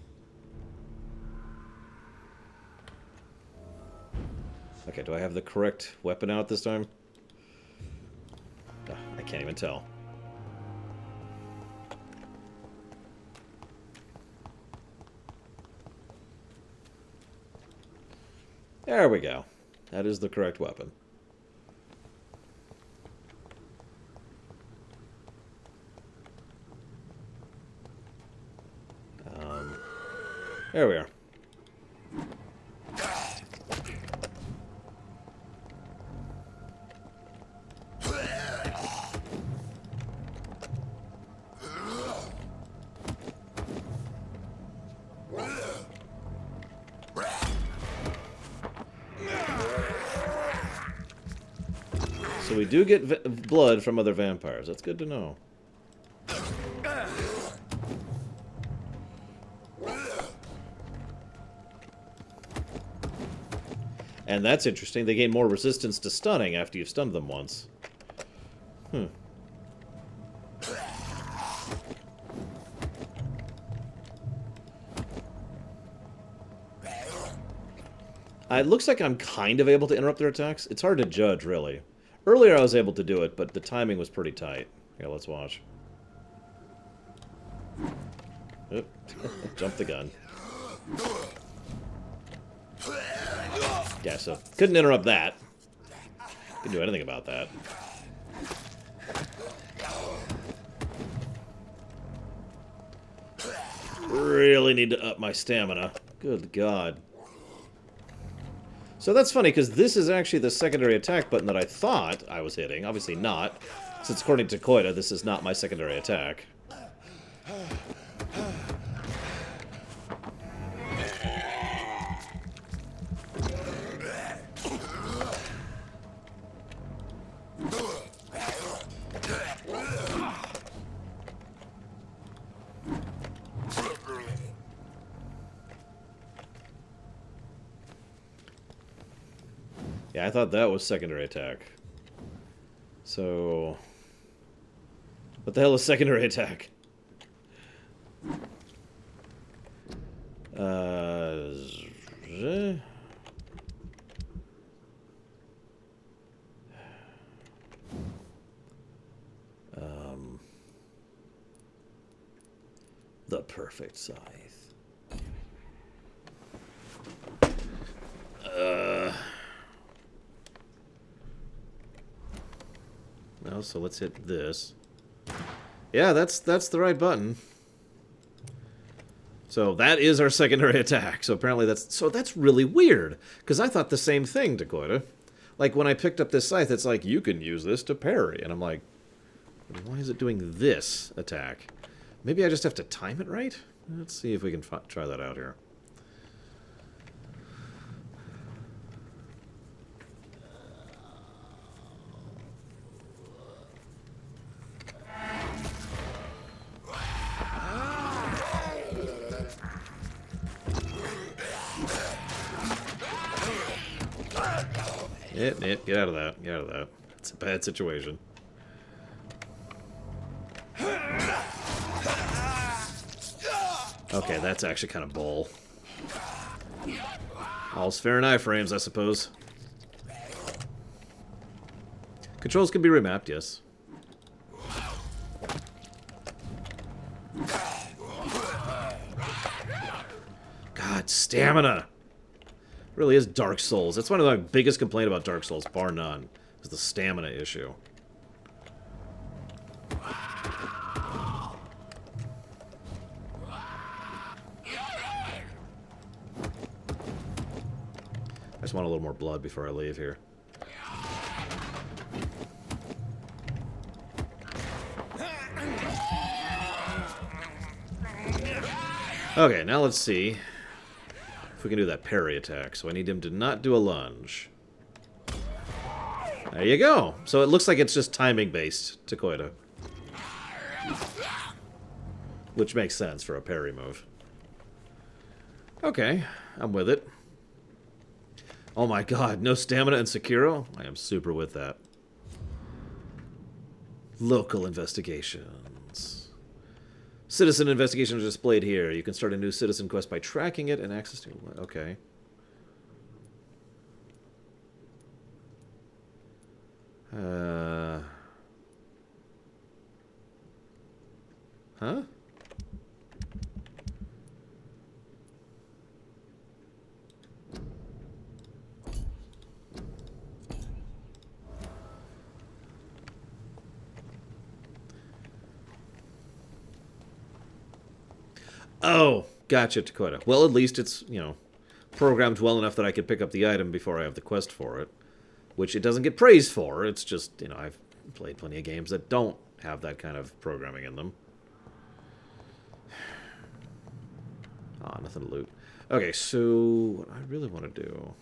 Okay, do I have the correct weapon out this time? I can't even tell. There we go. That is the correct weapon. There we are. So we do get blood from other vampires. That's good to know. And that's interesting. They gain more resistance to stunning after you've stunned them once. It looks like I'm kind of able to interrupt their attacks. It's hard to judge, really. Earlier I was able to do it, but the timing was pretty tight. Here, let's watch. Oop. Jump the gun. Yeah, so couldn't interrupt that. Couldn't do anything about that. Really need to up my stamina. Good God. So that's funny, because this is actually the secondary attack button that I thought I was hitting. Obviously not, since according to Koida, this is not my secondary attack. Yeah, I thought that was secondary attack. So... what the hell is secondary attack? The perfect scythe. No, so let's hit this. Yeah, that's the right button. So that is our secondary attack. So apparently that's really weird, because I thought the same thing, Dakota. Like when I picked up this scythe, it's like you can use this to parry, and I'm like, why is it doing this attack? Maybe I just have to time it right? Let's see if we can try that out here. Get out of that. Get out of that. It's a bad situation. Okay, that's actually kind of bull. All's fair in iframes, I suppose. Controls can be remapped, yes. God, stamina! Really is Dark Souls. That's one of my biggest complaints about Dark Souls, bar none, is the stamina issue. I just want a little more blood before I leave here. Okay, now let's see if we can do that parry attack. So I need him to not do a lunge. There you go. So it looks like it's just timing based, Takoida. Which makes sense for a parry move. Okay, I'm with it. Oh my god, no stamina in Sekiro? I am super with that. Local investigations. Citizen investigations are displayed here. You can start a new citizen quest by tracking it and accessing... Okay. Huh? Oh, gotcha, Dakota. Well, at least it's, you know, programmed well enough that I could pick up the item before I have the quest for it. Which it doesn't get praised for. It's just, you know, I've played plenty of games that don't have that kind of programming in them. Ah, nothing to loot. Okay, so what I really want to do...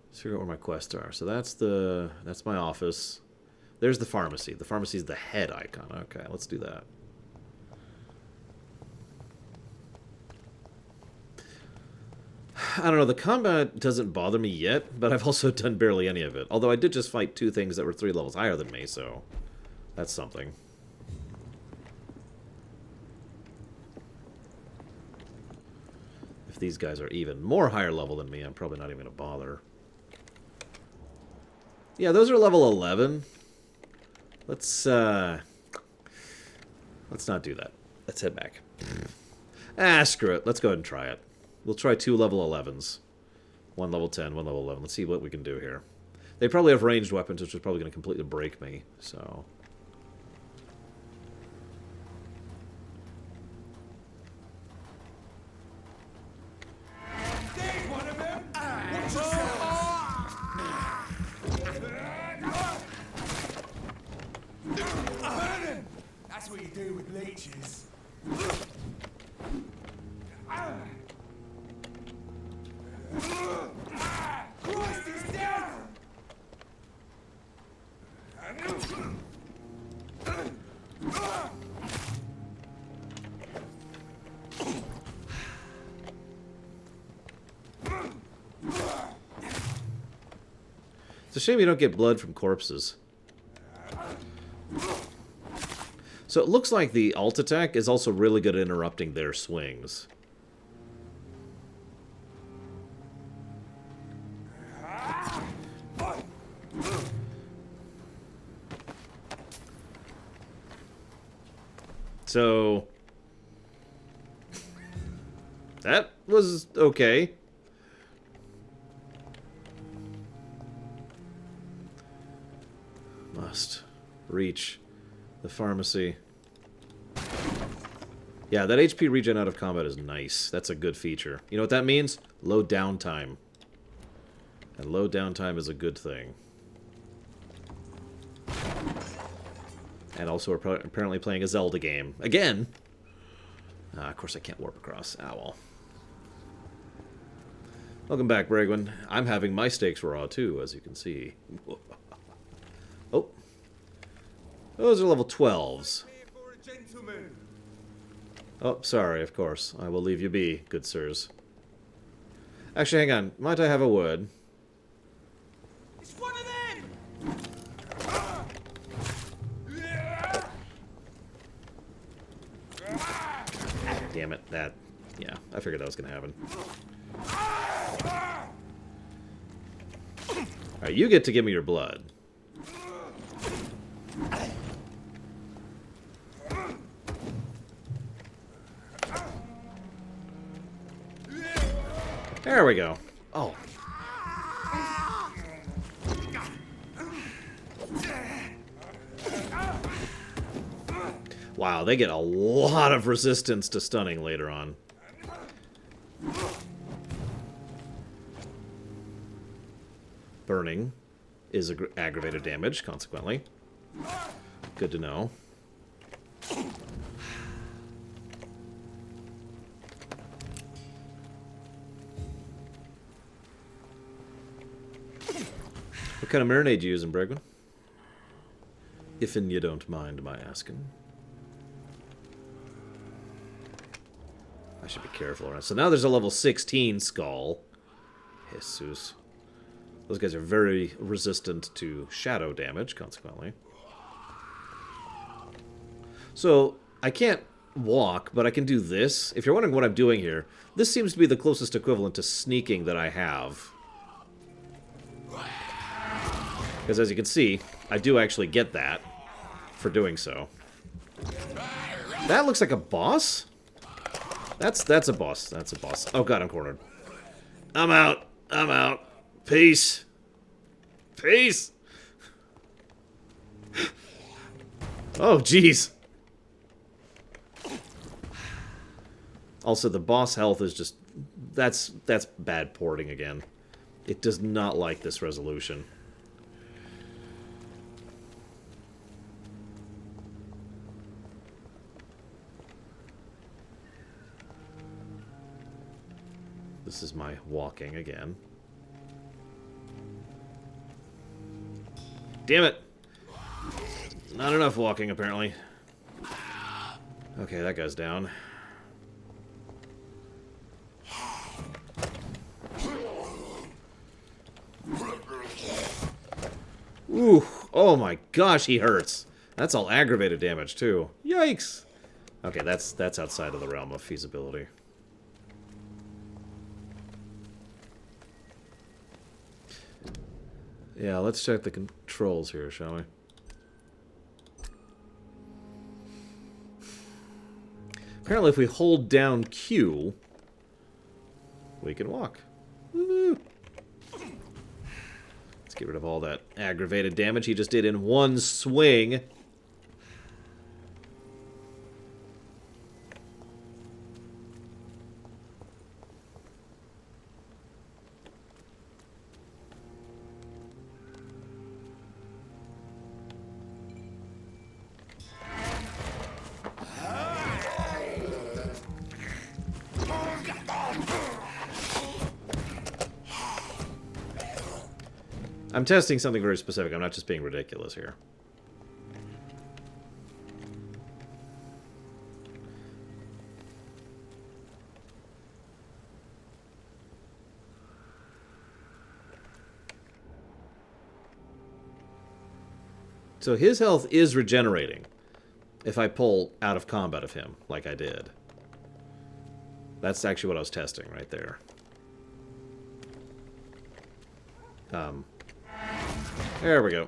let's figure out where my quests are. So that's my office. There's the pharmacy. The pharmacy is the head icon. Okay, let's do that. I don't know, the combat doesn't bother me yet, but I've also done barely any of it. Although I did just fight 2 things that were 3 levels higher than me, so that's something. If these guys are even more higher level than me, I'm probably not even going to bother. Yeah, those are level 11. Let's not do that. Let's head back. Ah, screw it. Let's go ahead and try it. We'll try 2 level 11s. 1 level 10, 1 level 11. Let's see what we can do here. They probably have ranged weapons, which is probably going to completely break me, so... That's what you do with leeches. Christ, he's down! It's a shame you don't get blood from corpses. So it looks like the alt attack is also really good at interrupting their swings. So that was okay. Must reach the pharmacy. Yeah, that HP regen out of combat is nice. That's a good feature. You know what that means? Low downtime. And low downtime is a good thing. And also we're apparently playing a Zelda game. Again! Of course I can't warp across. Ah, well. Welcome back, Bragwin. I'm having my steaks raw, too, as you can see. Oh. Those are level 12s. Oh, sorry, of course. I will leave you be, good sirs. Actually, hang on. Might I have a word? It's one of them! Damn it. That... Yeah, I figured that was going to happen. Alright, you get to give me your blood. There we go. Oh. Wow, they get a lot of resistance to stunning later on. Burning is aggravated damage, consequently. Good to know. What kind of marinade you using, Bregman? If'n you don't mind my asking. I should be careful around. So now there's a level 16 skull. Jesus. Those guys are very resistant to shadow damage, consequently. So, I can't walk, but I can do this. If you're wondering what I'm doing here, this seems to be the closest equivalent to sneaking that I have. Because as you can see, I do actually get that for doing so. That looks like a boss? That's a boss. That's a boss. Oh god, I'm cornered. I'm out. I'm out. Peace. Peace. Oh, jeez. Also, the boss health is just... That's bad porting again. It does not like this resolution. This is my walking again. Damn it! Not enough walking, apparently. Okay, that guy's down. Ooh! Oh my gosh, he hurts! That's all aggravated damage, too. Yikes! Okay, that's outside of the realm of feasibility. Yeah, let's check the controls here, shall we? Apparently, if we hold down Q, we can walk. Woo! Let's get rid of all that aggravated damage he just did in one swing. I'm testing something very specific. I'm not just being ridiculous here. So his health is regenerating if I pull out of combat of him, like I did. That's actually what I was testing right there. There we go.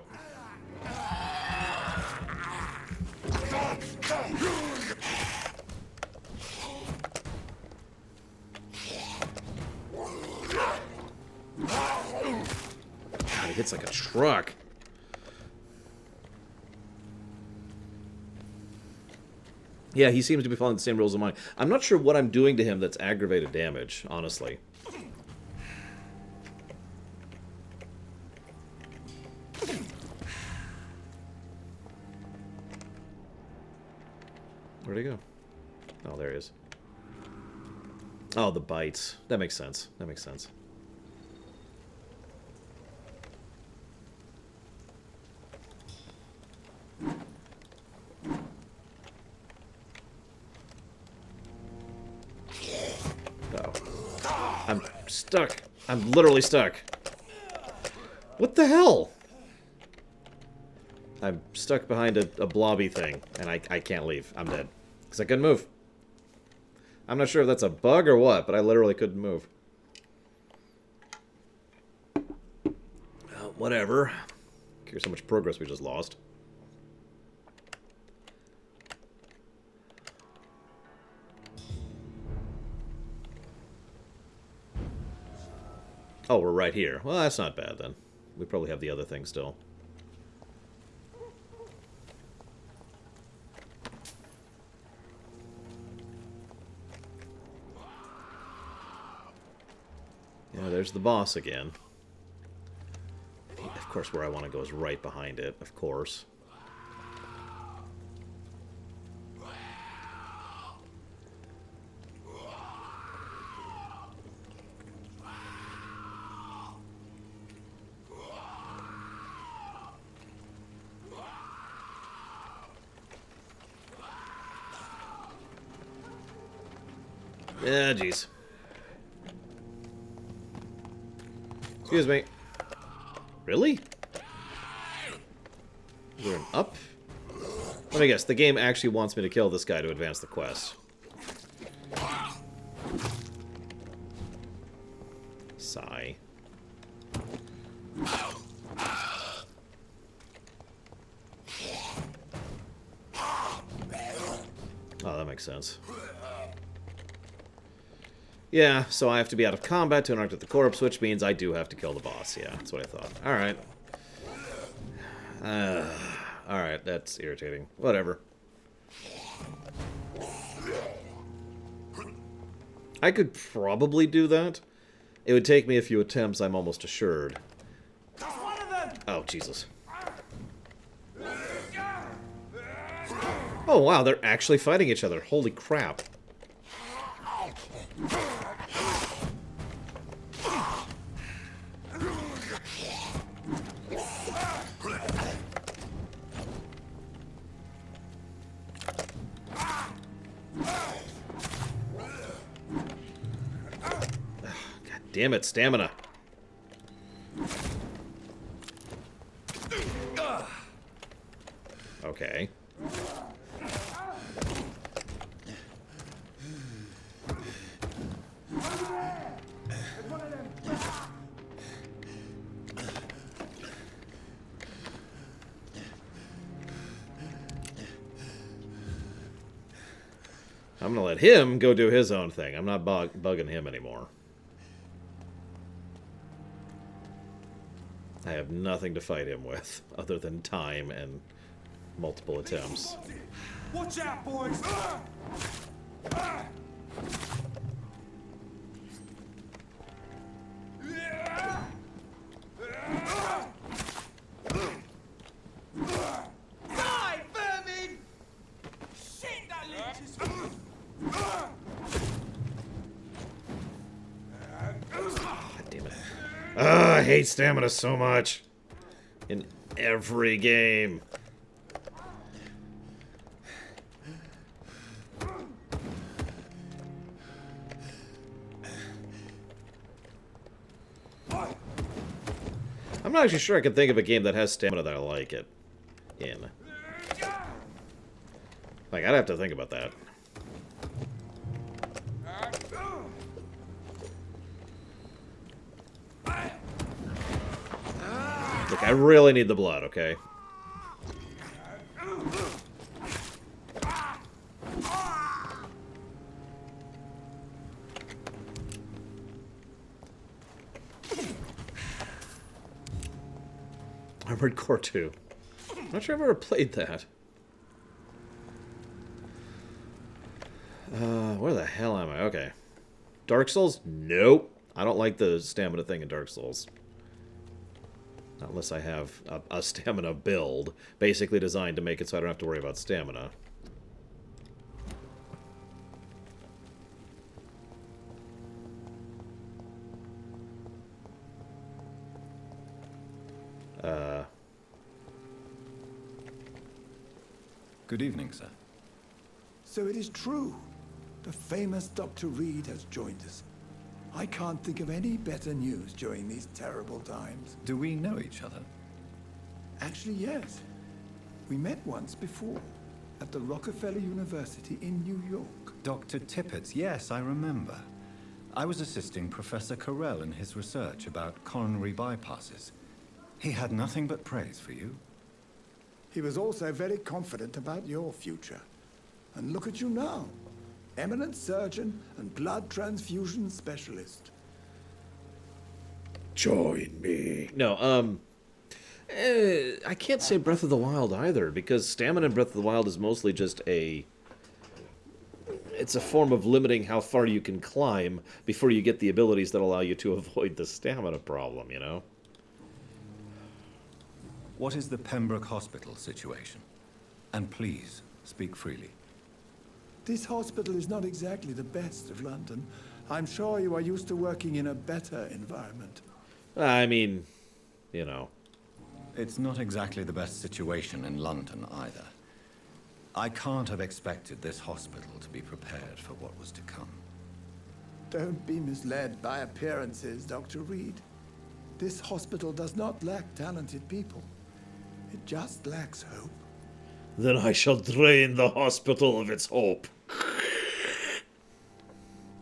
God, he hits like a truck. Yeah, he seems to be following the same rules as mine. I'm not sure what I'm doing to him that's aggravated damage, honestly. Where'd he go? Oh, there he is. Oh, the bites. That makes sense. That makes sense. stuck. I'm literally stuck. What the hell? I'm stuck behind a blobby thing, and I can't leave. I'm dead. Because I couldn't move. I'm not sure if that's a bug or what, but I literally couldn't move. Whatever. Here's how much progress we just lost. Oh, we're right here. Well, that's not bad then. We probably have the other thing still. Yeah, there's the boss again. Of course, where I want to go is right behind it, of course. Yeah, jeez. Excuse me. Really? Is there an up? Let me guess, the game actually wants me to kill this guy to advance the quest. Sigh. Oh, that makes sense. Yeah, so I have to be out of combat to interact with the corpse, which means I do have to kill the boss. Yeah, that's what I thought. Alright. Alright, that's irritating. Whatever. I could probably do that. It would take me a few attempts, I'm almost assured. Oh, Jesus. Oh, wow, they're actually fighting each other. Holy crap. Damn it, stamina. Okay. I'm gonna let him go do his own thing. I'm not bugging him anymore. I have nothing to fight him with, other than time and multiple attempts. Watch out, boys! Die, vermin! Shit, that leech is... God damn it. I hate stamina so much. In every game. I'm not actually sure I can think of a game that has stamina that I like it in. Like, I'd have to think about that. Look, I really need the blood, okay? Armored Core 2. I'm not sure I've ever played that. Where the hell am I? Okay. Dark Souls? Nope. I don't like the stamina thing in Dark Souls. Not unless I have a stamina build, basically designed to make it so I don't have to worry about stamina. Good evening, sir. So it is true. The famous Dr. Reed has joined us. I can't think of any better news during these terrible times. Do we know each other? Actually, yes. We met once before, at the Rockefeller University in New York. Dr. Tippett, yes, I remember. I was assisting Professor Carell in his research about coronary bypasses. He had nothing but praise for you. He was also very confident about your future. And look at you now. Eminent surgeon and blood transfusion specialist. Join me. No, I can't say Breath of the Wild either, because stamina in Breath of the Wild is mostly just it's a form of limiting how far you can climb before you get the abilities that allow you to avoid the stamina problem, you know? What is the Pembroke Hospital situation? And please, speak freely. This hospital is not exactly the best of London. I'm sure you are used to working in a better environment. I mean, you know. It's not exactly the best situation in London either. I can't have expected this hospital to be prepared for what was to come. Don't be misled by appearances, Dr. Reed. This hospital does not lack talented people. It just lacks hope. Then I shall drain the hospital of its hope.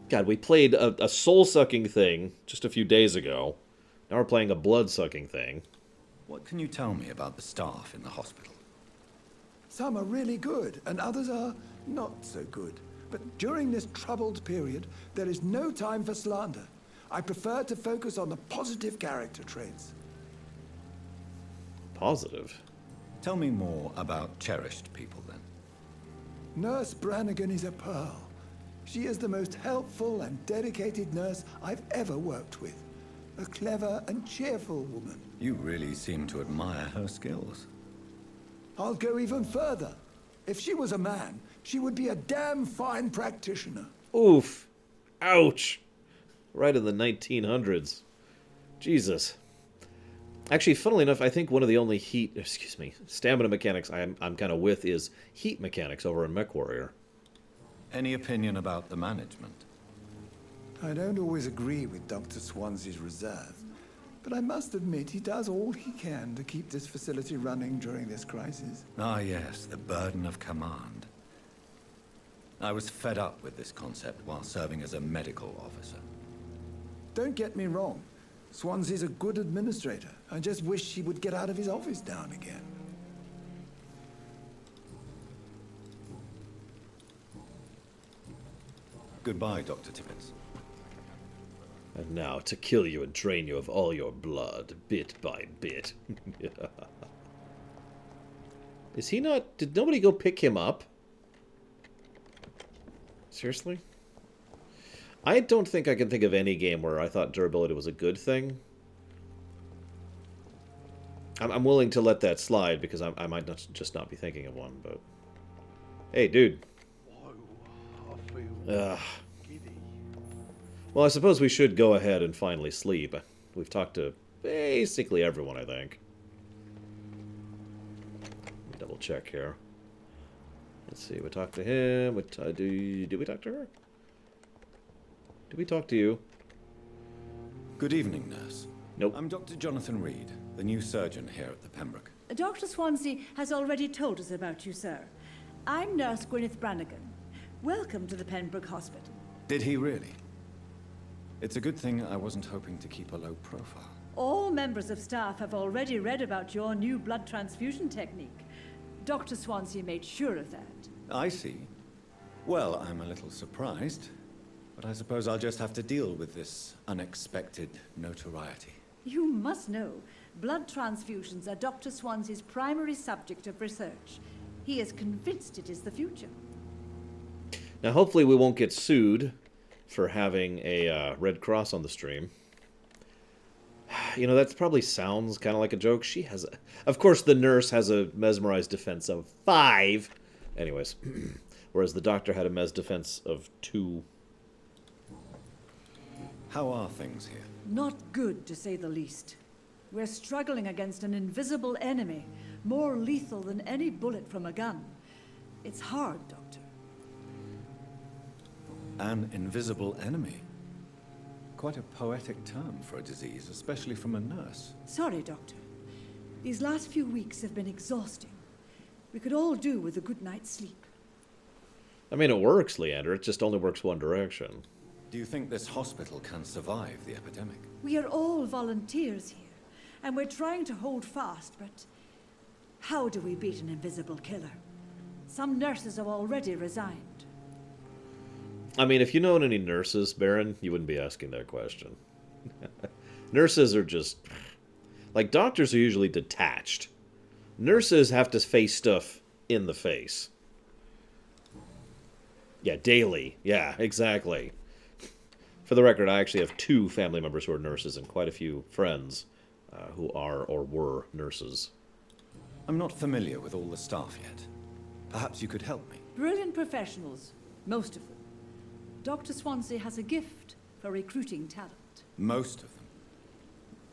God, we played a soul-sucking thing just a few days ago. Now we're playing a blood-sucking thing. What can you tell me about the staff in the hospital? Some are really good, and others are not so good. But during this troubled period, there is no time for slander. I prefer to focus on the positive character traits. Positive? Tell me more about cherished people, then. Nurse Brannigan is a pearl. She is the most helpful and dedicated nurse I've ever worked with. A clever and cheerful woman. You really seem to admire her skills. I'll go even further. If she was a man, she would be a damn fine practitioner. Oof. Ouch. Right in the 1900s. Jesus. Actually, funnily enough, I think one of the only stamina mechanics I'm kind of with is heat mechanics over in MechWarrior. Any opinion about the management? I don't always agree with Dr. Swansea's reserve, but I must admit he does all he can to keep this facility running during this crisis. Ah, yes, the burden of command. I was fed up with this concept while serving as a medical officer. Don't get me wrong. Swansea's a good administrator. I just wish he would get out of his office now and again. Goodbye, Dr. Tippett. And now to kill you and drain you of all your blood, bit by bit. Is he not... Did nobody go pick him up? Seriously? I don't think I can think of any game where I thought durability was a good thing. I'm willing to let that slide because I might just not be thinking of one, but... Hey, dude. Well, I suppose we should go ahead and finally sleep. We've talked to basically everyone, I think. Let me double check here. Let's see, we talked to him. Did we talk to her? Did we talk to you? Good evening, nurse. Nope. I'm Dr. Jonathan Reed, the new surgeon here at the Pembroke. Dr. Swansea has already told us about you, sir. I'm Nurse Gwyneth Brannigan. Welcome to the Pembroke Hospital. Did he really? It's a good thing I wasn't hoping to keep a low profile. All members of staff have already read about your new blood transfusion technique. Dr. Swansea made sure of that. I see. Well, I'm a little surprised, but I suppose I'll just have to deal with this unexpected notoriety. You must know, blood transfusions are Dr. Swansea's primary subject of research. He is convinced it is the future. Now, hopefully we won't get sued for having a Red Cross on the stream. You know, that probably sounds kind of like a joke. She has a... Of course, the nurse has a mesmerized defense of 5. Anyways. Whereas the doctor had a mes defense of 2. How are things here? Not good, to say the least. We're struggling against an invisible enemy, more lethal than any bullet from a gun. It's hard, Doctor. An invisible enemy? quite a poetic term for a disease, especially from a nurse. Sorry, Doctor. These last few weeks have been exhausting. We could all do with a good night's sleep. I mean, it works, Leander. It just only works one direction. Do you think this hospital can survive the epidemic? We are all volunteers here, and we're trying to hold fast, but how do we beat an invisible killer? Some nurses have already resigned. I mean, if you know any nurses, Baron, you wouldn't be asking that question. Nurses are just... Like, doctors are usually detached. Nurses have to face stuff in the face. Yeah, daily. Yeah, exactly. For the record, I actually have 2 family members who are nurses and quite a few friends who are or were nurses. I'm not familiar with all the staff yet. Perhaps you could help me. Brilliant professionals, most of them. Dr. Swansea has a gift for recruiting talent. Most of them.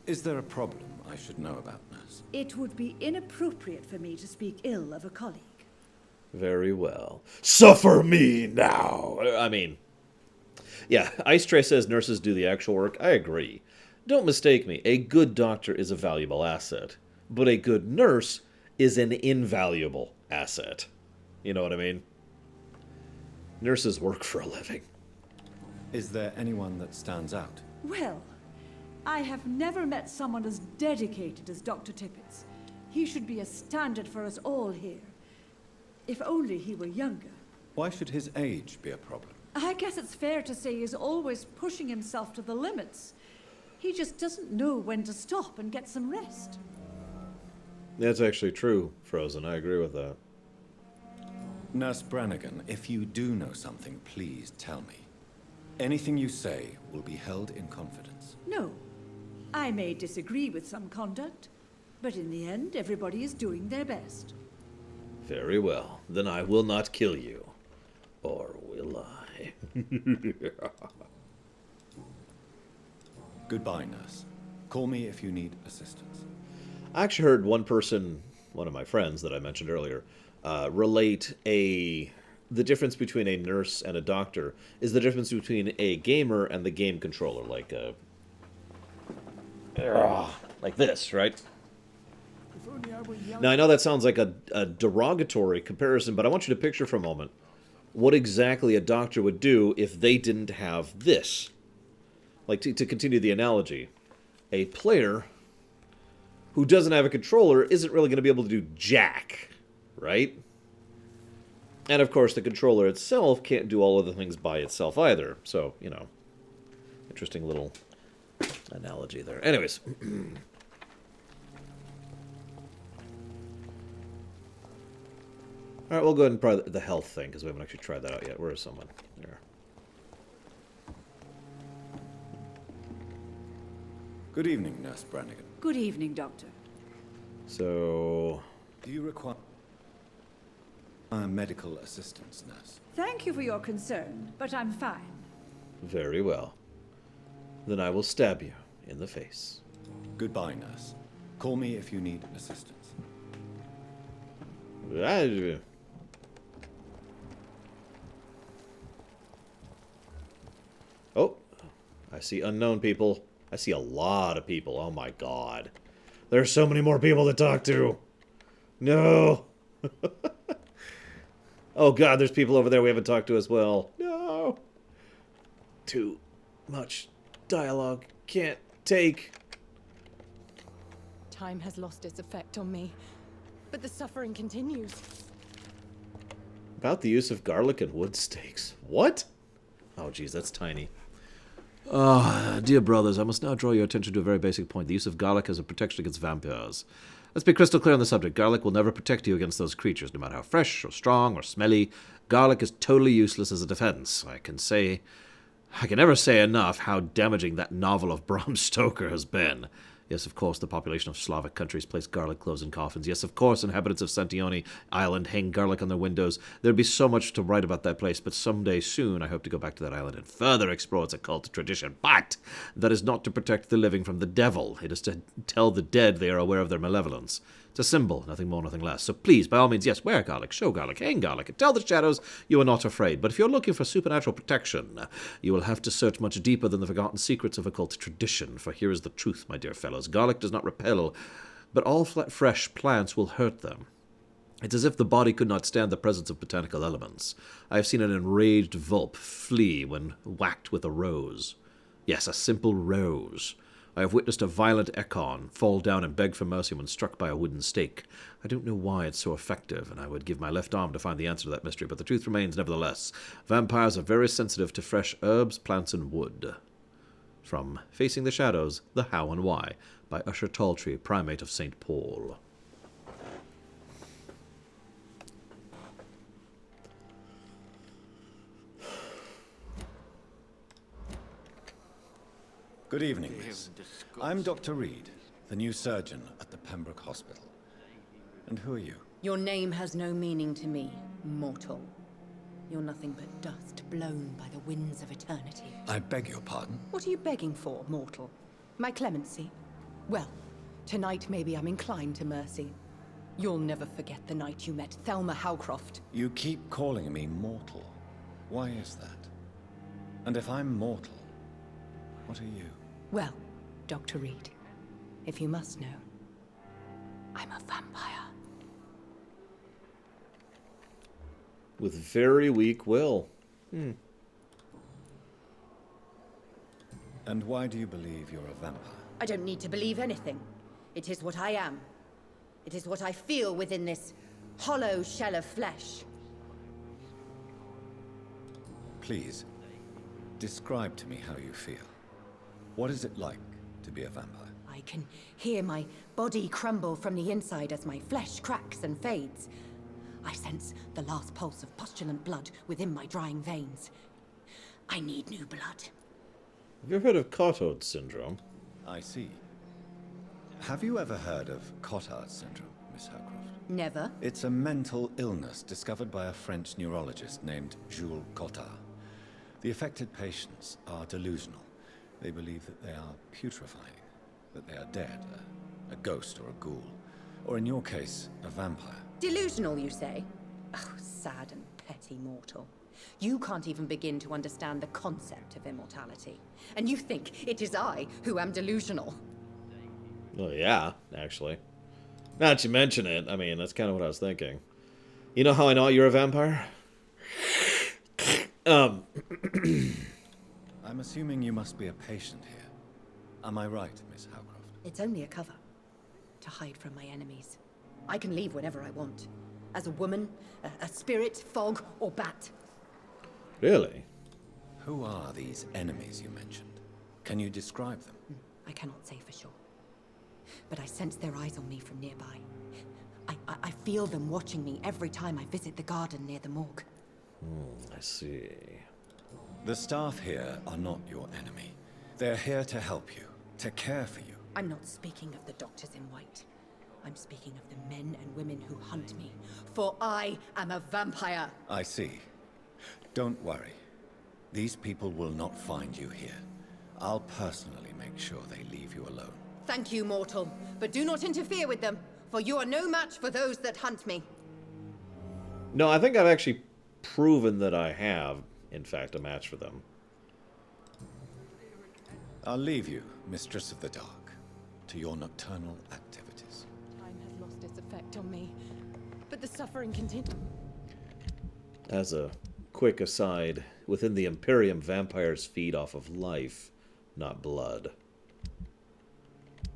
Is there a problem I should know about, nurse? It would be inappropriate for me to speak ill of a colleague. Very well. Suffer me now! I mean... Yeah, Ice Tray says nurses do the actual work. I agree. Don't mistake me. A good doctor is a valuable asset. But a good nurse is an invaluable asset. You know what I mean? Nurses work for a living. Is there anyone that stands out? Well, I have never met someone as dedicated as Dr. Tippett. He should be a standard for us all here. If only he were younger. Why should his age be a problem? I guess it's fair to say he's always pushing himself to the limits. He just doesn't know when to stop and get some rest. That's actually true, Frozen. I agree with that. Nurse Brannigan, if you do know something, please tell me. Anything you say will be held in confidence. No. I may disagree with some conduct, but in the end, everybody is doing their best. Very well. Then I will not kill you. Or will I? Goodbye, nurse. Call me if you need assistance. I actually heard one person, one of my friends that I mentioned earlier, relate the difference between a nurse and a doctor is the difference between a gamer and the game controller, like this, right? Now, I know that sounds like a derogatory comparison, but I want you to picture for a moment what exactly a doctor would do if they didn't have this. Like, to continue the analogy, a player who doesn't have a controller isn't really going to be able to do jack, right? And, of course, the controller itself can't do all of the things by itself either. So, you know, interesting little analogy there. Anyways. Alright, we'll go ahead and try the health thing, because we haven't actually tried that out yet. Where is someone? There. Good evening, Nurse Brannigan. Good evening, Doctor. So... Do you require medical assistance, nurse? Thank you for your concern, but I'm fine. Very well. Then I will stab you in the face. Goodbye, nurse. Call me if you need assistance. Oh, I see unknown people. I see a lot of people. Oh my god. There's so many more people to talk to. No. Oh god, there's people over there we haven't talked to as well. No. Too much dialogue. Can't take. Time has lost its effect on me, but the suffering continues. About the use of garlic and wood stakes. What? Oh geez, that's tiny. Dear brothers, I must now draw your attention to a very basic point. The use of garlic as a protection against vampires. Let's be crystal clear on the subject. Garlic will never protect you against those creatures, no matter how fresh or strong or smelly. Garlic is totally useless as a defense. I can never say enough how damaging that novel of Bram Stoker has been. Yes, of course, the population of Slavic countries place garlic cloves in coffins. Yes, of course, inhabitants of Santioni Island hang garlic on their windows. There'd be so much to write about that place, but someday soon I hope to go back to that island and further explore its occult tradition. But that is not to protect the living from the devil. It is to tell the dead they are aware of their malevolence. It's a symbol, nothing more, nothing less. So please, by all means, yes, wear garlic, show garlic, hang garlic, and tell the shadows you are not afraid. But if you're looking for supernatural protection, you will have to search much deeper than the forgotten secrets of occult tradition. For here is the truth, my dear fellows. Garlic does not repel, but all fresh plants will hurt them. It's as if the body could not stand the presence of botanical elements. I have seen an enraged vulp flee when whacked with a rose. Yes, a simple rose. I have witnessed a violent Ekon fall down and beg for mercy when struck by a wooden stake. I don't know why it's so effective, and I would give my left arm to find the answer to that mystery, but the truth remains nevertheless. Vampires are very sensitive to fresh herbs, plants, and wood. From Facing the Shadows, The How and Why, by Usher Talltree, Primate of St. Paul. Good evening, miss. I'm Dr. Reed, the new surgeon at the Pembroke Hospital. And who are you? Your name has no meaning to me, mortal. You're nothing but dust blown by the winds of eternity. I beg your pardon? What are you begging for, mortal? My clemency? Well, tonight maybe I'm inclined to mercy. You'll never forget the night you met Thelma Howcroft. You keep calling me mortal. Why is that? And if I'm mortal, what are you? Well, Dr. Reed, if you must know, I'm a vampire. With very weak will. And why do you believe you're a vampire? I don't need to believe anything. It is what I am. It is what I feel within this hollow shell of flesh. Please, describe to me how you feel. What is it like to be a vampire? I can hear my body crumble from the inside as my flesh cracks and fades. I sense the last pulse of postulant blood within my drying veins. I need new blood. Have you heard of Cotard syndrome? I see. Have you ever heard of Cotard syndrome, Miss Howcroft? Never. It's a mental illness discovered by a French neurologist named Jules Cotard. The affected patients are delusional. They believe that they are putrefying, that they are dead, a ghost or a ghoul, or in your case, a vampire. Delusional, you say? Oh, sad and petty mortal. You can't even begin to understand the concept of immortality. And you think it is I who am delusional. Well, yeah, actually. Now that you mention it, I mean, that's kind of what I was thinking. You know how I know you're a vampire? I'm assuming you must be a patient here. Am I right, Miss Howcroft? It's only a cover. To hide from my enemies. I can leave whenever I want. As a woman, a spirit, fog, or bat. Really? Who are these enemies you mentioned? Can you describe them? I cannot say for sure. But I sense their eyes on me from nearby. I feel them watching me every time I visit the garden near the morgue. I see. The staff here are not your enemy. They're here to help you, to care for you. I'm not speaking of the doctors in white. I'm speaking of the men and women who hunt me. For I am a vampire. I see. Don't worry. These people will not find you here. I'll personally make sure they leave you alone. Thank you, mortal. But do not interfere with them, for you are no match for those that hunt me. No, I think I've actually proven that I have, in fact, a match for them. I'll leave you, Mistress of the Dark, to your nocturnal activities. Time has lost its effect on me, but the suffering continues. As a quick aside, within the Imperium, vampires feed off of life, not blood.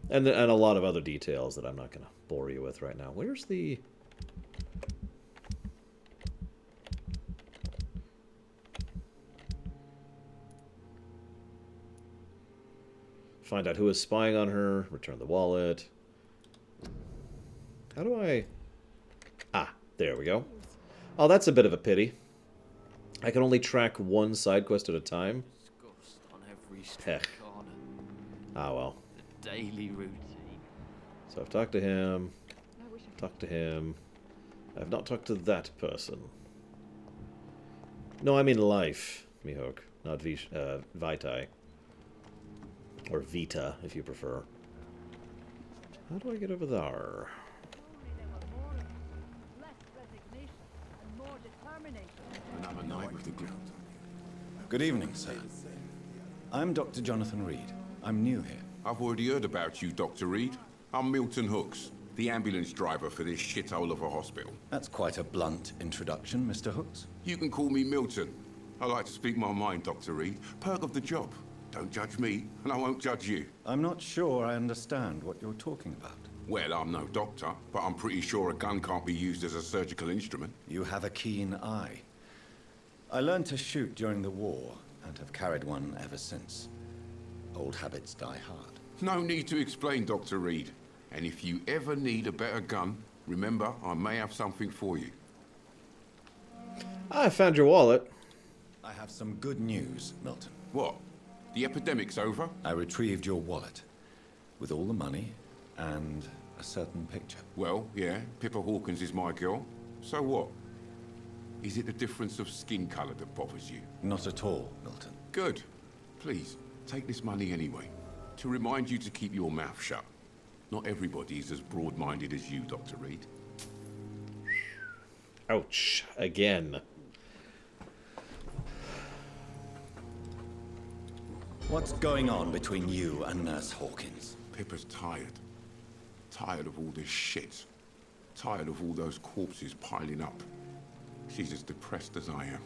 And a lot of other details that I'm not going to bore you with right now. Where's the... Find out who is spying on her, return the wallet. How do I... Ah, there we go. Oh, that's a bit of a pity. I can only track one side quest at a time. On every Heck. corner. Ah, well. The daily routine. So I've talked to him. Talked to him. I've not talked to that person. No, I mean life, Mihawk, not Vitae. Or Vita, if you prefer. How do I get over there? Another night with the ground. Good evening, sir. I'm Dr. Jonathan Reed. I'm new here. I've already heard about you, Dr. Reed. I'm Milton Hooks, the ambulance driver for this shithole of a hospital. That's quite a blunt introduction, Mr. Hooks. You can call me Milton. I like to speak my mind, Dr. Reed. Perk of the job. Don't judge me, and I won't judge you. I'm not sure I understand what you're talking about. Well, I'm no doctor, but I'm pretty sure a gun can't be used as a surgical instrument. You have a keen eye. I learned to shoot during the war, and have carried one ever since. Old habits die hard. No need to explain, Dr. Reed. And if you ever need a better gun, remember, I may have something for you. I found your wallet. I have some good news, Milton. What? The epidemic's over? I retrieved your wallet, with all the money, and a certain picture. Well, yeah, Pippa Hawkins is my girl. So what? Is it the difference of skin colour that bothers you? Not at all, Milton. Good. Please, take this money anyway. To remind you to keep your mouth shut. Not everybody is as broad-minded as you, Dr. Reed. Ouch. Again. What's going on between you and Nurse Hawkins? Pippa's tired. Tired of all this shit. Tired of all those corpses piling up. She's as depressed as I am.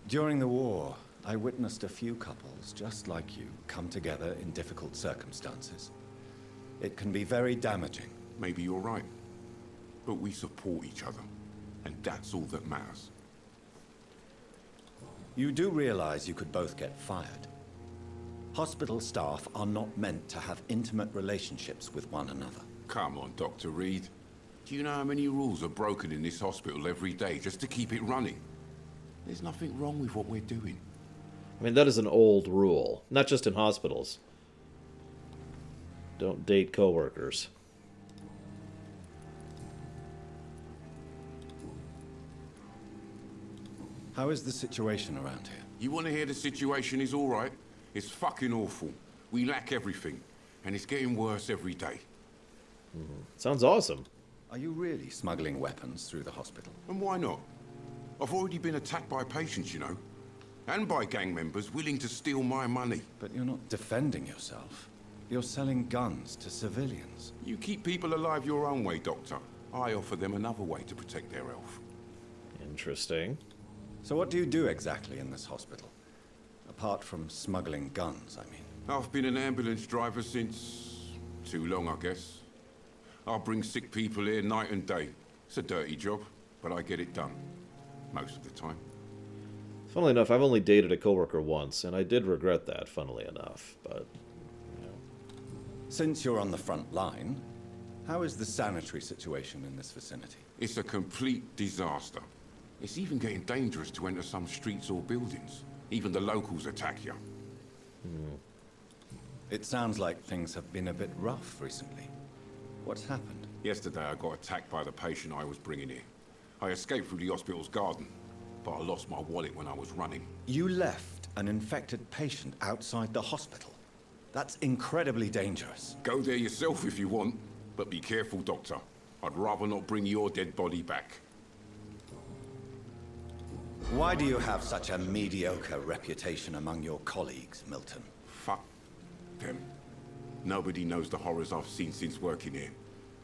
During the war, I witnessed a few couples just like you come together in difficult circumstances. It can be very damaging. Maybe you're right. But we support each other. And that's all that matters. You do realize you could both get fired. Hospital staff are not meant to have intimate relationships with one another. Come on, Dr. Reed. Do you know how many rules are broken in this hospital every day just to keep it running? There's nothing wrong with what we're doing. I mean, that is an old rule. Not just in hospitals. Don't date coworkers. How is the situation around here? You want to hear the situation is all right? It's fucking awful. We lack everything. And it's getting worse every day. Sounds awesome. Are you really smuggling weapons through the hospital? And why not? I've already been attacked by patients, you know. And by gang members willing to steal my money. But you're not defending yourself. You're selling guns to civilians. You keep people alive your own way, Doctor. I offer them another way to protect their health. Interesting. So what do you do exactly in this hospital? Apart from smuggling guns, I mean. I've been an ambulance driver since... too long, I guess. I bring sick people here night and day. It's a dirty job, but I get it done. Most of the time. Funnily enough, I've only dated a coworker once, and I did regret that, funnily enough, but... You know. Since you're on the front line, how is the sanitary situation in this vicinity? It's a complete disaster. It's even getting dangerous to enter some streets or buildings. Even the locals attack you. It sounds like things have been a bit rough recently. What's happened? Yesterday I got attacked by the patient I was bringing here. I escaped through the hospital's garden, but I lost my wallet when I was running. You left an infected patient outside the hospital? That's incredibly dangerous. Go there yourself if you want, but be careful, Doctor. I'd rather not bring your dead body back. Why do you have such a mediocre reputation among your colleagues, Milton? Fuck them. Nobody knows the horrors I've seen since working here.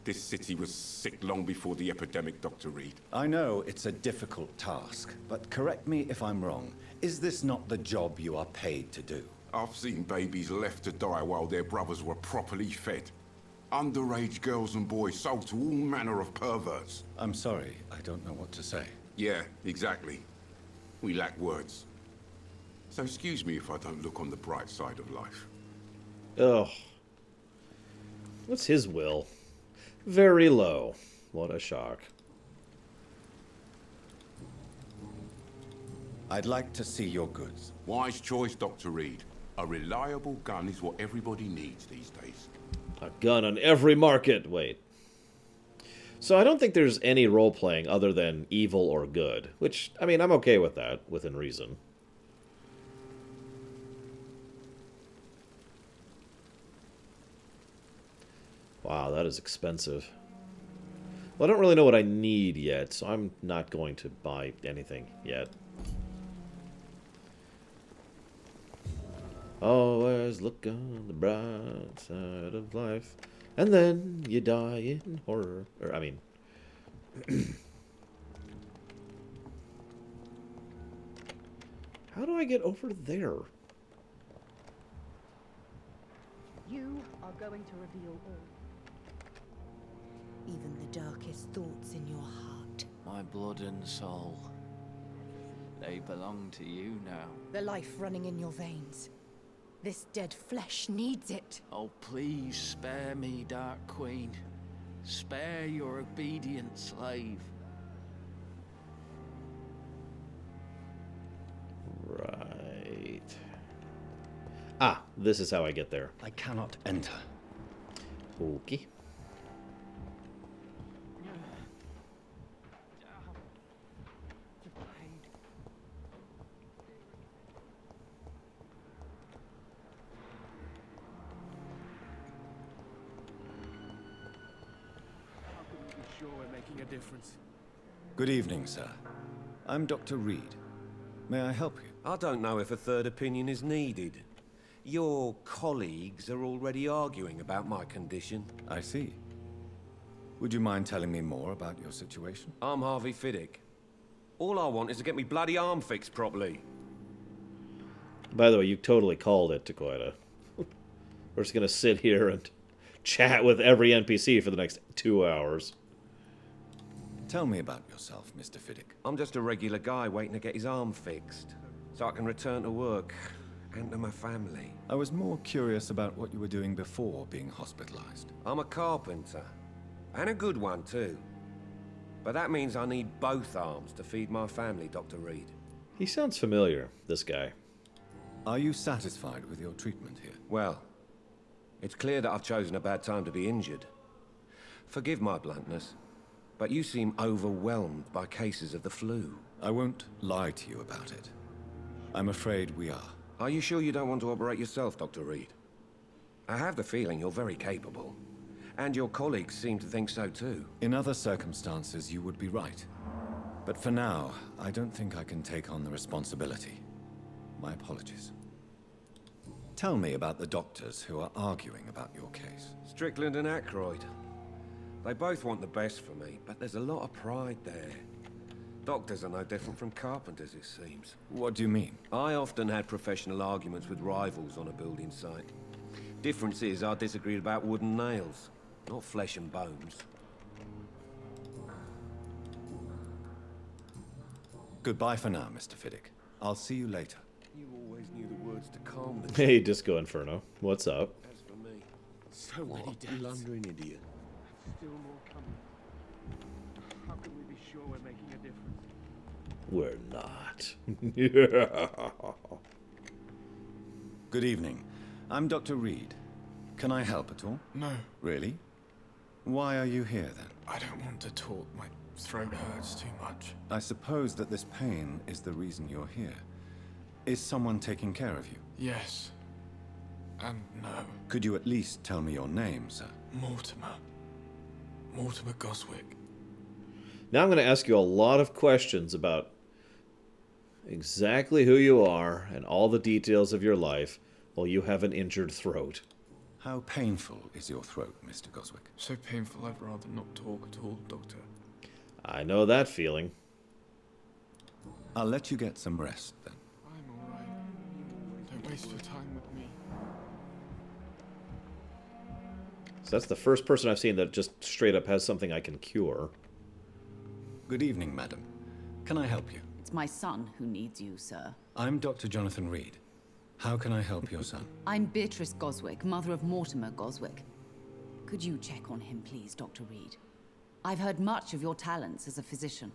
This city was sick long before the epidemic, Dr. Reed. I know it's a difficult task, but correct me if I'm wrong. Is this not the job you are paid to do? I've seen babies left to die while their brothers were properly fed. Underage girls and boys sold to all manner of perverts. I'm sorry, I don't know what to say. Yeah, exactly. We lack words. So excuse me if I don't look on the bright side of life. Ugh. What's his will? Very low. What a shock. I'd like to see your goods. Wise choice, Dr. Reed. A reliable gun is what everybody needs these days. A gun on every market. Wait. So I don't think there's any role-playing other than evil or good. Which, I mean, I'm okay with that, within reason. Wow, that is expensive. Well, I don't really know what I need yet, so I'm not going to buy anything yet. Always look on the bright side of life, and then you die in horror. Or, I mean... How do I get over there? You are going to reveal all. Even the darkest thoughts in your heart. My blood and soul. They belong to you now. The life running in your veins. This dead flesh needs it. Oh, please spare me, Dark Queen. Spare your obedient slave. Right. Ah, this is how I get there. I cannot enter. Okay. Sure we're making a difference. Good evening, sir. I'm Dr. Reed. May I help you? I don't know if a third opinion is needed. Your colleagues are already arguing about my condition. I see. Would you mind telling me more about your situation? I'm Harvey Fiddick. All I want is to get me bloody arm fixed properly. By the way, you totally called it, Takoida. We're just gonna sit here and chat with every NPC for the next 2 hours. Tell me about yourself, Mr. Fiddick. I'm just a regular guy waiting to get his arm fixed, so I can return to work and to my family. I was more curious about what you were doing before being hospitalized. I'm a carpenter, and a good one too. But that means I need both arms to feed my family, Dr. Reed. He sounds familiar, this guy. Are you satisfied with your treatment here? Well, it's clear that I've chosen a bad time to be injured. Forgive my bluntness, but you seem overwhelmed by cases of the flu. I won't lie to you about it. I'm afraid we are. Are you sure you don't want to operate yourself, Dr. Reed? I have the feeling you're very capable. And your colleagues seem to think so too. In other circumstances, you would be right. But for now, I don't think I can take on the responsibility. My apologies. Tell me about the doctors who are arguing about your case. Strickland and Aykroyd. They both want the best for me, but there's a lot of pride there. Doctors are no different from carpenters, it seems. What do you mean? I often had professional arguments with rivals on a building site. Difference is, I disagreed about wooden nails, not flesh and bones. Goodbye for now, Mr. Fiddick. I'll see you later. You always knew the words to calm them. Hey, Disco Inferno. What's up? As for me, So what many a deaths. blundering idiot. Still more coming. How can we be sure we're making a difference? We're not. Good evening. I'm Dr. Reed. Can I help at all? No. Really? Why are you here then? I don't want to talk. My throat hurts too much. I suppose that this pain is the reason you're here. Is someone taking care of you? Yes. And no. Could you at least tell me your name, sir? Mortimer. Mortimer Goswick. Now I'm going to ask you a lot of questions about exactly who you are and all the details of your life while you have an injured throat. How painful is your throat, Mr. Goswick? So painful I'd rather not talk at all, Doctor. I know that feeling. I'll let you get some rest, then. I'm alright. Don't waste your time with me. So that's the first person I've seen that just straight up has something I can cure. Good evening, madam. Can I help you? It's my son who needs you, sir. I'm Dr. Jonathan Reed. How can I help your son? I'm Beatrice Goswick, mother of Mortimer Goswick. Could you check on him, please, Dr. Reed? I've heard much of your talents as a physician.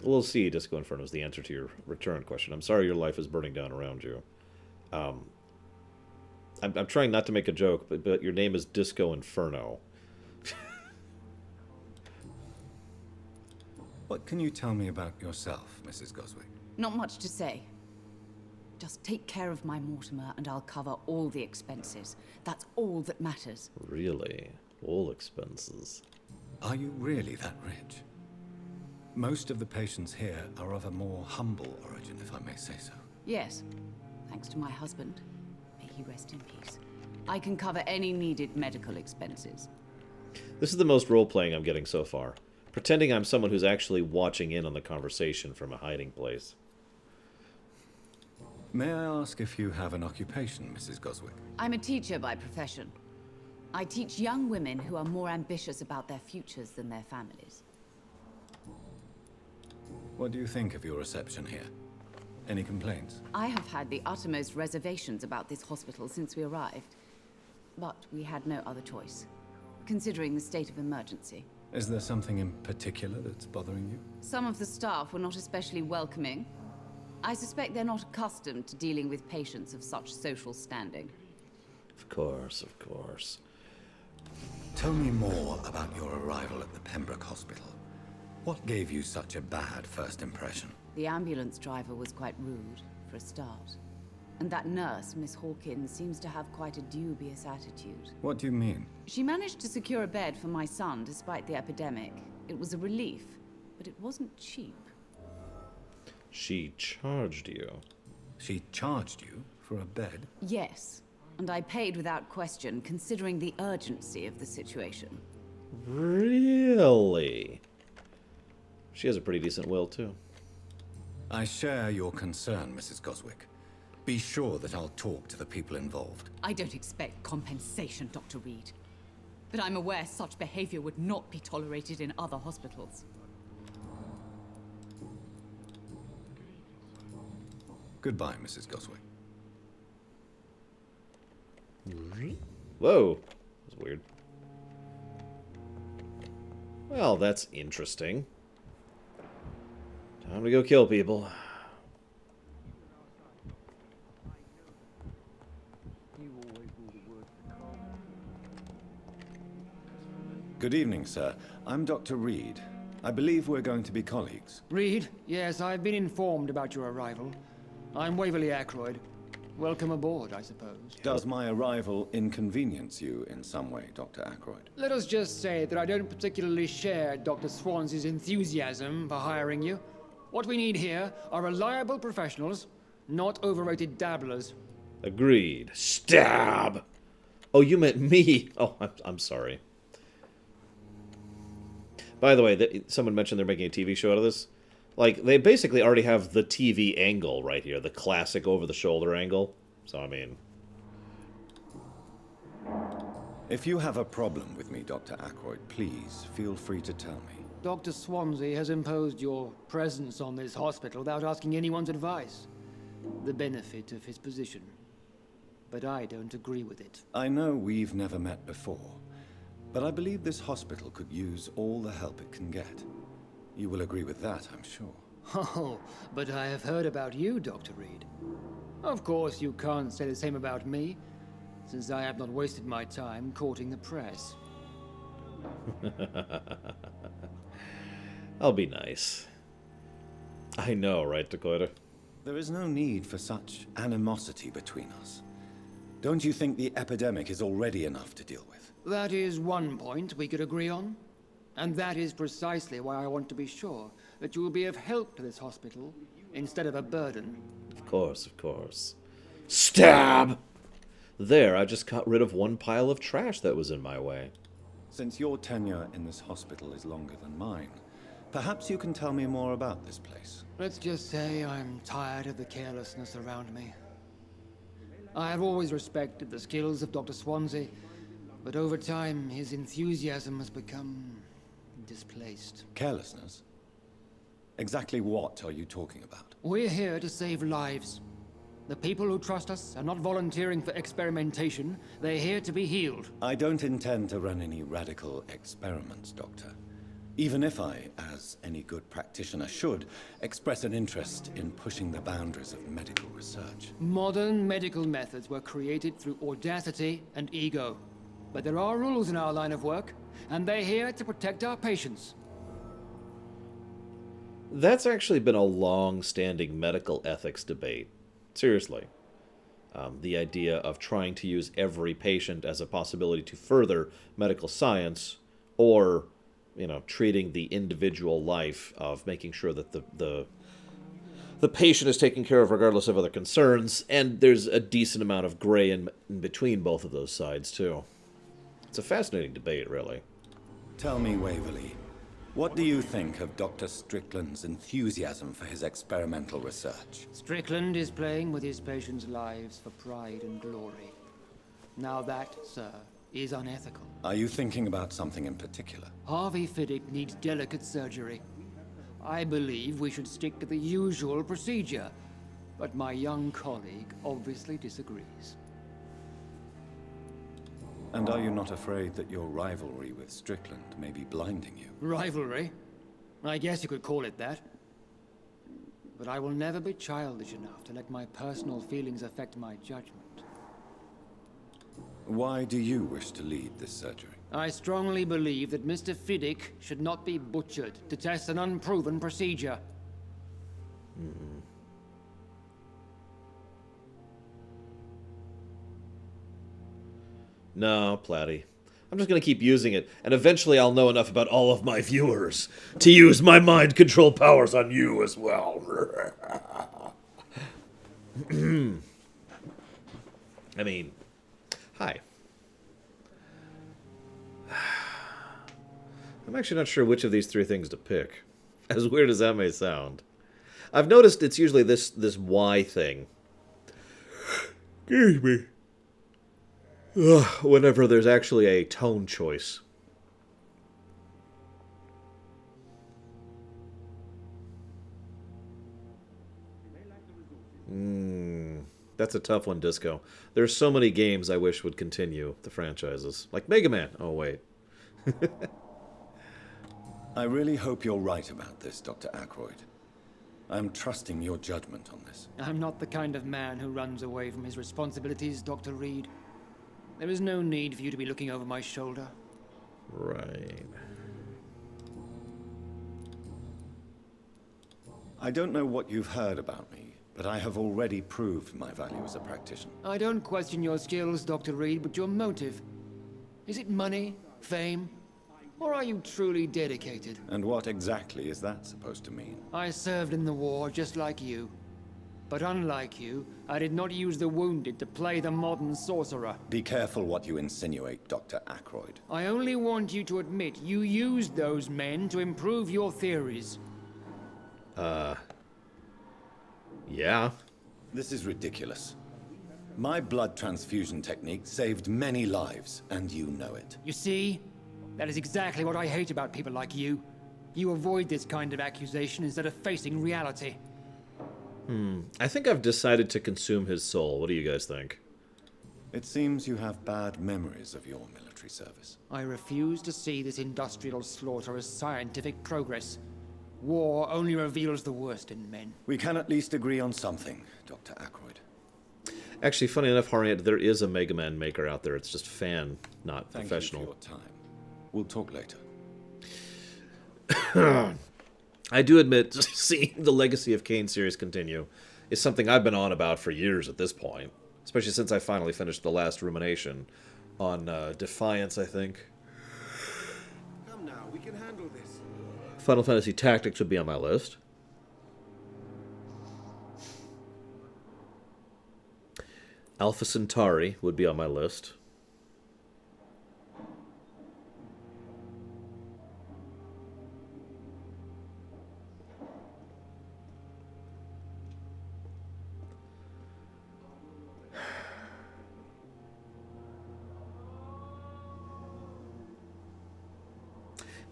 We'll see, Disco Inferno is the answer to your return question. I'm sorry your life is burning down around you. I'm trying not to make a joke, but your name is Disco Inferno. What can you tell me about yourself, Mrs. Goswick? Not much to say. Just take care of my Mortimer and I'll cover all the expenses. That's all that matters. Really? All expenses? Are you really that rich? Most of the patients here are of a more humble origin, if I may say so. Yes, thanks to my husband. May he rest in peace. I can cover any needed medical expenses. This is the most role-playing I'm getting so far. Pretending I'm someone who's actually watching in on the conversation from a hiding place. May I ask if you have an occupation, Mrs. Goswick? I'm a teacher by profession. I teach young women who are more ambitious about their futures than their families. What do you think of your reception here? Any complaints? I have had the uttermost reservations about this hospital since we arrived. But we had no other choice, considering the state of emergency. Is there something in particular that's bothering you? Some of the staff were not especially welcoming. I suspect they're not accustomed to dealing with patients of such social standing. Of course, of course. Tell me more about your arrival at the Pembroke Hospital. What gave you such a bad first impression? The ambulance driver was quite rude, for a start. And that nurse, Miss Hawkins, seems to have quite a dubious attitude. What do you mean? She managed to secure a bed for my son despite the epidemic. It was a relief, but it wasn't cheap. She charged you? She charged you for a bed? Yes, and I paid without question, considering the urgency of the situation. Really? She has a pretty decent will, too. I share your concern, Mrs. Goswick. Be sure that I'll talk to the people involved. I don't expect compensation, Dr. Reed. But I'm aware such behavior would not be tolerated in other hospitals. Goodbye, Mrs. Goswick. Whoa. That was weird. Well, that's interesting. Time to go kill people. Good evening, sir. I'm Dr. Reed. I believe we're going to be colleagues. Reed? Yes, I've been informed about your arrival. I'm Waverly Ackroyd. Welcome aboard, I suppose. Does my arrival inconvenience you in some way, Dr. Ackroyd? Let us just say that I don't particularly share Dr. Swansea's enthusiasm for hiring you. What we need here are reliable professionals, not overrated dabblers. Agreed. Stab! Oh, you meant me. Oh, I'm sorry. By the way, someone mentioned they're making a TV show out of this. Like, they basically already have the TV angle right here. The classic over-the-shoulder angle. So, I mean... If you have a problem with me, Dr. Ackroyd, please feel free to tell me. Dr. Swansea has imposed your presence on this hospital without asking anyone's advice. The benefit of his position. But I don't agree with it. I know we've never met before, but I believe this hospital could use all the help it can get. You will agree with that, I'm sure. Oh, but I have heard about you, Dr. Reed. Of course, you can't say the same about me, since I have not wasted my time courting the press. I'll be nice. I know, right, Dakota? There is no need for such animosity between us. Don't you think the epidemic is already enough to deal with? That is one point we could agree on. And that is precisely why I want to be sure that you will be of help to this hospital, instead of a burden. Of course, of course. Stab! There, I just got rid of one pile of trash that was in my way. Since your tenure in this hospital is longer than mine, perhaps you can tell me more about this place. Let's just say I'm tired of the carelessness around me. I have always respected the skills of Dr. Swansea, but over time his enthusiasm has become displaced. Carelessness? Exactly what are you talking about? We're here to save lives. The people who trust us are not volunteering for experimentation. They're here to be healed. I don't intend to run any radical experiments, Doctor. Even if I, as any good practitioner should, express an interest in pushing the boundaries of medical research. Modern medical methods were created through audacity and ego. But there are rules in our line of work, and they're here to protect our patients. That's actually been a long-standing medical ethics debate. Seriously. The idea of trying to use every patient as a possibility to further medical science, or, treating the individual life of making sure that the patient is taken care of regardless of other concerns, and there's a decent amount of gray in between both of those sides, too. It's a fascinating debate, really. Tell me, Waverly, what do you think of Dr. Strickland's enthusiasm for his experimental research? Strickland is playing with his patients' lives for pride and glory. Now that, sir, is unethical. Are you thinking about something in particular? Harvey Fiddick needs delicate surgery. I believe we should stick to the usual procedure, but my young colleague obviously disagrees. And are you not afraid that your rivalry with Strickland may be blinding you? Rivalry? I guess you could call it that. But I will never be childish enough to let my personal feelings affect my judgment. Why do you wish to lead this surgery? I strongly believe that Mr. Fiddick should not be butchered to test an unproven procedure. No, Platty. I'm just going to keep using it, and eventually I'll know enough about all of my viewers to use my mind control powers on you as well. I mean, hi. I'm actually not sure which of these three things to pick, as weird as that may sound. I've noticed it's usually this Y thing. Excuse me. Whenever there's actually a tone choice. That's a tough one, Disco. There's so many games I wish would continue the franchises. Like Mega Man. Oh, wait. I really hope you're right about this, Dr. Ackroyd. I'm trusting your judgment on this. I'm not the kind of man who runs away from his responsibilities, Dr. Reed. There is no need for you to be looking over my shoulder. Right. I don't know what you've heard about me, but I have already proved my value as a practitioner. I don't question your skills, Dr. Reed, but your motive. Is it money, fame, or are you truly dedicated? And what exactly is that supposed to mean? I served in the war just like you. But unlike you, I did not use the wounded to play the modern sorcerer. Be careful what you insinuate, Dr. Ackroyd. I only want you to admit you used those men to improve your theories. Yeah. This is ridiculous. My blood transfusion technique saved many lives, and you know it. You see? That is exactly what I hate about people like you. You avoid this kind of accusation instead of facing reality. I think I've decided to consume his soul. What do you guys think? It seems you have bad memories of your military service. I refuse to see this industrial slaughter as scientific progress. War only reveals the worst in men. We can at least agree on something, Dr. Ackroyd. Actually, funny enough, Harriet, there is a Mega Man maker out there. It's just fan, not Thank professional. you for your time. We'll talk later. I do admit, seeing the Legacy of Kain series continue is something I've been on about for years at this point. Especially since I finally finished the last rumination on Defiance, I think. Come now, we can handle this. Final Fantasy Tactics would be on my list. Alpha Centauri would be on my list.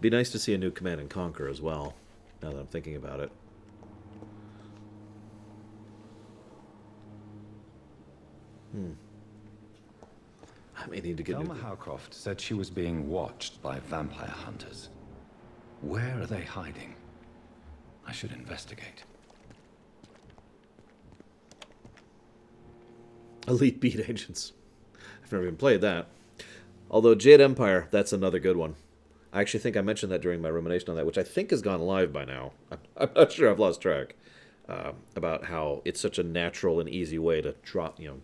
Be nice to see a new Command and Conquer as well, now that I'm thinking about it. I may need to get Thelma Howcroft said she was being watched by vampire hunters. Where are they hiding? I should investigate. Elite Beat Agents. I've never even played that. Although Jade Empire, that's another good one. I actually think I mentioned that during my rumination on that, which I think has gone live by now. I'm not sure, I've lost track. about how it's such a natural and easy way to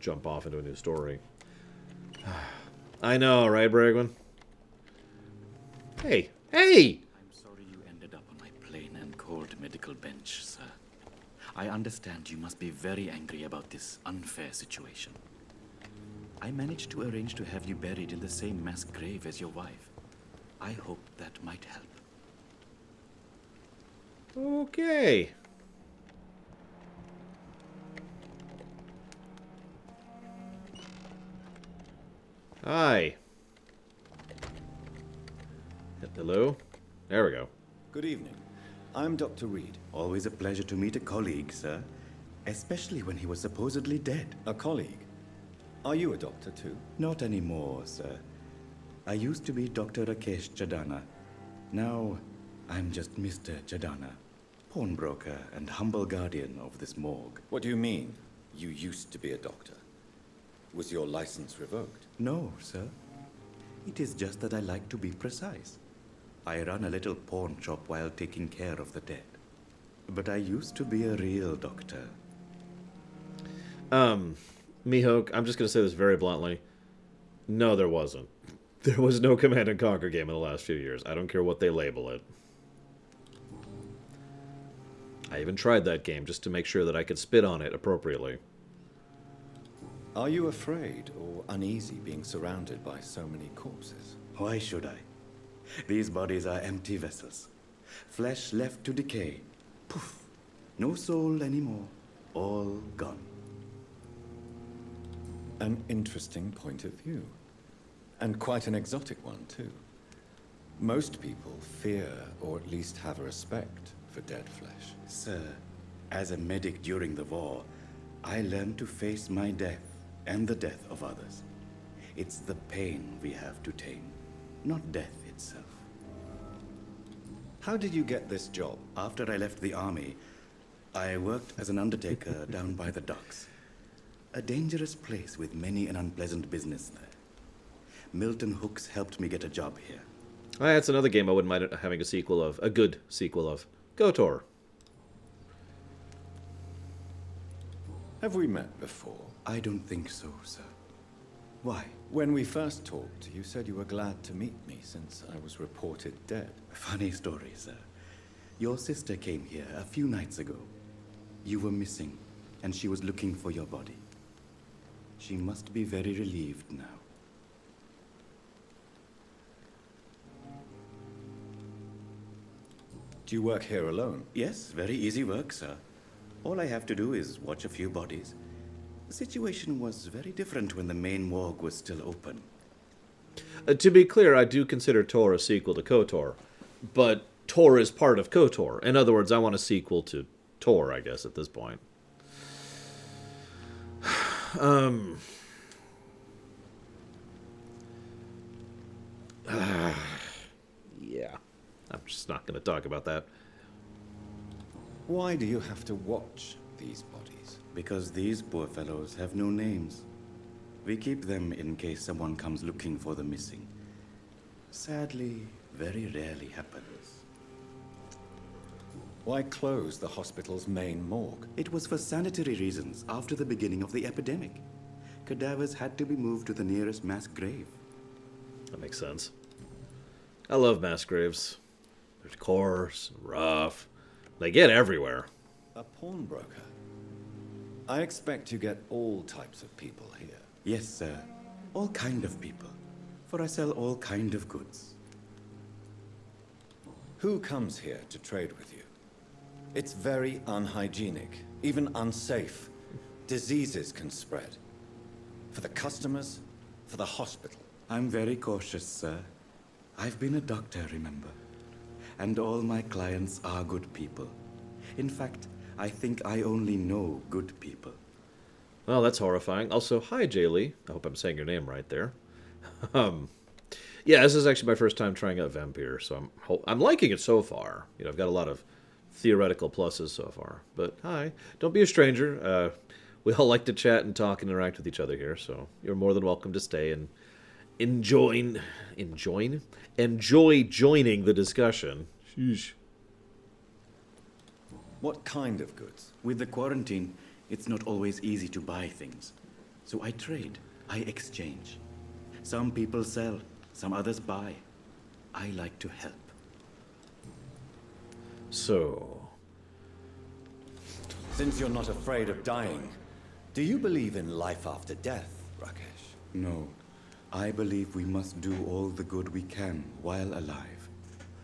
jump off into a new story. I know, right, Bragwin? Hey! Hey! I'm sorry you ended up on my plain and cold medical bench, sir. I understand you must be very angry about this unfair situation. I managed to arrange to have you buried in the same mass grave as your wife. I hope that might help. Okay. Hi. Hello? There we go. Good evening. I'm Dr. Reed. Always a pleasure to meet a colleague, sir. Especially when he was supposedly dead. A colleague? Are you a doctor too? Not anymore, sir. I used to be Dr. Rakesh Chadana. Now, I'm just Mr. Chadana, pawnbroker and humble guardian of this morgue. What do you mean, you used to be a doctor? Was your license revoked? No, sir. It is just that I like to be precise. I run a little pawn shop while taking care of the dead. But I used to be a real doctor. Mihawk, I'm just going to say this very bluntly. No, there wasn't. There was no Command & Conquer game in the last few years. I don't care what they label it. I even tried that game just to make sure that I could spit on it appropriately. Are you afraid or uneasy being surrounded by so many corpses? Why should I? These bodies are empty vessels. Flesh left to decay. Poof. No soul anymore. All gone. An interesting point of view. And quite an exotic one, too. Most people fear, or at least have a respect, for dead flesh. Sir, as a medic during the war, I learned to face my death and the death of others. It's the pain we have to tame, not death itself. How did you get this job? After I left the army, I worked as an undertaker down by the docks. A dangerous place with many an unpleasant business there. Milton Hooks helped me get a job here. That's another game I wouldn't mind having a sequel of. A good sequel of. KOTOR. Have we met before? I don't think so, sir. Why? When we first talked, you said you were glad to meet me since I was reported dead. Funny story, sir. Your sister came here a few nights ago. You were missing, and she was looking for your body. She must be very relieved now. Do you work here alone? Yes, very easy work, sir. All I have to do is watch a few bodies. The situation was very different when the main morgue was still open. To be clear, I do consider Tor a sequel to KOTOR, but Tor is part of KOTOR. In other words, I want a sequel to Tor, I guess, at this point. Yeah, I'm just not going to talk about that. Why do you have to watch these bodies? Because these poor fellows have no names. We keep them in case someone comes looking for the missing. Sadly, very rarely happens. Why close the hospital's main morgue? It was for sanitary reasons after the beginning of the epidemic. Cadavers had to be moved to the nearest mass grave. That makes sense. I love mass graves. They're coarse, rough. They get everywhere. A pawnbroker? I expect you get all types of people here. Yes, sir. All kind of people. For I sell all kind of goods. Who comes here to trade with you? It's very unhygienic, even unsafe. Diseases can spread. For the customers, for the hospital. I'm very cautious, sir. I've been a doctor, remember? And all my clients are good people. In fact, I think I only know good people. Well, that's horrifying. Also, hi, Jaylee. I hope I'm saying your name right there. Yeah, this is actually my first time trying out Vampyr, so I'm liking it so far. You know, I've got a lot of theoretical pluses so far. But hi, don't be a stranger. We all like to chat and talk and interact with each other here, so you're more than welcome to stay and enjoy joining the discussion. Sheesh. What kind of goods? With the quarantine, it's not always easy to buy things. So I trade, I exchange. Some people sell, some others buy. I like to help. So... Since you're not afraid of dying, do you believe in life after death, Rakesh? No. I believe we must do all the good we can while alive.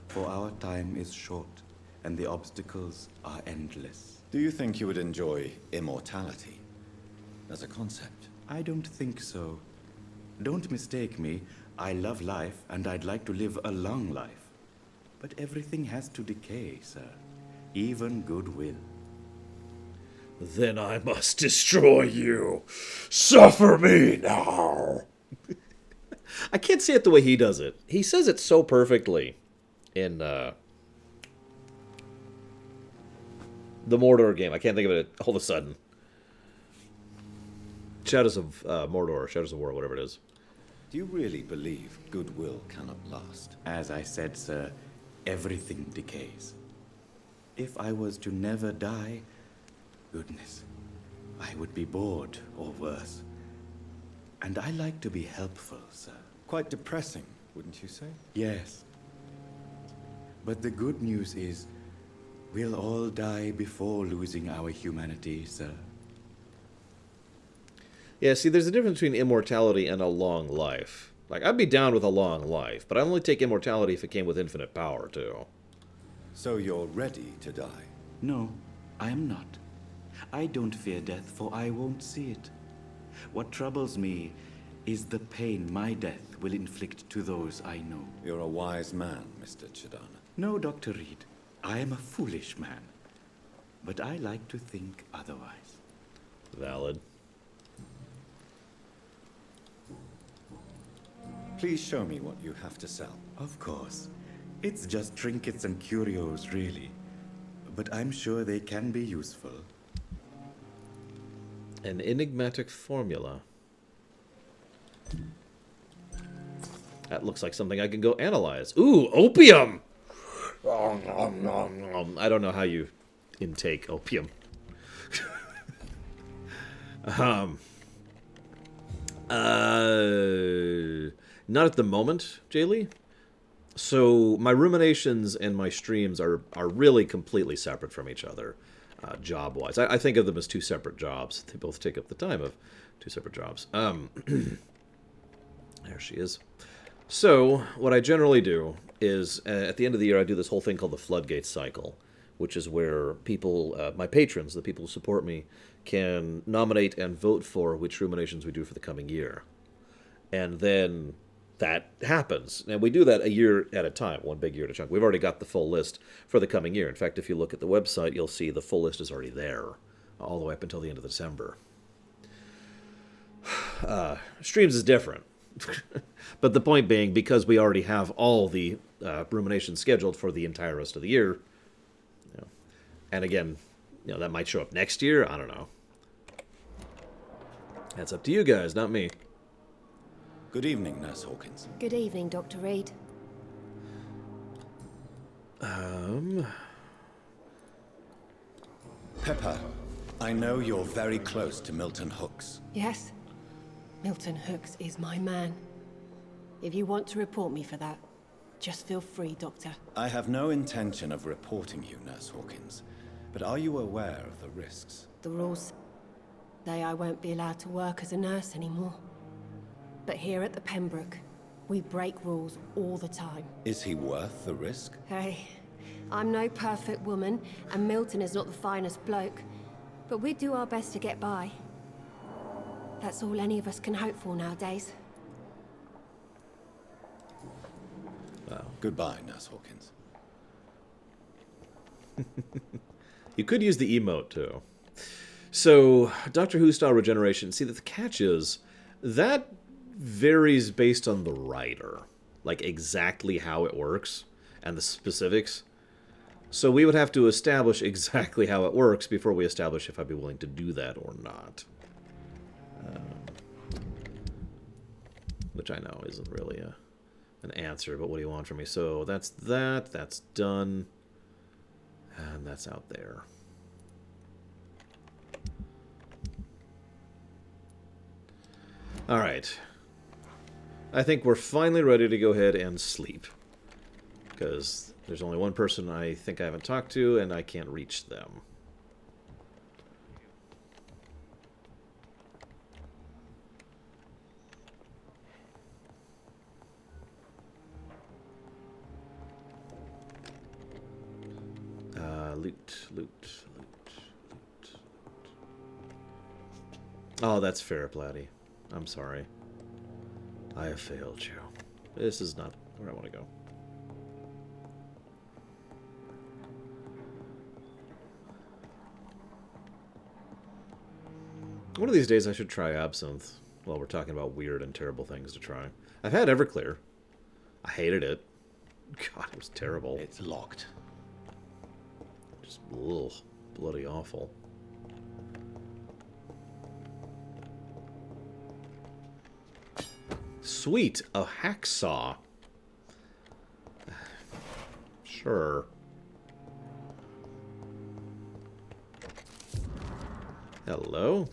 For our time is short, and the obstacles are endless. Do you think you would enjoy immortality as a concept? I don't think so. Don't mistake me. I love life, and I'd like to live a long life. But everything has to decay, sir. Even goodwill. Then I must destroy you. Suffer me now. I can't say it the way he does it. He says it so perfectly in the Mordor game. I can't think of it all of a sudden. Shadows of Mordor, Shadows of War, whatever it is. Do you really believe goodwill cannot last? As I said, sir, everything decays. If I was to never die, goodness, I would be bored or worse. And I like to be helpful, sir. Quite depressing, wouldn't you say? Yes. But the good news is, we'll all die before losing our humanity, sir. Yeah, see, there's a difference between immortality and a long life. Like, I'd be down with a long life, but I'd only take immortality if it came with infinite power, too. So you're ready to die? No, I am not. I don't fear death, for I won't see it. What troubles me is the pain my death will inflict to those I know. You're a wise man, Mr. Chidana. No, Dr. Reed. I am a foolish man. But I like to think otherwise. Valid. Please show me what you have to sell. Of course. It's just trinkets and curios, really. But I'm sure they can be useful. An enigmatic formula. That looks like something I can go analyze. Ooh, opium! I don't know how you intake opium. Not at the moment, Jaylee. So my ruminations and my streams are really completely separate from each other, job-wise. I think of them as two separate jobs. They both take up the time of two separate jobs. There she is. So what I generally do is, at the end of the year, I do this whole thing called the Floodgates Cycle, which is where people, my patrons, the people who support me, can nominate and vote for which ruminations we do for the coming year. And then that happens. And we do that a year at a time, one big year at a chunk. We've already got the full list for the coming year. In fact, if you look at the website, you'll see the full list is already there, all the way up until the end of December. Streams is different. But the point being, because we already have all the ruminations scheduled for the entire rest of the year, you know, and again, you know, that might show up next year, I don't know. That's up to you guys, not me. Good evening, Nurse Hawkins. Good evening, Dr. Reed. Pepper, I know you're very close to Milton Hooks. Yes? Milton Hooks is my man. If you want to report me for that, just feel free, Doctor. I have no intention of reporting you, Nurse Hawkins. But are you aware of the risks? The rules say I won't be allowed to work as a nurse anymore. But here at the Pembroke, we break rules all the time. Is he worth the risk? Hey, I'm no perfect woman, and Milton is not the finest bloke. But we do our best to get by. That's all any of us can hope for nowadays. Well, goodbye, Nurse Hawkins. You could use the emote, too. So, Doctor Who style regeneration. See, the catch is, that varies based on the writer. Like, exactly how it works, and the specifics. So we would have to establish exactly how it works before we establish if I'd be willing to do that or not. Which I know isn't really an answer, but what do you want from me? So that's that. That's done. And that's out there. Alright. I think we're finally ready to go ahead and sleep. Because there's only one person I think I haven't talked to, and I can't reach them. Loot. Oh, that's fair, Platty. I'm sorry. I have failed you. This is not where I want to go. One of these days I should try absinthe while we're talking about weird and terrible things to try. I've had Everclear. I hated it. God, it was terrible. It's locked. Just ugh, bloody awful. Sweet, a hacksaw. Sure. Hello?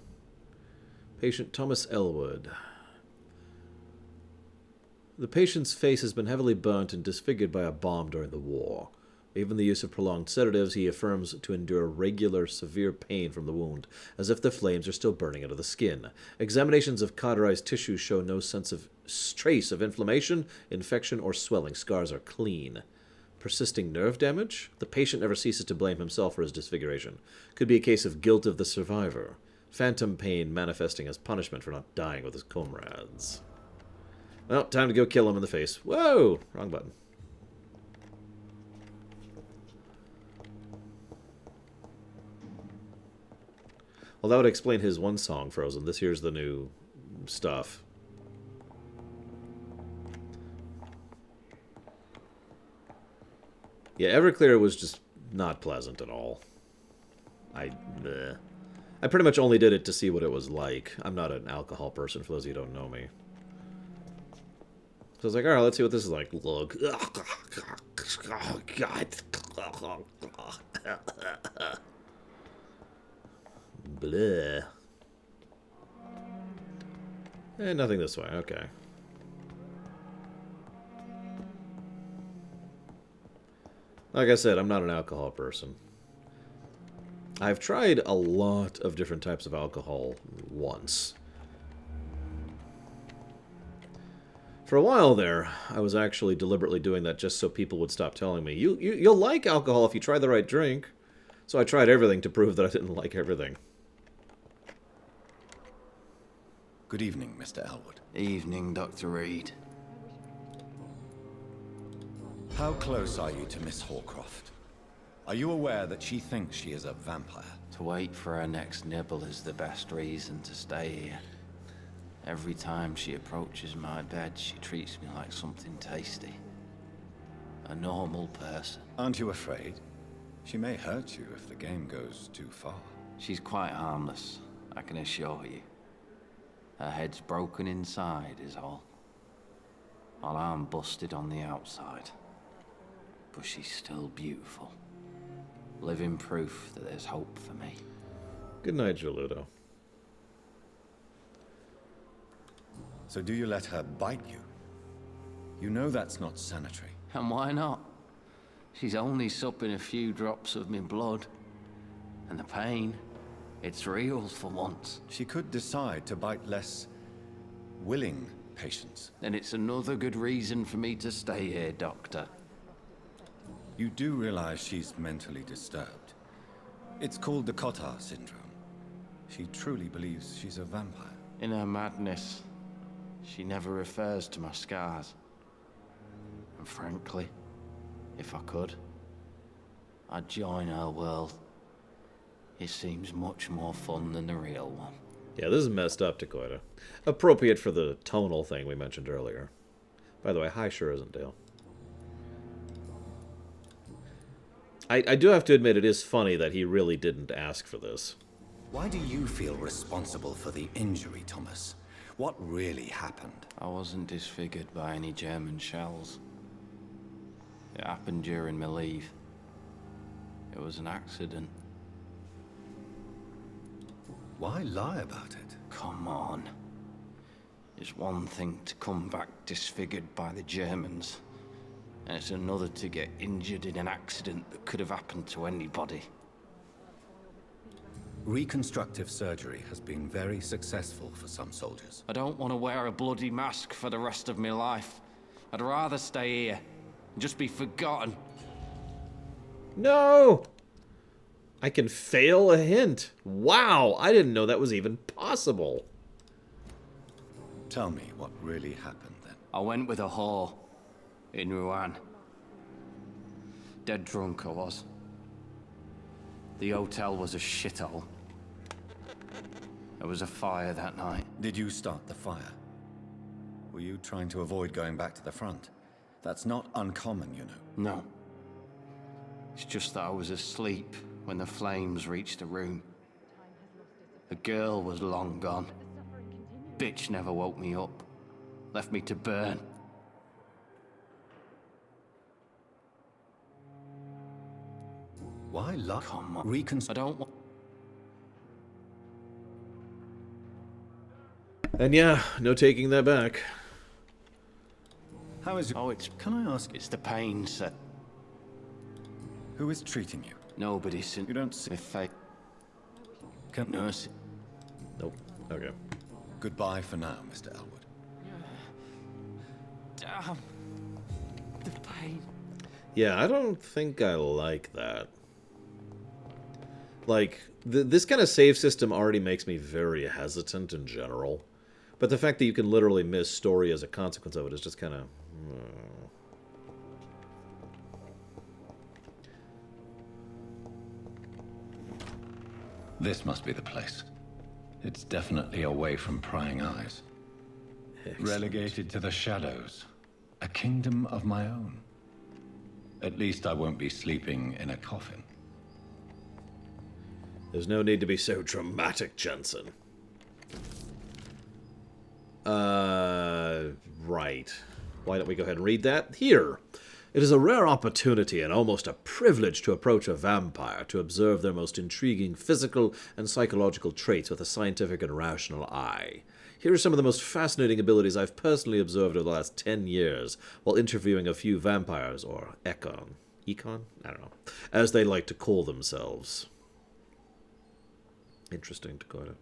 Patient Thomas Elwood. The patient's face has been heavily burnt and disfigured by a bomb during the war. Even the use of prolonged sedatives, he affirms to endure regular, severe pain from the wound, as if the flames are still burning out of the skin. Examinations of cauterized tissue show no trace of inflammation, infection, or swelling. Scars are clean. Persisting nerve damage? The patient never ceases to blame himself for his disfiguration. Could be a case of guilt of the survivor. Phantom pain manifesting as punishment for not dying with his comrades. Well, time to go kill him in the face. Whoa! Wrong button. Well, that would explain his one song, Frozen. This here's the new stuff. Yeah, Everclear was just not pleasant at all. I pretty much only did it to see what it was like. I'm not an alcohol person, for those of you who don't know me. So I was like, alright, let's see what this is like. Look. Oh, God. Bleh. Nothing this way. Okay. Like I said, I'm not an alcohol person. I've tried a lot of different types of alcohol once. For a while there, I was actually deliberately doing that just so people would stop telling me, you'll like alcohol if you try the right drink. So I tried everything to prove that I didn't like everything. Good evening, Mr. Elwood. Evening, Dr. Reed. How close are you to Miss Horcroft? Are you aware that she thinks she is a vampire? To wait for her next nibble is the best reason to stay here. Every time she approaches my bed, she treats me like something tasty. A normal person. Aren't you afraid? She may hurt you if the game goes too far. She's quite harmless, I can assure you. Her head's broken inside is all. While I'm busted on the outside. But she's still beautiful. Living proof that there's hope for me. Good night, Joludo. So do you let her bite you? You know that's not sanitary. And why not? She's only supping a few drops of me blood. And the pain, it's real for once. She could decide to bite less willing patients. Then it's another good reason for me to stay here, Doctor. You do realize she's mentally disturbed. It's called the Cotard syndrome. She truly believes she's a vampire. In her madness, she never refers to my scars. And frankly, if I could, I'd join her world. It seems much more fun than the real one. Yeah, this is messed up, Dakota. Appropriate for the tonal thing we mentioned earlier. By the way, hi, sure isn't Dale. I do have to admit it is funny that he really didn't ask for this. Why do you feel responsible for the injury, Thomas? What really happened? I wasn't disfigured by any German shells. It happened during my leave. It was an accident. Why lie about it? Come on. It's one thing to come back disfigured by the Germans, and it's another to get injured in an accident that could have happened to anybody. Reconstructive surgery has been very successful for some soldiers. I don't want to wear a bloody mask for the rest of my life. I'd rather stay here and just be forgotten. No! I can fail a hint. Wow, I didn't know that was even possible. Tell me what really happened then. I went with a whore in Rouen. Dead drunk I was. The hotel was a shithole. There was a fire that night. Did you start the fire? Were you trying to avoid going back to the front? That's not uncommon, you know. No. It's just that I was asleep when the flames reached the room. The girl was long gone. Bitch never woke me up. Left me to burn. Why luck? Come on. I don't want... And yeah, no taking that back. How is it? Oh, it's... Can I ask? It's the pain, sir. Who is treating you? Nobody since... You don't see... If I... Can... Nurse... Nope. Okay. Goodbye for now, Mr. Elwood. Damn. The pain. Yeah, I don't think I like that. Like, this kind of save system already makes me very hesitant in general. But the fact that you can literally miss story as a consequence of it is just kind of... This must be the place. It's definitely away from prying eyes. Excellent. Relegated to the shadows. A kingdom of my own. At least I won't be sleeping in a coffin. There's no need to be so dramatic, Jensen. Right. Why don't we go ahead and read that? Here. It is a rare opportunity and almost a privilege to approach a vampire, to observe their most intriguing physical and psychological traits with a scientific and rational eye. Here are some of the most fascinating abilities I've personally observed over the last 10 years while interviewing a few vampires, or Econ? I don't know. As they like to call themselves. Interesting, Dakota.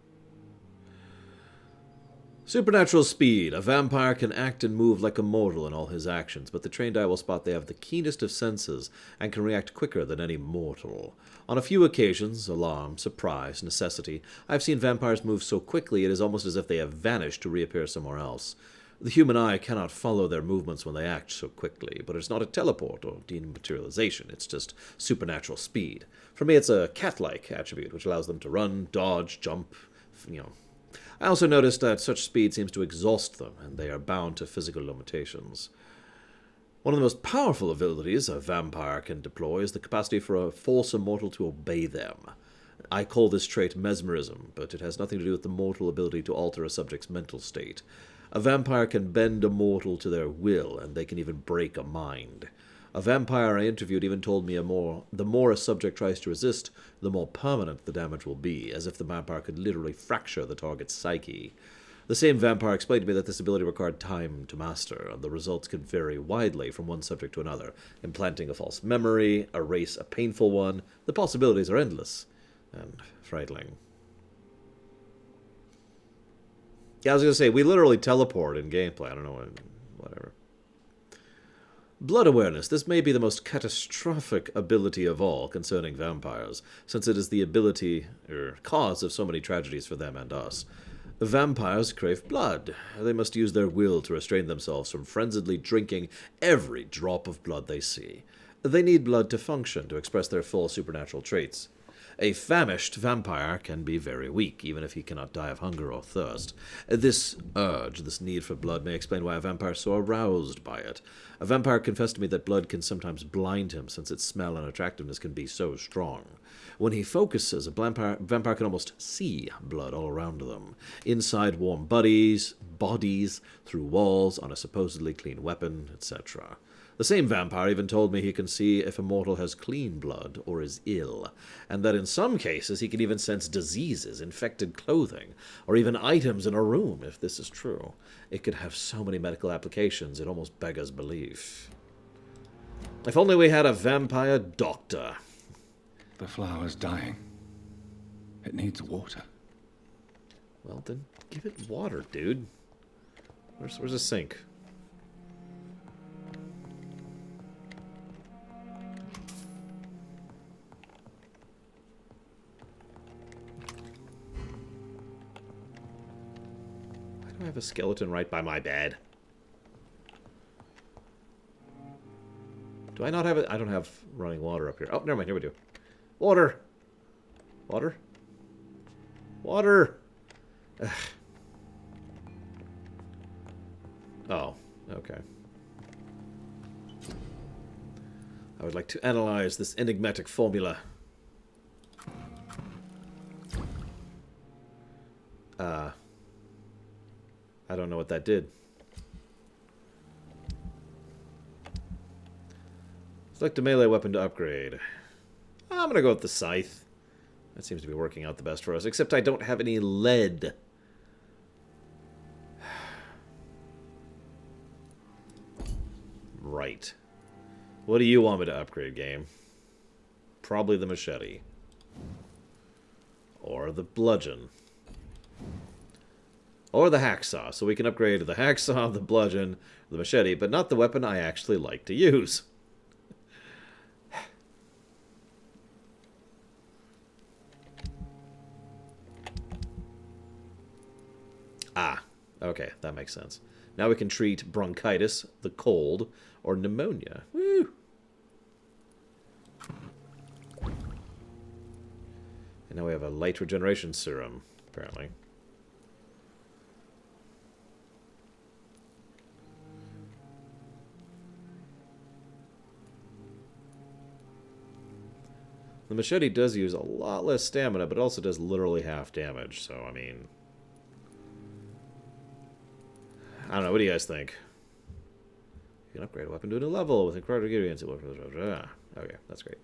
Supernatural speed. A vampire can act and move like a mortal in all his actions, but the trained eye will spot they have the keenest of senses and can react quicker than any mortal. On a few occasions, alarm, surprise, necessity, I've seen vampires move so quickly it is almost as if they have vanished to reappear somewhere else. The human eye cannot follow their movements when they act so quickly, but it's not a teleport or dematerialization, it's just supernatural speed. For me, it's a cat-like attribute, which allows them to run, dodge, jump, I also noticed that such speed seems to exhaust them, and they are bound to physical limitations. One of the most powerful abilities a vampire can deploy is the capacity for a false immortal to obey them. I call this trait mesmerism, but it has nothing to do with the mortal ability to alter a subject's mental state. A vampire can bend a mortal to their will, and they can even break a mind. A vampire I interviewed even told me the more a subject tries to resist, the more permanent the damage will be, as if the vampire could literally fracture the target's psyche. The same vampire explained to me that this ability required time to master, and the results could vary widely from one subject to another. Implanting a false memory, erase a painful one, the possibilities are endless and frightening. Yeah, I was going to say, we literally teleport in gameplay. I don't know, whatever. Blood awareness. This may be the most catastrophic ability of all concerning vampires, since it is the ability, or cause of so many tragedies for them and us. Vampires crave blood. They must use their will to restrain themselves from frenziedly drinking every drop of blood they see. They need blood to function, to express their full supernatural traits. A famished vampire can be very weak, even if he cannot die of hunger or thirst. This urge, this need for blood, may explain why a vampire is so aroused by it. A vampire confessed to me that blood can sometimes blind him, since its smell and attractiveness can be so strong. When he focuses, a vampire can almost see blood all around them. Inside warm bodies, bodies through walls on a supposedly clean weapon, etc. The same vampire even told me he can see if a mortal has clean blood or is ill, and that in some cases he can even sense diseases, infected clothing, or even items in a room, if this is true. It could have so many medical applications, it almost beggars belief. If only we had a vampire doctor. The flower's dying. It needs water. Well, then give it water, dude. Where's a sink? Why do I have a skeleton right by my bed? Do I not have it? I don't have running water up here. Oh, never mind. Here we do. Water! Water? Water! Ugh. Oh, okay. I would like to analyze this enigmatic formula. I don't know what that did. Select a melee weapon to upgrade. I'm gonna go with the scythe. That seems to be working out the best for us, except I don't have any lead. Right. What do you want me to upgrade, game? Probably the machete. Or the bludgeon. Or the hacksaw. So we can upgrade the hacksaw, the bludgeon, the machete, but not the weapon I actually like to use. Ah, okay, that makes sense. Now we can treat bronchitis, the cold, or pneumonia. Woo! And now we have a light regeneration serum, apparently. The machete does use a lot less stamina, but also does literally half damage, so, I mean... I don't know, what do you guys think? You can upgrade a weapon to a new level with incredible ingredients. Okay, that's great.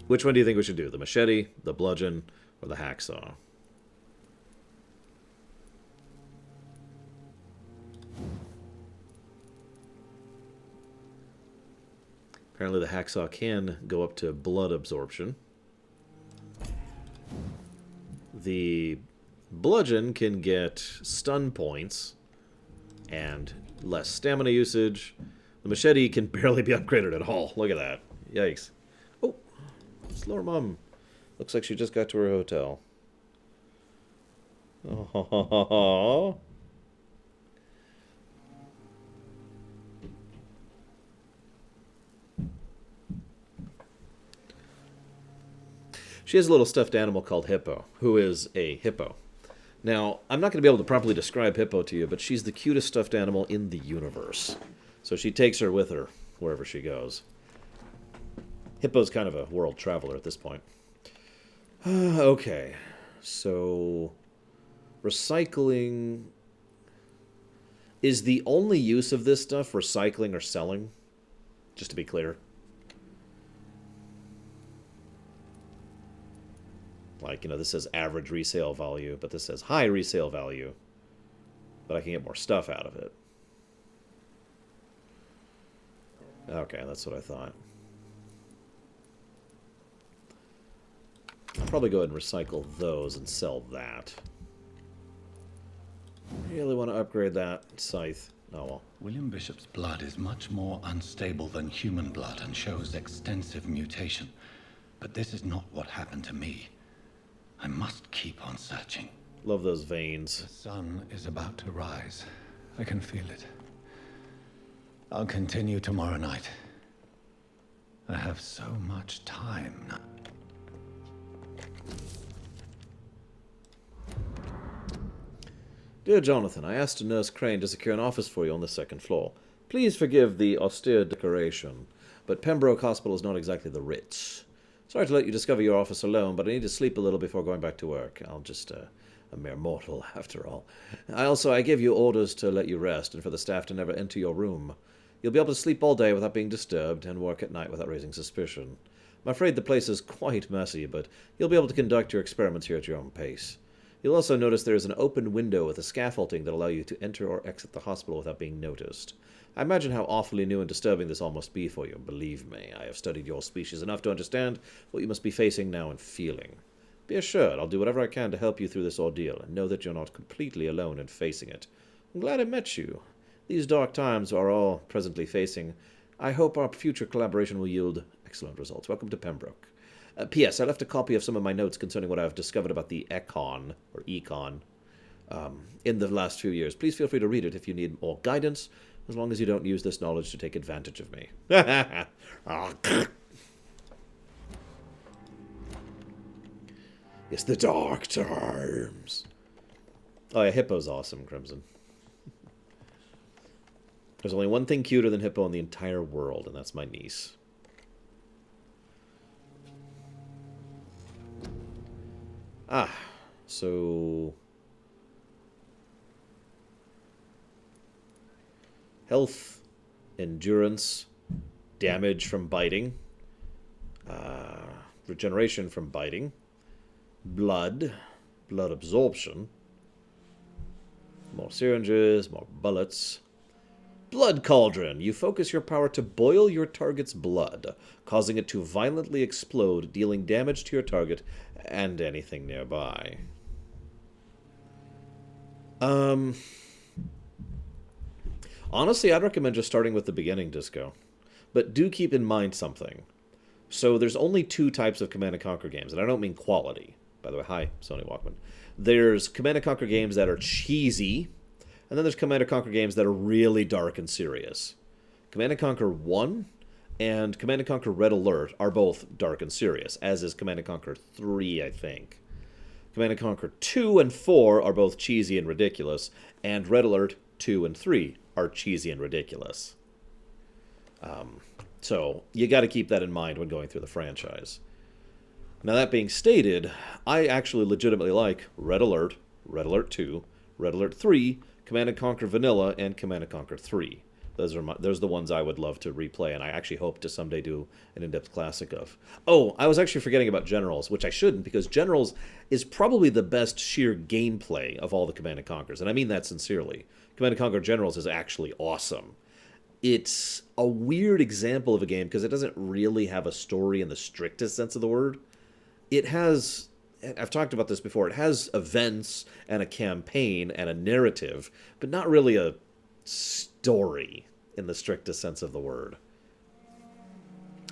Which one do you think we should do? The machete, the bludgeon, or the hacksaw? Apparently the hacksaw can go up to blood absorption. The bludgeon can get stun points and less stamina usage. The machete can barely be upgraded at all. Look at that. Yikes. Oh, slower mom. Looks like she just got to her hotel. Oh. She has a little stuffed animal called Hippo, who is a hippo. Now, I'm not going to be able to properly describe Hippo to you, but she's the cutest stuffed animal in the universe. So she takes her with her wherever she goes. Hippo's kind of a world traveler at this point. Okay, so recycling... Is the only use of this stuff recycling or selling? Just to be clear. Like, you know, this says average resale value, but this says high resale value. But I can get more stuff out of it. Okay, that's what I thought. I'll probably go ahead and recycle those and sell that. Really want to upgrade that scythe. Oh well. William Bishop's blood is much more unstable than human blood and shows extensive mutation. But this is not what happened to me. I must keep on searching. Love those veins. The sun is about to rise. I can feel it. I'll continue tomorrow night. I have so much time now. Dear Jonathan, I asked Nurse Crane to secure an office for you on the second floor. Please forgive the austere decoration, but Pembroke Hospital is not exactly the Ritz. Sorry to let you discover your office alone, but I need to sleep a little before going back to work. I'm just a mere mortal, after all. I gave you orders to let you rest, and for the staff to never enter your room. You'll be able to sleep all day without being disturbed, and work at night without raising suspicion. I'm afraid the place is quite messy, but you'll be able to conduct your experiments here at your own pace. You'll also notice there is an open window with a scaffolding that allow you to enter or exit the hospital without being noticed. I imagine how awfully new and disturbing this all must be for you. Believe me, I have studied your species enough to understand what you must be facing now and feeling. Be assured, I'll do whatever I can to help you through this ordeal, and know that you're not completely alone in facing it. I'm glad I met you. These dark times are all presently facing. I hope our future collaboration will yield excellent results. Welcome to Pembroke. P.S. I left a copy of some of my notes concerning what I've discovered about the Econ, or Econ, in the last few years. Please feel free to read it if you need more guidance, as long as you don't use this knowledge to take advantage of me. It's the dark times. Oh yeah, Hippo's awesome, Crimson. There's only one thing cuter than Hippo in the entire world, and that's my niece. So... health, endurance, damage from biting, regeneration from biting, blood absorption, more syringes, more bullets. Blood Cauldron. You focus your power to boil your target's blood, causing it to violently explode, dealing damage to your target and anything nearby. Honestly, I'd recommend just starting with the beginning, Disco. But do keep in mind something. So there's only two types of Command & Conquer games, and I don't mean quality. By the way, hi, Sony Walkman. There's Command & Conquer games that are cheesy, and then there's Command & Conquer games that are really dark and serious. Command & Conquer 1 and Command & Conquer Red Alert are both dark and serious, as is Command & Conquer 3, I think. Command & Conquer 2 and 4 are both cheesy and ridiculous, and Red Alert 2 and 3 are cheesy and ridiculous. So you got to keep that in mind when going through the franchise. Now that being stated, I actually legitimately like Red Alert, Red Alert 2, Red Alert 3, Command & Conquer Vanilla, and Command & Conquer 3. Those are the ones I would love to replay, and I actually hope to someday do an in-depth classic of. Oh, I was actually forgetting about Generals, which I shouldn't, because Generals is probably the best sheer gameplay of all the Command & Conquers, and I mean that sincerely. Command & Conquer Generals is actually awesome. It's a weird example of a game because it doesn't really have a story in the strictest sense of the word. It has, I've talked about this before, it has events and a campaign and a narrative, but not really a story in the strictest sense of the word.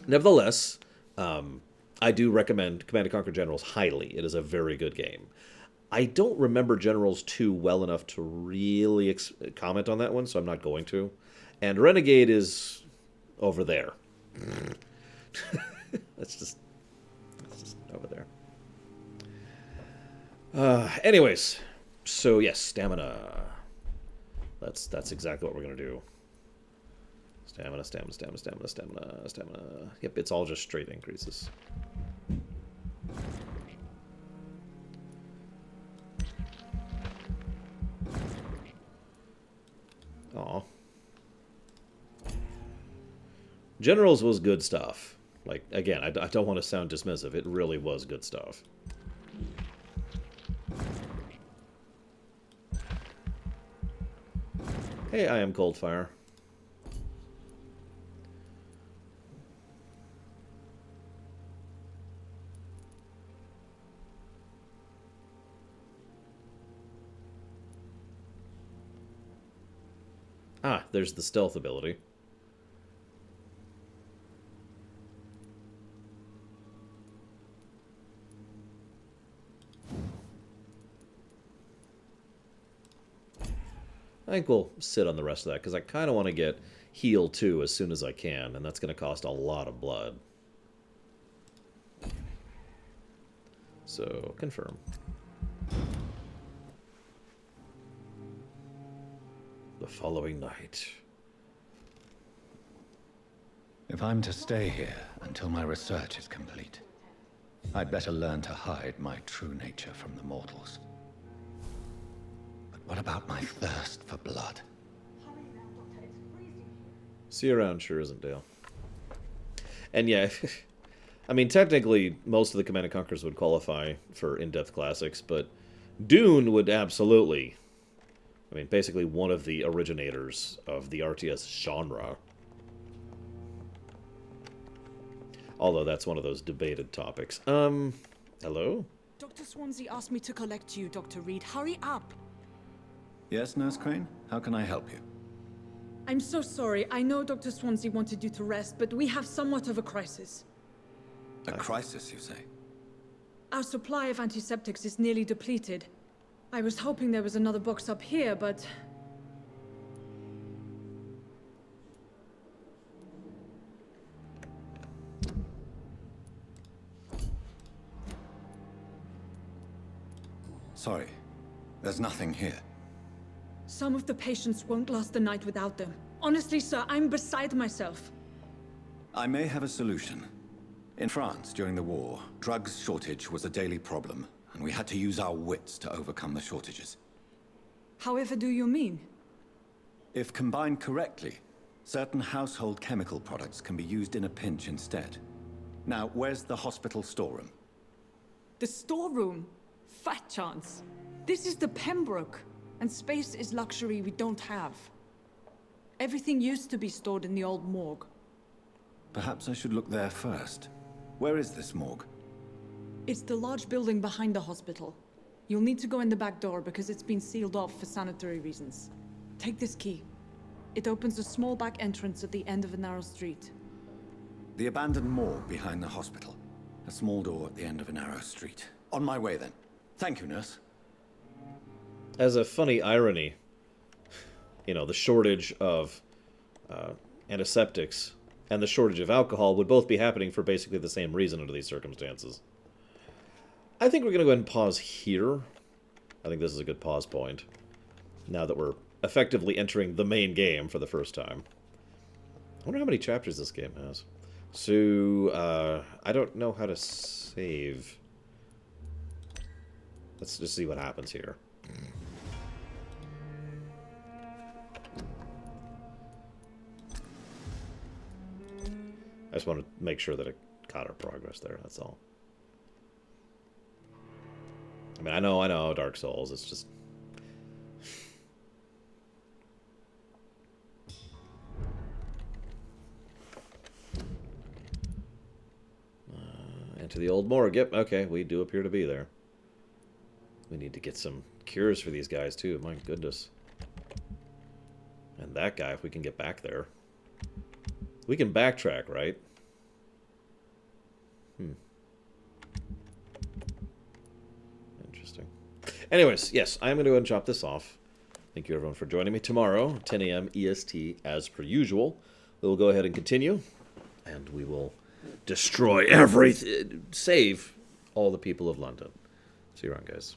Nevertheless, I do recommend Command & Conquer Generals highly. It is a very good game. I don't remember Generals 2 well enough to really comment on that one, so I'm not going to. And Renegade is over there. That's just over there. Anyways, so yes, stamina. That's exactly what we're gonna do. Stamina. Yep, it's all just straight increases. Aw. Generals was good stuff. Like, again, I don't want to sound dismissive. It really was good stuff. Hey, I am Coldfire. Ah, there's the stealth ability. I think we'll sit on the rest of that, because I kind of want to get heal 2 as soon as I can, and that's going to cost a lot of blood. So, confirm. The following night. If I'm to stay here until my research is complete, I'd better learn to hide my true nature from the mortals. But what about my thirst for blood? See you around, sure isn't, Dale. And yeah, I mean, technically, most of the Command & Conquers would qualify for in-depth classics, but Dune would absolutely... I mean, basically one of the originators of the RTS genre. Although that's one of those debated topics. Hello? Dr. Swansea asked me to collect you, Dr. Reed. Hurry up! Yes, Nurse Crane? How can I help you? I'm so sorry. I know Dr. Swansea wanted you to rest, but we have somewhat of a crisis. A crisis, you say? Our supply of antiseptics is nearly depleted. I was hoping there was another box up here, but... Sorry, there's nothing here. Some of the patients won't last the night without them. Honestly, sir, I'm beside myself. I may have a solution. In France, during the war, drugs shortage was a daily problem, and we had to use our wits to overcome the shortages. However do you mean? If combined correctly, certain household chemical products can be used in a pinch instead. Now, where's the hospital storeroom? The storeroom? Fat chance. This is the Pembroke, and space is luxury we don't have. Everything used to be stored in the old morgue. Perhaps I should look there first. Where is this morgue? It's the large building behind the hospital. You'll need to go in the back door because it's been sealed off for sanitary reasons. Take this key. It opens a small back entrance at the end of a narrow street. The abandoned morgue behind the hospital. A small door at the end of a narrow street. On my way then. Thank you, nurse. As a funny irony, you know, the shortage of antiseptics and the shortage of alcohol would both be happening for basically the same reason under these circumstances. I think we're going to go ahead and pause here. I think this is a good pause point. Now that we're effectively entering the main game for the first time. I wonder how many chapters this game has. So, I don't know how to save. Let's just see what happens here. I just want to make sure that it caught our progress there, that's all. I mean, I know, Dark Souls, it's just... Into the old morgue. Yep, okay, we do appear to be there. We need to get some cures for these guys, too. My goodness. And that guy, if we can get back there. We can backtrack, right? Interesting. Anyways, yes, I'm going to go ahead and chop this off. Thank you, everyone, for joining me. Tomorrow, 10 a.m. EST, as per usual. We'll go ahead and continue. And we will destroy everything. Save all the people of London. See you around, guys.